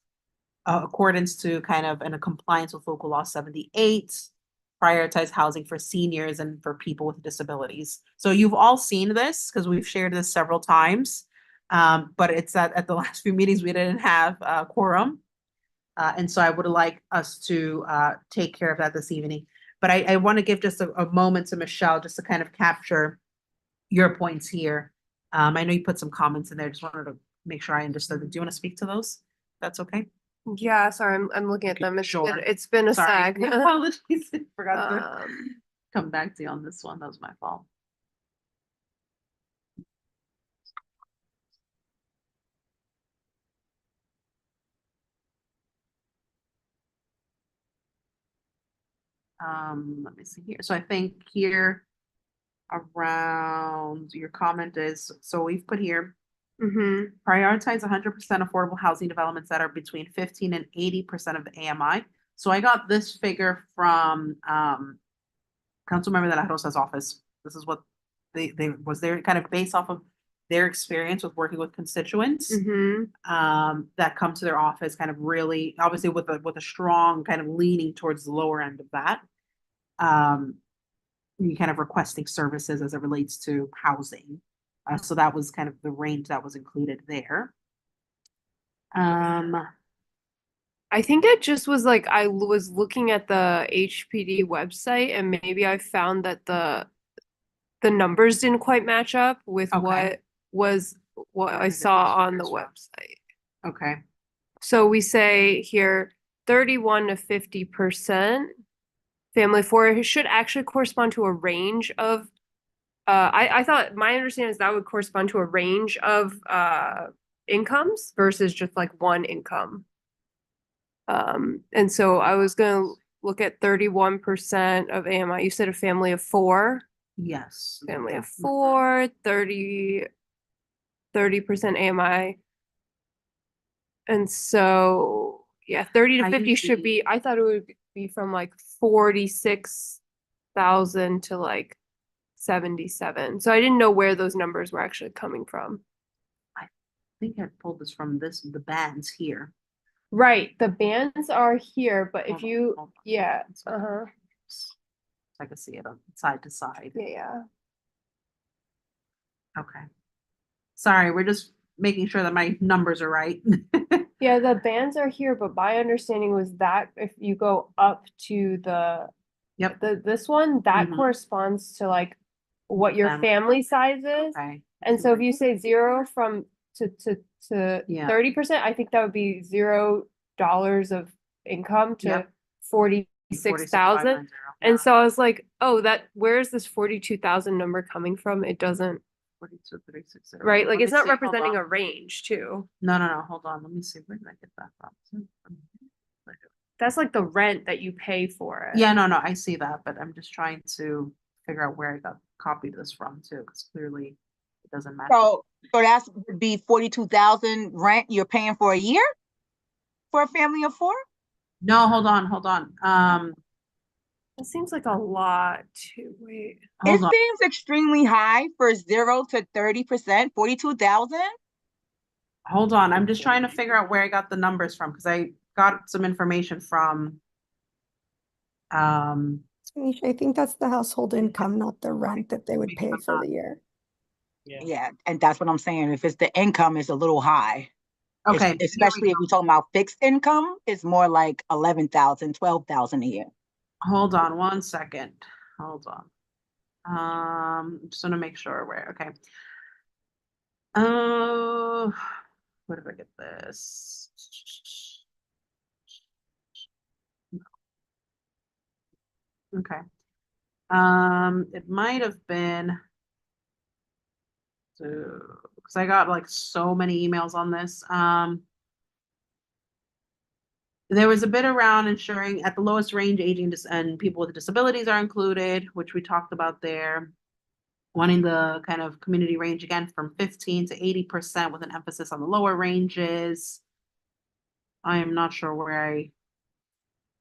accordance to kind of in a compliance with Local Law 78. Prioritize housing for seniors and for people with disabilities. So you've all seen this because we've shared this several times, but it's at the last few meetings we didn't have a quorum. And so I would like us to take care of that this evening. But I want to give just a moment to Michelle just to kind of capture your points here. I know you put some comments in there. Just wanted to make sure I understood. Do you want to speak to those? That's okay. Yeah, sorry, I'm looking at them. Sure. It's been a Sorry. sag. Apologies. Forgot to come back to you on this one. That was my fault. Let me see here. So I think here around your comment is, so we've put here, prioritize 100% affordable housing developments that are between 15 and 80% of the AMI. So I got this figure from Councilmember De La Rosa's office. This is what they was there kind of based off of their experience with working with constituents that come to their office, kind of really obviously with a strong kind of leaning towards the lower end of that. You kind of requesting services as it relates to housing. So that was kind of the range that was included there. I think it just was like I was looking at the HPD website and maybe I found that the numbers didn't quite match up with what I saw on the website. Okay. So we say here 31 to 50% family for it should actually correspond to a range of I thought my understanding is that would correspond to a range of incomes versus just like one income. And so I was gonna look at 31% of AMI. You said a family of 4. Yes. Family of 4, 30% AMI. And so yeah, 30 to 50 should be, I thought it would be from like 46,000 to like 77. So I didn't know where those numbers were actually coming from. I think I pulled this from the bands here. Right, the bands are here, but if Hold on, you, hold on. yeah, So uh-huh, I can see it on side to side. yeah. Okay. Sorry, we're just making sure that my numbers are right. Yeah, the bands are here, but my understanding was that if you go up to Yep. this one, that Mhm. corresponds to like what your Family. family size is. Okay. And so if you say 0 from to Yeah. 30%, I think that would be $0 of income to Yep. 46,000. And so I was like, oh, where's this 42,000 number coming from? It doesn't, 42, 36, right? Like Let it's me not see, hold representing on. a range too. No, hold on. Let me see. Where did I get that from? That's like the rent that you pay for it. Yeah, no, I see that, but I'm just trying to figure out where I copied this from too, because clearly it doesn't match. So that's would be 42,000 rent you're paying for a year for a family of 4? No, hold on. That seems like a lot to wait. It seems extremely high for 0 to 30%, 42,000. Hold on. I'm just trying to figure out where I got the numbers from, because I got some information from Tanisha, I think that's the household income, not the rent that they would pay for the year. Yeah, and that's what I'm saying. If it's the income is a little high. Okay. Especially if we're talking about fixed income, it's more like 11,000, 12,000 a year. Hold on 1 second. Hold on. Just want to make sure where, okay. Where did I get this? Okay. It might have been because I got like so many emails on this. There was a bit around ensuring at the lowest range, aging and people with disabilities are included, which we talked about there. Wanting the kind of community range again from 15 to 80% with an emphasis on the lower ranges. I am not sure where I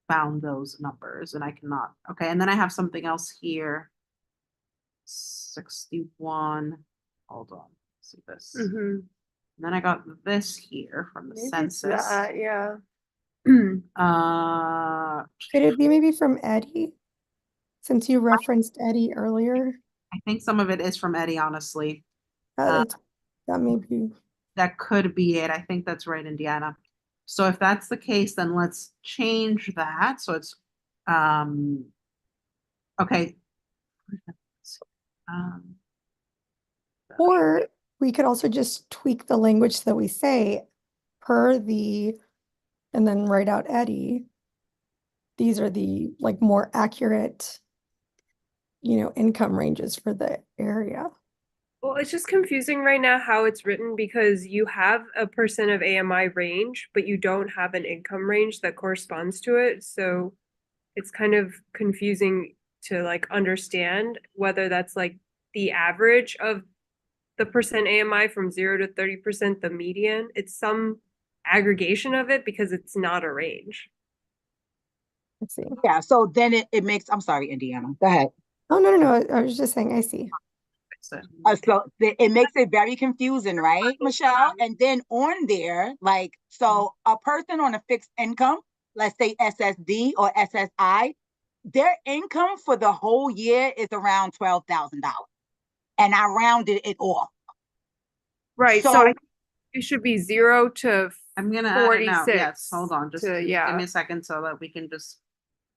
found those numbers and I cannot. Okay, and then I have something else here. 61. Hold on. See this. Mm-hmm. Then I got this here from the census. Yeah. Could it be maybe from Eddie? Since you referenced Eddie earlier. I think some of it is from Eddie, honestly. That may be. That could be it. I think that's right, Indiana. So if that's the case, then let's change that. So it's okay. Or we could also just tweak the language that we say per the, and then write out Eddie. These are the like more accurate, income ranges for the area. Well, it's just confusing right now how it's written because you have a percent of AMI range, but you don't have an income range that corresponds to it. So it's kind of confusing to like understand whether that's like the average of the percent AMI from 0 to 30%, the median. It's some aggregation of it because it's not a range. Let's see. Yeah, so then it makes, I'm sorry, Indiana, go ahead. Oh, no. I was just saying, I see. So it makes it very confusing, right, Michelle? And then on there, like, so a person on a fixed income, let's say SSD or SSI, their income for the whole year is around $12,000. And I rounded it off. Right. So it should be 0 to I'm gonna add it now. 46. Yes, hold on. Just to, give yeah. me a second so that we can just.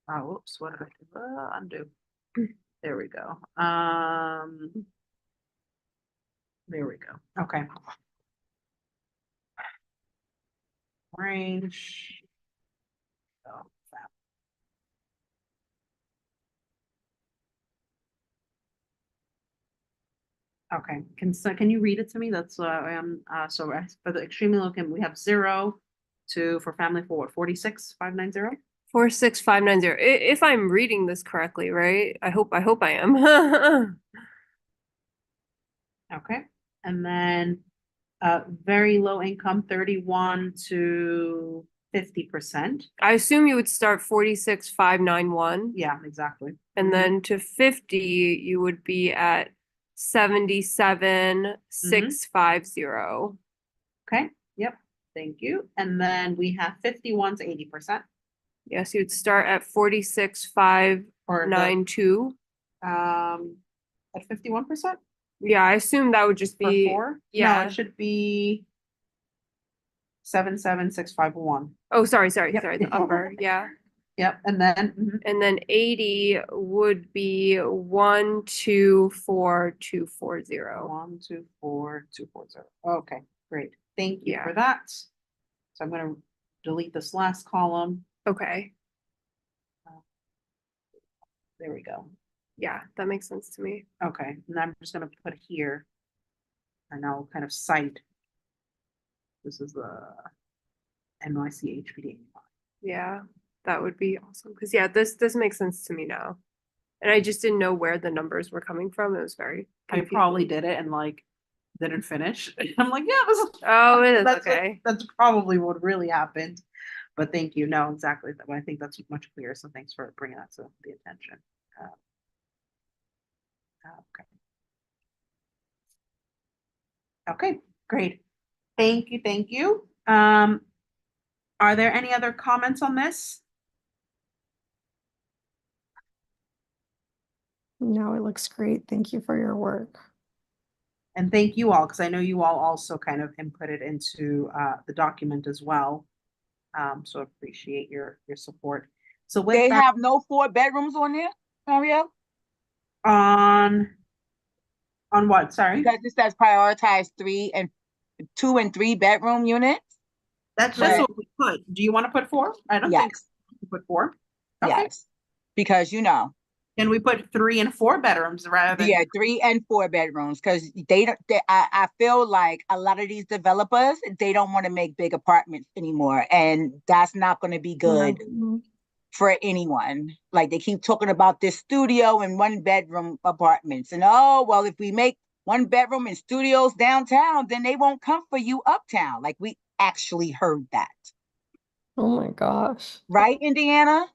Oh, whoops! What did I do? Undo. There we go. There we go. Okay. Range. Oh, okay. Can you read it to me? That's so for the extremely low income we have 0 to for family for what 46,590. 46590. If I'm reading this correctly, right? I hope I am. Okay. And then very low income 31 to 50%. I assume you would start 46,591. Yeah, exactly. And then to 50, you would be at 77,650. Okay, yep, thank you. And then we have 51 to 80%. Yes, you'd start at 46,592. At 51%? Yeah, I assume that would just For be, 4? No, yeah. it should be 77651. Oh, sorry, Yep. the upper, yeah. Yep, and then And then 80 would be 124,240. 124240. Okay, great. Thank you Yeah. for that. So I'm gonna delete this last column. Okay, There we go. yeah, that makes sense to me. Okay, and I'm just gonna put here. And I'll kind of cite. This is the NYC HPD. Yeah, that would be awesome. Cause yeah, this makes sense to me now. And I just didn't know where the numbers were coming from. It was very I confusing. probably did it and like didn't finish. I'm like, yeah, this is. Oh, it is That's okay. That's probably what really happened. But thank you. No, exactly. I think that's much clearer. So thanks for bringing that to the attention. Okay. Okay, great. Thank you, thank you. Are there any other comments on this? No, it looks great. Thank you for your work. And thank you all, because I know you all also kind of inputted into the document as well. So appreciate your support. So with They that, have no 4 bedrooms on there, Mario? on what? Sorry, Because it says prioritize 2 and 3 bedroom units. that's just Right. what we put. Do you want to put 4? I don't think Yes, we put 4. Okay. yes. Because Can we put 3 and 4 bedrooms rather than? yeah, 3 and 4 bedrooms, because I feel like a lot of these developers, they don't want to make big apartments anymore, and that's not going to be good for anyone. Like, they keep talking about this studio and 1 bedroom apartments, and oh, well, if we make 1 bedroom and studios downtown, then they won't come for you uptown. Like, we actually heard that. Oh my gosh. Right, Indiana?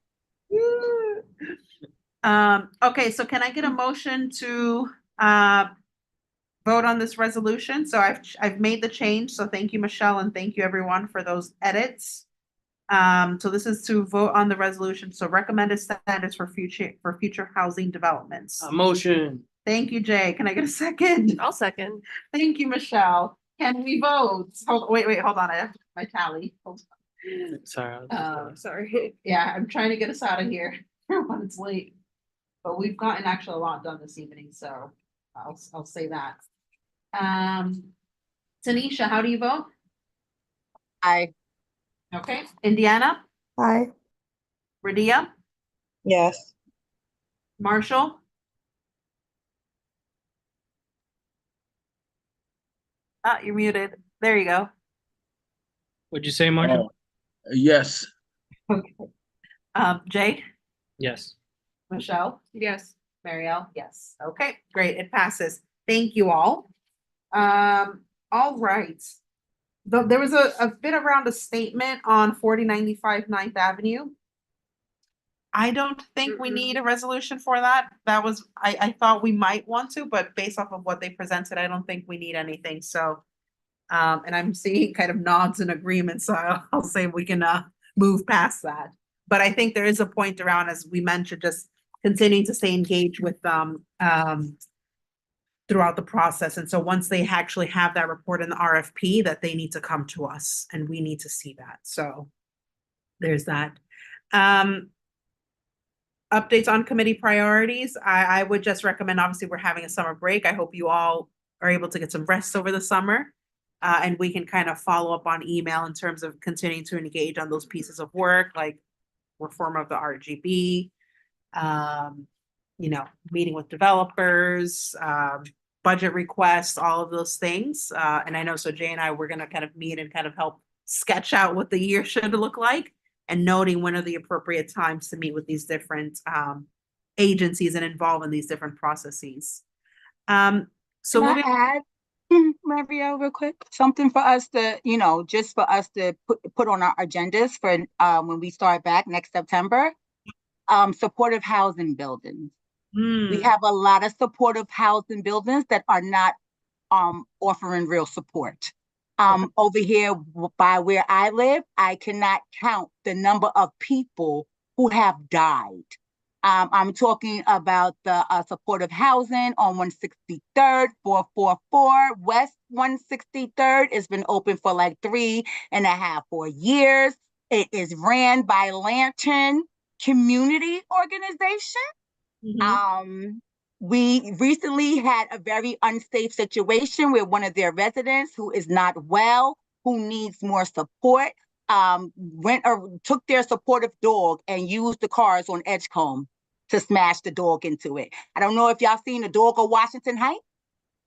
Okay, so can I get a motion to vote on this resolution? So I've made the change, so thank you, Michelle, and thank you everyone for those edits. So this is to vote on the resolution, so recommended standards for future housing developments. A motion. Thank you, Jay. Can I get a second? I'll second. Thank you, Michelle. Can we vote? Wait, hold on, I have my tally. Hold on. Sorry. Sorry. Yeah, I'm trying to get us out of here when it's late. But we've gotten actually a lot done this evening, so I'll say that. Tanisha, how do you vote? Aye. Okay, Indiana, Hi. Radia, Yes. Marshall? Ah, you're muted. There you go. What'd you say, Marshall? Yes. Okay. Jay, Yes. Michelle, Yes. Marielle, yes. Okay, great. It passes. Thank you all. All right. There was a bit around a statement on 4095 9th Avenue. I don't think we need a resolution for that. That was, I thought we might want to, but based off of what they presented, I don't think we need anything. So, and I'm seeing kind of nods and agreements, so I'll say we can move past that. But I think there is a point around, as we mentioned, just continuing to stay engaged with them throughout the process. And so once they actually have that report in the RFP, that they need to come to us and we need to see that. So there's that. Updates on committee priorities. I would just recommend, obviously we're having a summer break. I hope you all are able to get some rest over the summer. And we can kind of follow up on email in terms of continuing to engage on those pieces of work, like reform of the RGB, meeting with developers, budget requests, all of those things. And I know, so Jay and I, we're gonna kind of meet and kind of help sketch out what the year should look like, and noting when are the appropriate times to meet with these different agencies and involve in these different processes. So Can moving. I add? Mario, real quick? Something for us to, just for us to put on our agendas for when we start back next September. Supportive housing buildings. We have a lot of supportive housing buildings that are not offering real support. Over here by where I live, I cannot count the number of people who have died. I'm talking about the supportive housing on 163rd, 444 West 163rd. It's been open for like 3.5, 4 years. It is ran by Lantern Community Organization. We recently had a very unsafe situation where one of their residents who is not well, who needs more support, took their supportive dog and used the cars on Edgecombe to smash the dog into it. I don't know if y'all seen the dog of Washington Heights,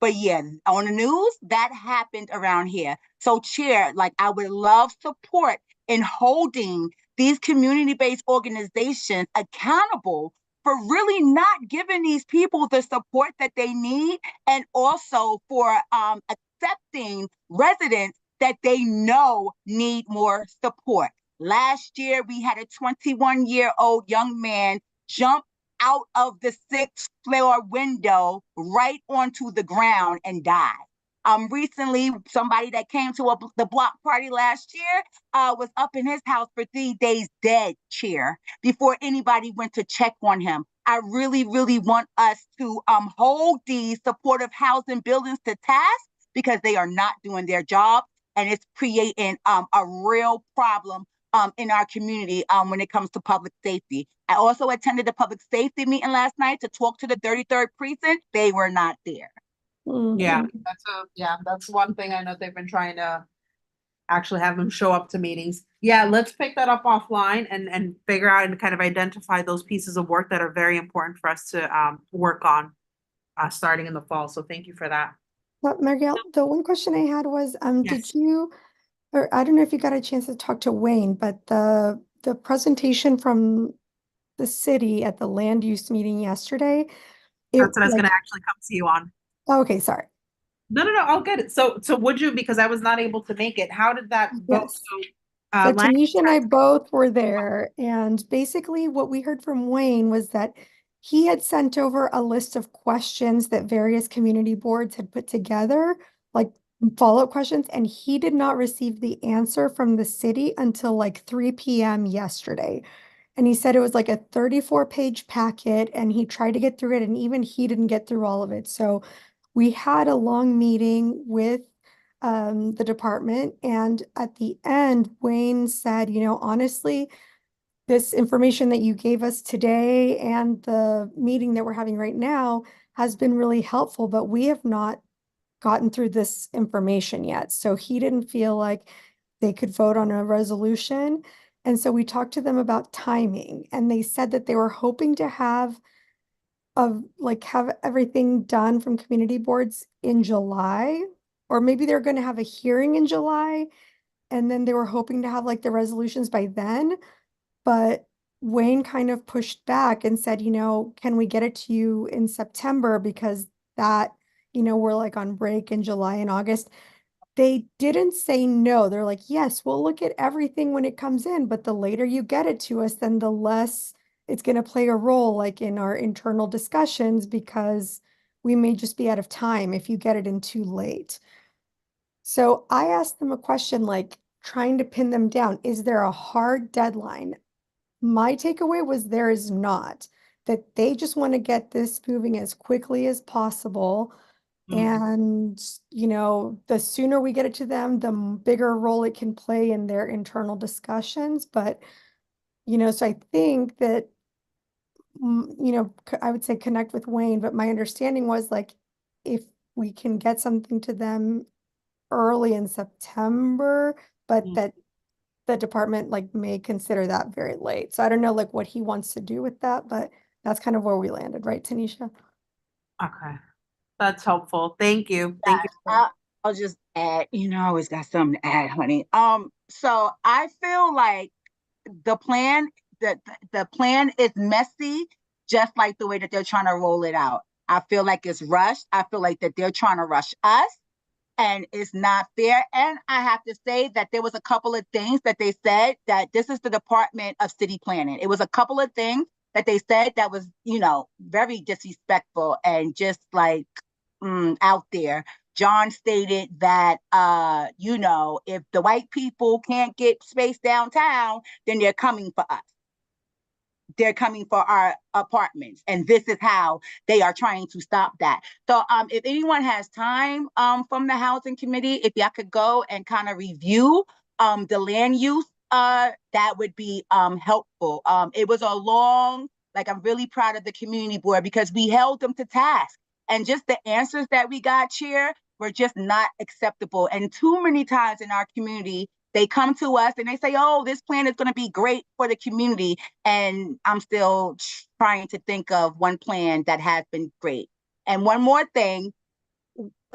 but yeah, on the news, that happened around here. So Chair, like I would love support in holding these community-based organizations accountable for really not giving these people the support that they need, and also for accepting residents that they know need more support. Last year, we had a 21-year-old young man jump out of the 6th floor window right onto the ground and die. Recently, somebody that came to the block party last year was up in his house for 3 days dead, Chair, before anybody went to check on him. I really, really want us to hold these supportive housing buildings to task, because they are not doing their job, and it's creating a real problem in our community when it comes to public safety. I also attended the public safety meeting last night to talk to the 33rd precinct. They were not there. Yeah, that's one thing I know they've been trying to actually have them show up to meetings. Yeah, let's pick that up offline and figure out and kind of identify those pieces of work that are very important for us to work on starting in the fall. So thank you for that. But Marielle, the one question I had was, did you, or I don't know if you got a chance to talk to Wayne, but the presentation from the city at the land use meeting yesterday. That's what I was going to actually come see you on. Oh, okay, sorry. No, all good. So would you, because I was not able to make it, how did that go? Yes. So Tanisha and I both were there, and basically what we heard from Wayne was that he had sent over a list of questions that various community boards had put together, like follow-up questions, and he did not receive the answer from the city until like 3 p.m. yesterday. And he said it was like a 34-page packet, and he tried to get through it, and even he didn't get through all of it. So we had a long meeting with the department, and at the end, Wayne said, honestly, this information that you gave us today and the meeting that we're having right now has been really helpful, but we have not gotten through this information yet. So he didn't feel like they could vote on a resolution. And so we talked to them about timing, and they said that they were hoping to have everything done from community boards in July, or maybe they're going to have a hearing in July, and then they were hoping to have like the resolutions by then. But Wayne kind of pushed back and said, can we get it to you in September? Because that, we're like on break in July and August. They didn't say no. They're like, yes, we'll look at everything when it comes in, but the later you get it to us, then the less it's going to play a role like in our internal discussions, because we may just be out of time if you get it in too late. So I asked them a question, like trying to pin them down. Is there a hard deadline? My takeaway was there is not, that they just want to get this moving as quickly as possible. And, the sooner we get it to them, the bigger role it can play in their internal discussions. But, so I think that, I would say connect with Wayne, but my understanding was like, if we can get something to them early in September, but that the department may consider that very late. So I don't know what he wants to do with that, but that's kind of where we landed, right, Tanisha? Okay. That's helpful. Thank you. Thank you. I'll just add, I always got something to add, honey. So I feel like the plan is messy, just like the way that they're trying to roll it out. I feel like it's rushed. I feel like that they're trying to rush us. and it's not fair. And I have to say that there was a couple of things that they said that this is the Department of City Planning. It was a couple of things that they said that was, you know, very disrespectful and just like out there. John stated that, you know, if the white people can't get space downtown, then they're coming for us. They're coming for our apartments, and this is how they are trying to stop that. So if anyone has time from the housing committee, if y'all could go and kind of review the land use, that would be helpful. It was a long, like, I'm really proud of the community board because we held them to task, and just the answers that we got, Chair, were just not acceptable. And too many times in our community, they come to us and they say, oh, this plan is going to be great for the community. And I'm still trying to think of one plan that has been great. And one more thing,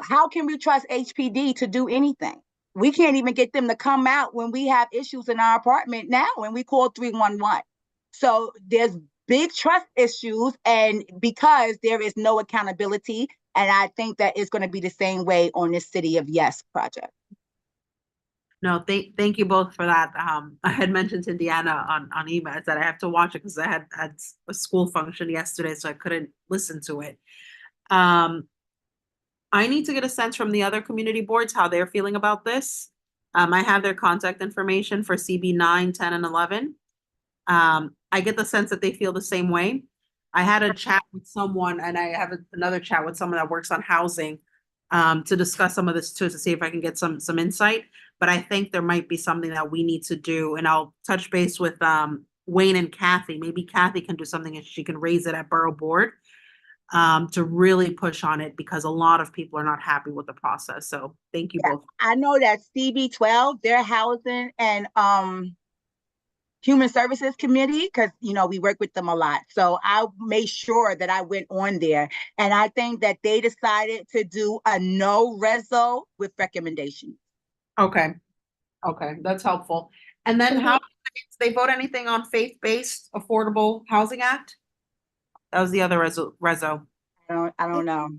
how can we trust HPD to do anything? We can't even get them to come out when we have issues in our apartment now when we call 311. So there's big trust issues, and because there is no accountability, and I think that it's going to be the same way on this City of Yes project. No, thank you both for that. I had mentioned to Indiana on emails that I have to watch it because I had a school function yesterday, so I couldn't listen to it. I need to get a sense from the other community boards how they're feeling about this. I have their contact information for CB 9, 10, and 11. I get the sense that they feel the same way. I had a chat with someone, and I have another chat with someone that works on housing to discuss some of this too, to see if I can get some insight. But I think there might be something that we need to do, and I'll touch base with Wayne and Kathy. Maybe Kathy can do something and she can raise it at Borough Board to really push on it, because a lot of people are not happy with the process. So thank you both. I know that CB12, their housing and Human Services Committee, because, you know, we work with them a lot. So I made sure that I went on there, and I think that they decided to do a no reso with recommendations. Okay, that's helpful. And then how did they vote anything on faith-based Affordable Housing Act? That was the other reso. I don't know.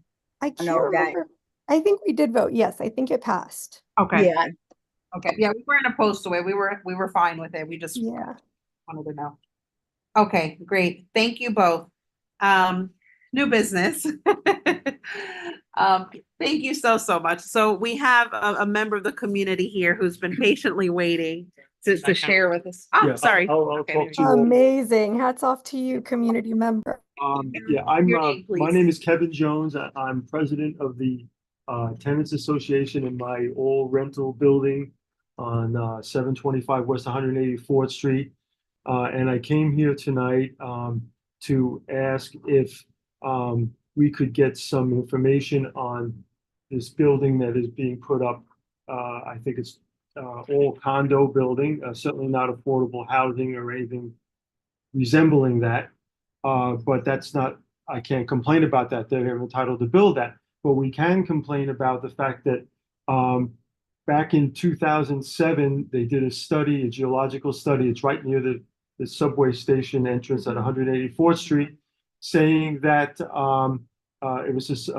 I can't remember. I think we did vote. Yes, I think it passed. Okay. Yeah. Okay. Yeah, we weren't opposed to it. We were fine with it. We just wanted to know. Okay, great. Thank you both. New business. Thank you so much. So we have a member of the community here who's been patiently waiting to share with us. Oh, Yeah, sorry. I'll Okay, talk maybe. to you all. Amazing. Hats off to you, community member. Yeah, I'm, Your name, my please. name is Kevin Jones. I'm president of the Tenants Association in my old rental building on 725 West 184th Street. And I came here tonight to ask if we could get some information on this building that is being put up. I think it's all condo building, certainly not affordable housing or anything resembling that. But that's not, I can't complain about that. They're entitled to build that. But we can complain about the fact that back in 2007, they did a study, a geological study. It's right near the subway station entrance at 184th Street, saying that it was this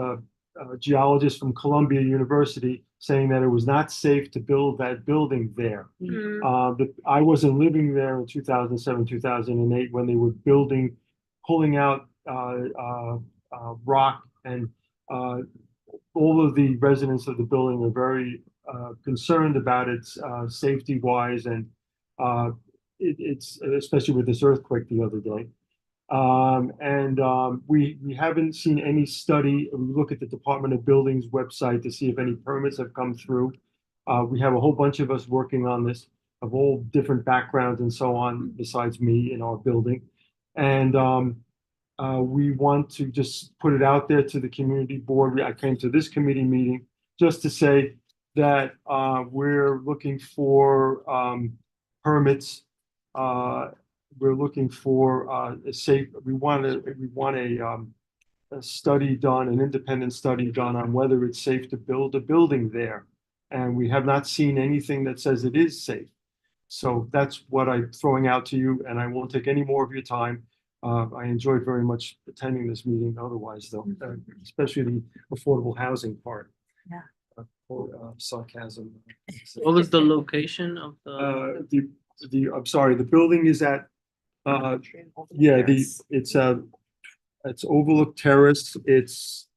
geologist from Columbia University saying that it was not safe to build that building there. I wasn't living there in 2007, 2008 when they were building, pulling out rock, and all of the residents of the building are very concerned about its safety wise, and it's especially with this earthquake the other day. We haven't seen any study. We look at the Department of Buildings website to see if any permits have come through. We have a whole bunch of us working on this of all different backgrounds and so on, besides me in our building. And we want to just put it out there to the community board. I came to this committee meeting just to say that we're looking for permits. We're looking for a safe. We want a study done, an independent study done on whether it's safe to build a building there, and we have not seen anything that says it is safe. So that's what I'm throwing out to you, and I won't take any more of your time. I enjoyed very much attending this meeting. Otherwise, though, especially the affordable housing part. Yeah. sarcasm. What was the location of I'm sorry, the building is at, it's Overlook Terrace. It's,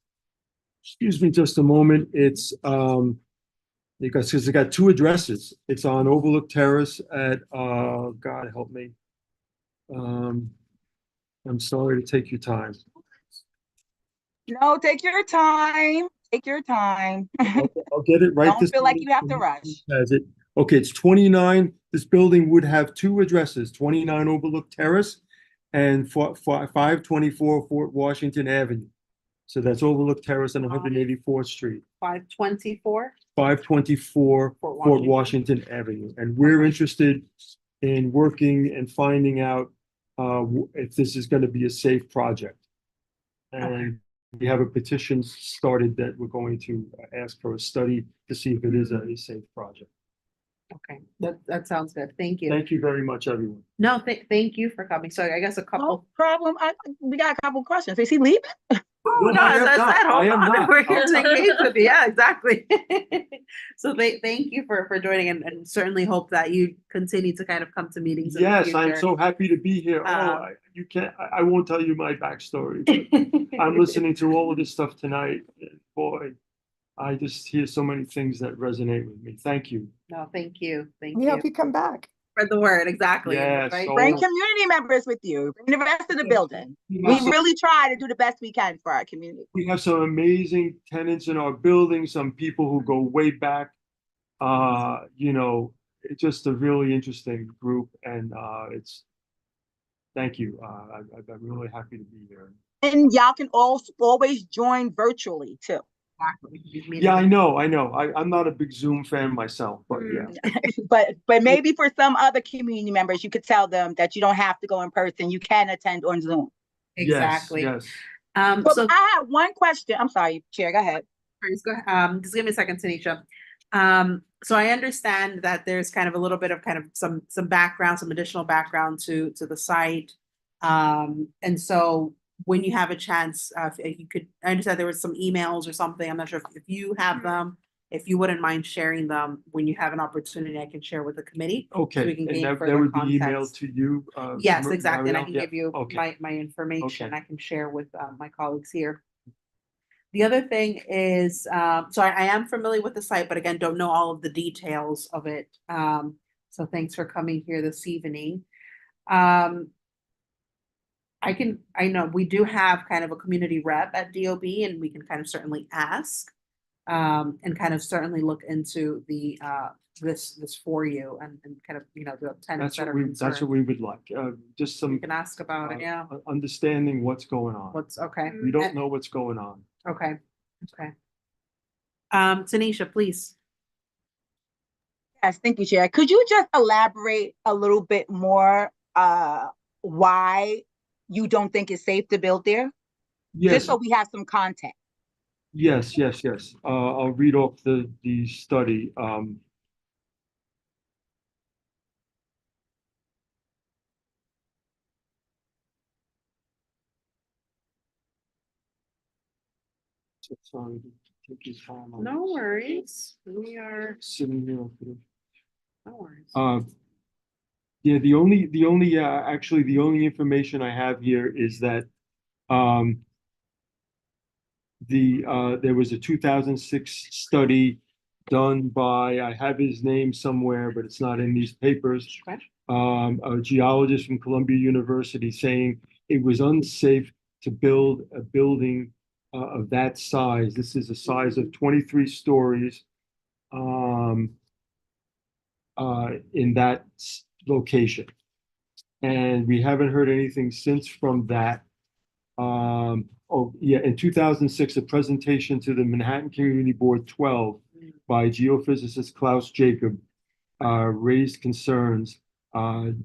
excuse me just a moment. It's, because it got two addresses. It's on Overlook Terrace at, God help me. I'm sorry to take your time. No, take your time. Take your time. I'll get it right. Don't feel like you have to rush. Has it? Okay, it's 29. This building would have two addresses, 29 Overlook Terrace and 524 Fort Washington Avenue. So that's Overlook Terrace and 184th Street. 524. 524 Fort Washington Avenue. And we're interested in working and finding out if this is going to be a safe project. And we have a petition started that we're going to ask for a study to see if it is a safe project. Okay, that sounds good. Thank you. Thank you very much, everyone. No, thank you for coming. So I guess a couple. No problem. We got a couple questions. Is he leaving? Oh, no, as I said, hold on. We're here to engage with you. Yeah, exactly. So thank you for joining and certainly hope that you continue to kind of come to meetings. In the Yes, I'm future. so happy to be here. You can't, I won't tell you my backstory. But I'm listening to all of this stuff tonight. And boy, I just hear so many things that resonate with me. Thank you. No, thank you. Thank We you. hope you come back. Spread the word. Exactly. Yes, Right? so- Bring community members with you. Bring the rest of the building. We Awesome. really try to do the best we can for our community. We have some amazing tenants in our building, some people who go way back. It's just a really interesting group and thank you. I'm really happy to be here. And y'all can always join virtually too. Yeah, I know. I'm not a big Zoom fan myself, but yeah. But maybe for some other community members, you could tell them that you don't have to go in person. You can attend on Zoom. Exactly. Yes. But So I have one question. I'm sorry, Chair, go ahead. Please go ahead. Just give me a second, Tanisha. So I understand that there's kind of a little bit of kind of some background, some additional background to the site. And so when you have a chance, if you could, I understand there was some emails or something. I'm not sure if you have them, if you wouldn't mind sharing them when you have an opportunity, I can share with the committee. So Okay, we can and gain that further would be emailed context. to you? Yes, exactly. And I Marielle? can Yeah, give you okay. my information. Okay. I can share with my colleagues here. The other thing is, so I am familiar with the site, but again, don't know all of the details of it. So thanks for coming here this evening. I know we do have kind of a community rep at DOB and we can kind of certainly ask and kind of certainly look into the this for you and kind of, the tenants that are That's what concerned. we would like. Just some We can ask about it, yeah. understanding what's going on. What's okay. We don't know what's going on. Okay, okay. Tanisha, please. Yes, thank you, Chair. Could you just elaborate a little bit more why you don't think it's safe to build there? Yes. Just so we have some context. Yes. I'll read off the study. So sorry to take your time on No this. worries. We are, Sitting here. no worries. Yeah, the only information I have here is that there was a 2006 study done by, I have his name somewhere, but it's not in these papers. Okay. A geologist from Columbia University saying it was unsafe to build a building of that size. This is a size of 23 stories in that location. And we haven't heard anything since from that. In 2006, a presentation to the Manhattan Community Board 12 by geophysicist Klaus Jacob raised concerns that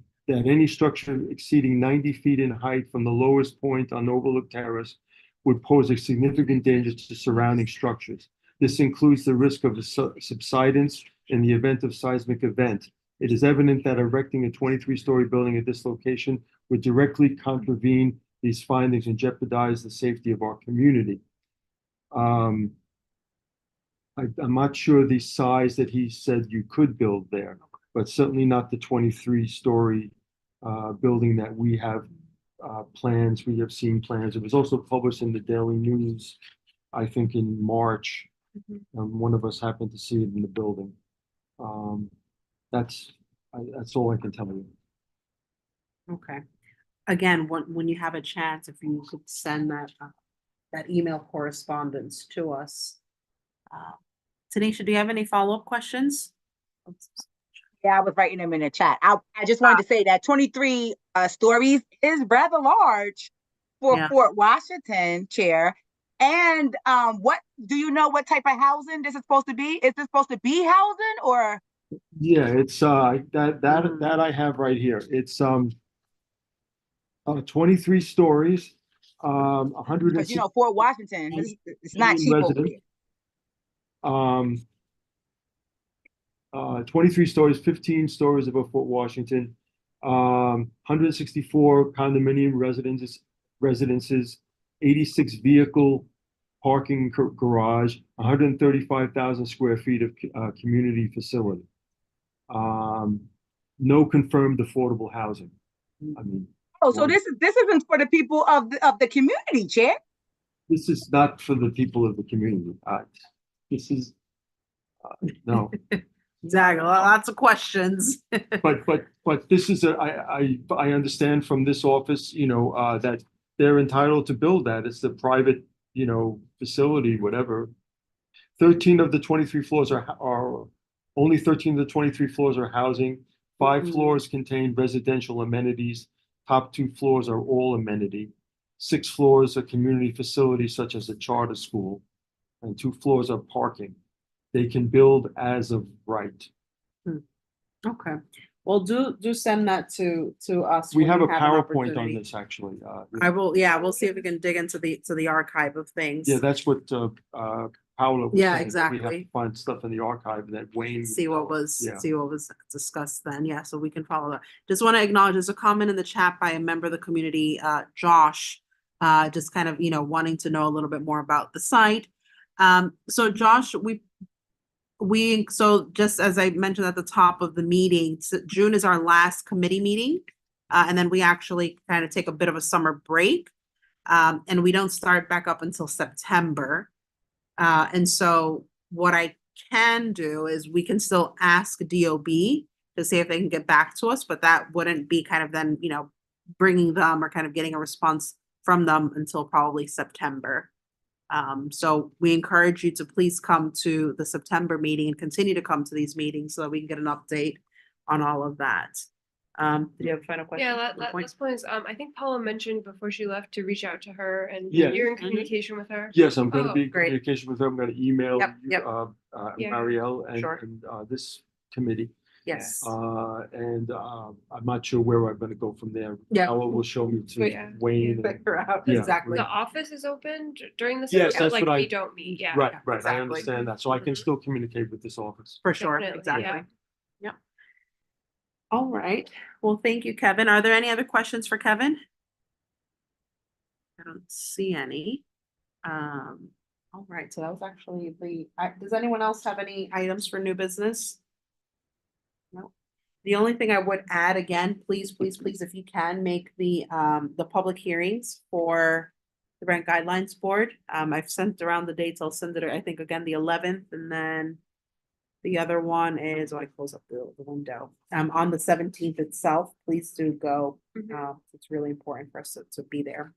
any structure exceeding 90 feet in height from the lowest point on Overlook Terrace would pose a significant danger to surrounding structures. This includes the risk of subsidence in the event of seismic event. It is evident that erecting a 23-story building at this location would directly contravene these findings and jeopardize the safety of our community. I'm not sure the size that he said you could build there, but certainly not the 23-story building that we have plans. We have seen plans. It was also published in the Daily News, I think in March. One of us happened to see it in the building. That's all I can tell you. Okay. Again, when you have a chance, if you could send that email correspondence to us. Tanisha, do you have any follow-up questions? Yeah, I was writing them in the chat. I just wanted to say that 23 stories is rather large for Yeah. Fort Washington, Chair. And what do you know what type of housing this is supposed to be? Is this supposed to be housing or? Yeah, it's that I have right here. It's 23 stories, 100. Because you know Fort Washington, it's not cheap over there. 23 stories, 15 stories above Fort Washington, 164 condominium residences, 86 vehicle parking garage, 135,000 square feet of community facility. No confirmed affordable housing. I mean, Oh, so this isn't for the people of the community, Chair. this is not for the people of the community. This is no. Exactly. Lots of questions. But this is I understand from this office, that they're entitled to build that. It's the private, facility, whatever. 13 of the 23 floors are only 13 of the 23 floors are housing. 5 floors contain residential amenities. Top 2 floors are all amenity. 6 floors are community facilities such as a charter school, and 2 floors are parking. They can build as of right. Okay. Well, do send that to us. We when have you a an PowerPoint on opportunity. this, actually. I will, yeah, we'll see if we can dig into the archive of things. Yeah, that's what Paolo was Yeah, saying. We have exactly. to find stuff in the archive that Wayne. See what was Yeah. discussed then. Yeah, so we can follow that. Just want to acknowledge there's a comment in the chat by a member of the community, Josh, just kind of, wanting to know a little bit more about the site. So Josh, so just as I mentioned at the top of the meeting, June is our last committee meeting. And then we actually kind of take a bit of a summer break. And we don't start back up until September. And so what I can do is we can still ask DOB to see if they can get back to us, but that wouldn't be kind of then, bringing them or kind of getting a response from them until probably September. So we encourage you to please come to the September meeting and continue to come to these meetings so that we can get an update on all of that. Do you have a final question? Yeah, One point? last point is, I think Paula mentioned before she left to reach out to her and Yeah. you're in communication with her. Yes, I'm going to Oh, be in great. communication with them. I'm going to email Yep, you, yep. Yeah. Marielle Sure. and this committee. Yes. And I'm not sure where I'm going to go from there. Yeah. Paolo will show me to Yeah. Wayne. and- Figure out Yeah. exactly. The office is open during the Yes, summer, that's like what we don't meet, yeah. Right, I exactly. understand that. So I can still communicate with this office. For sure, Definitely, exactly. yeah. Yep. All right. Well, thank you, Kevin. Are there any other questions for Kevin? I don't see any. All right, so that was actually does anyone else have any items for new business? No. The only thing I would add, again, please, if you can make the public hearings for the Rent Guidelines Board. I've sent around the dates. I'll send it, I think, again, the 11th, and then the other one is, I close up the window. On the 17th itself, please do go. It's really important for us to be there.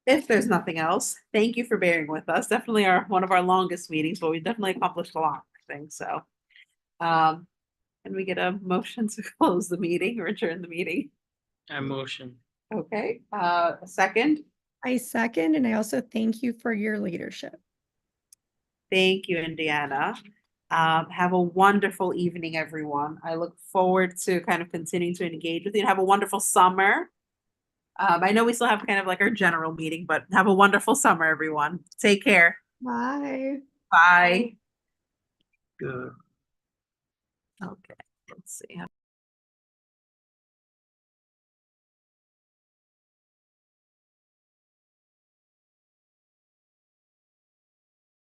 If there's nothing else, thank you for bearing with us. Definitely one of our longest meetings, but we definitely accomplished a lot, I think so. Can we get a motion to close the meeting or adjourn the meeting? I motion. Okay, a second. I second, and I also thank you for your leadership. Thank you, Indiana. Have a wonderful evening, everyone. I look forward to kind of continuing to engage with you and have a wonderful summer. I know we still have kind of like our general meeting, but have a wonderful summer, everyone. Take care. Bye. Bye. Good. Okay, let's see.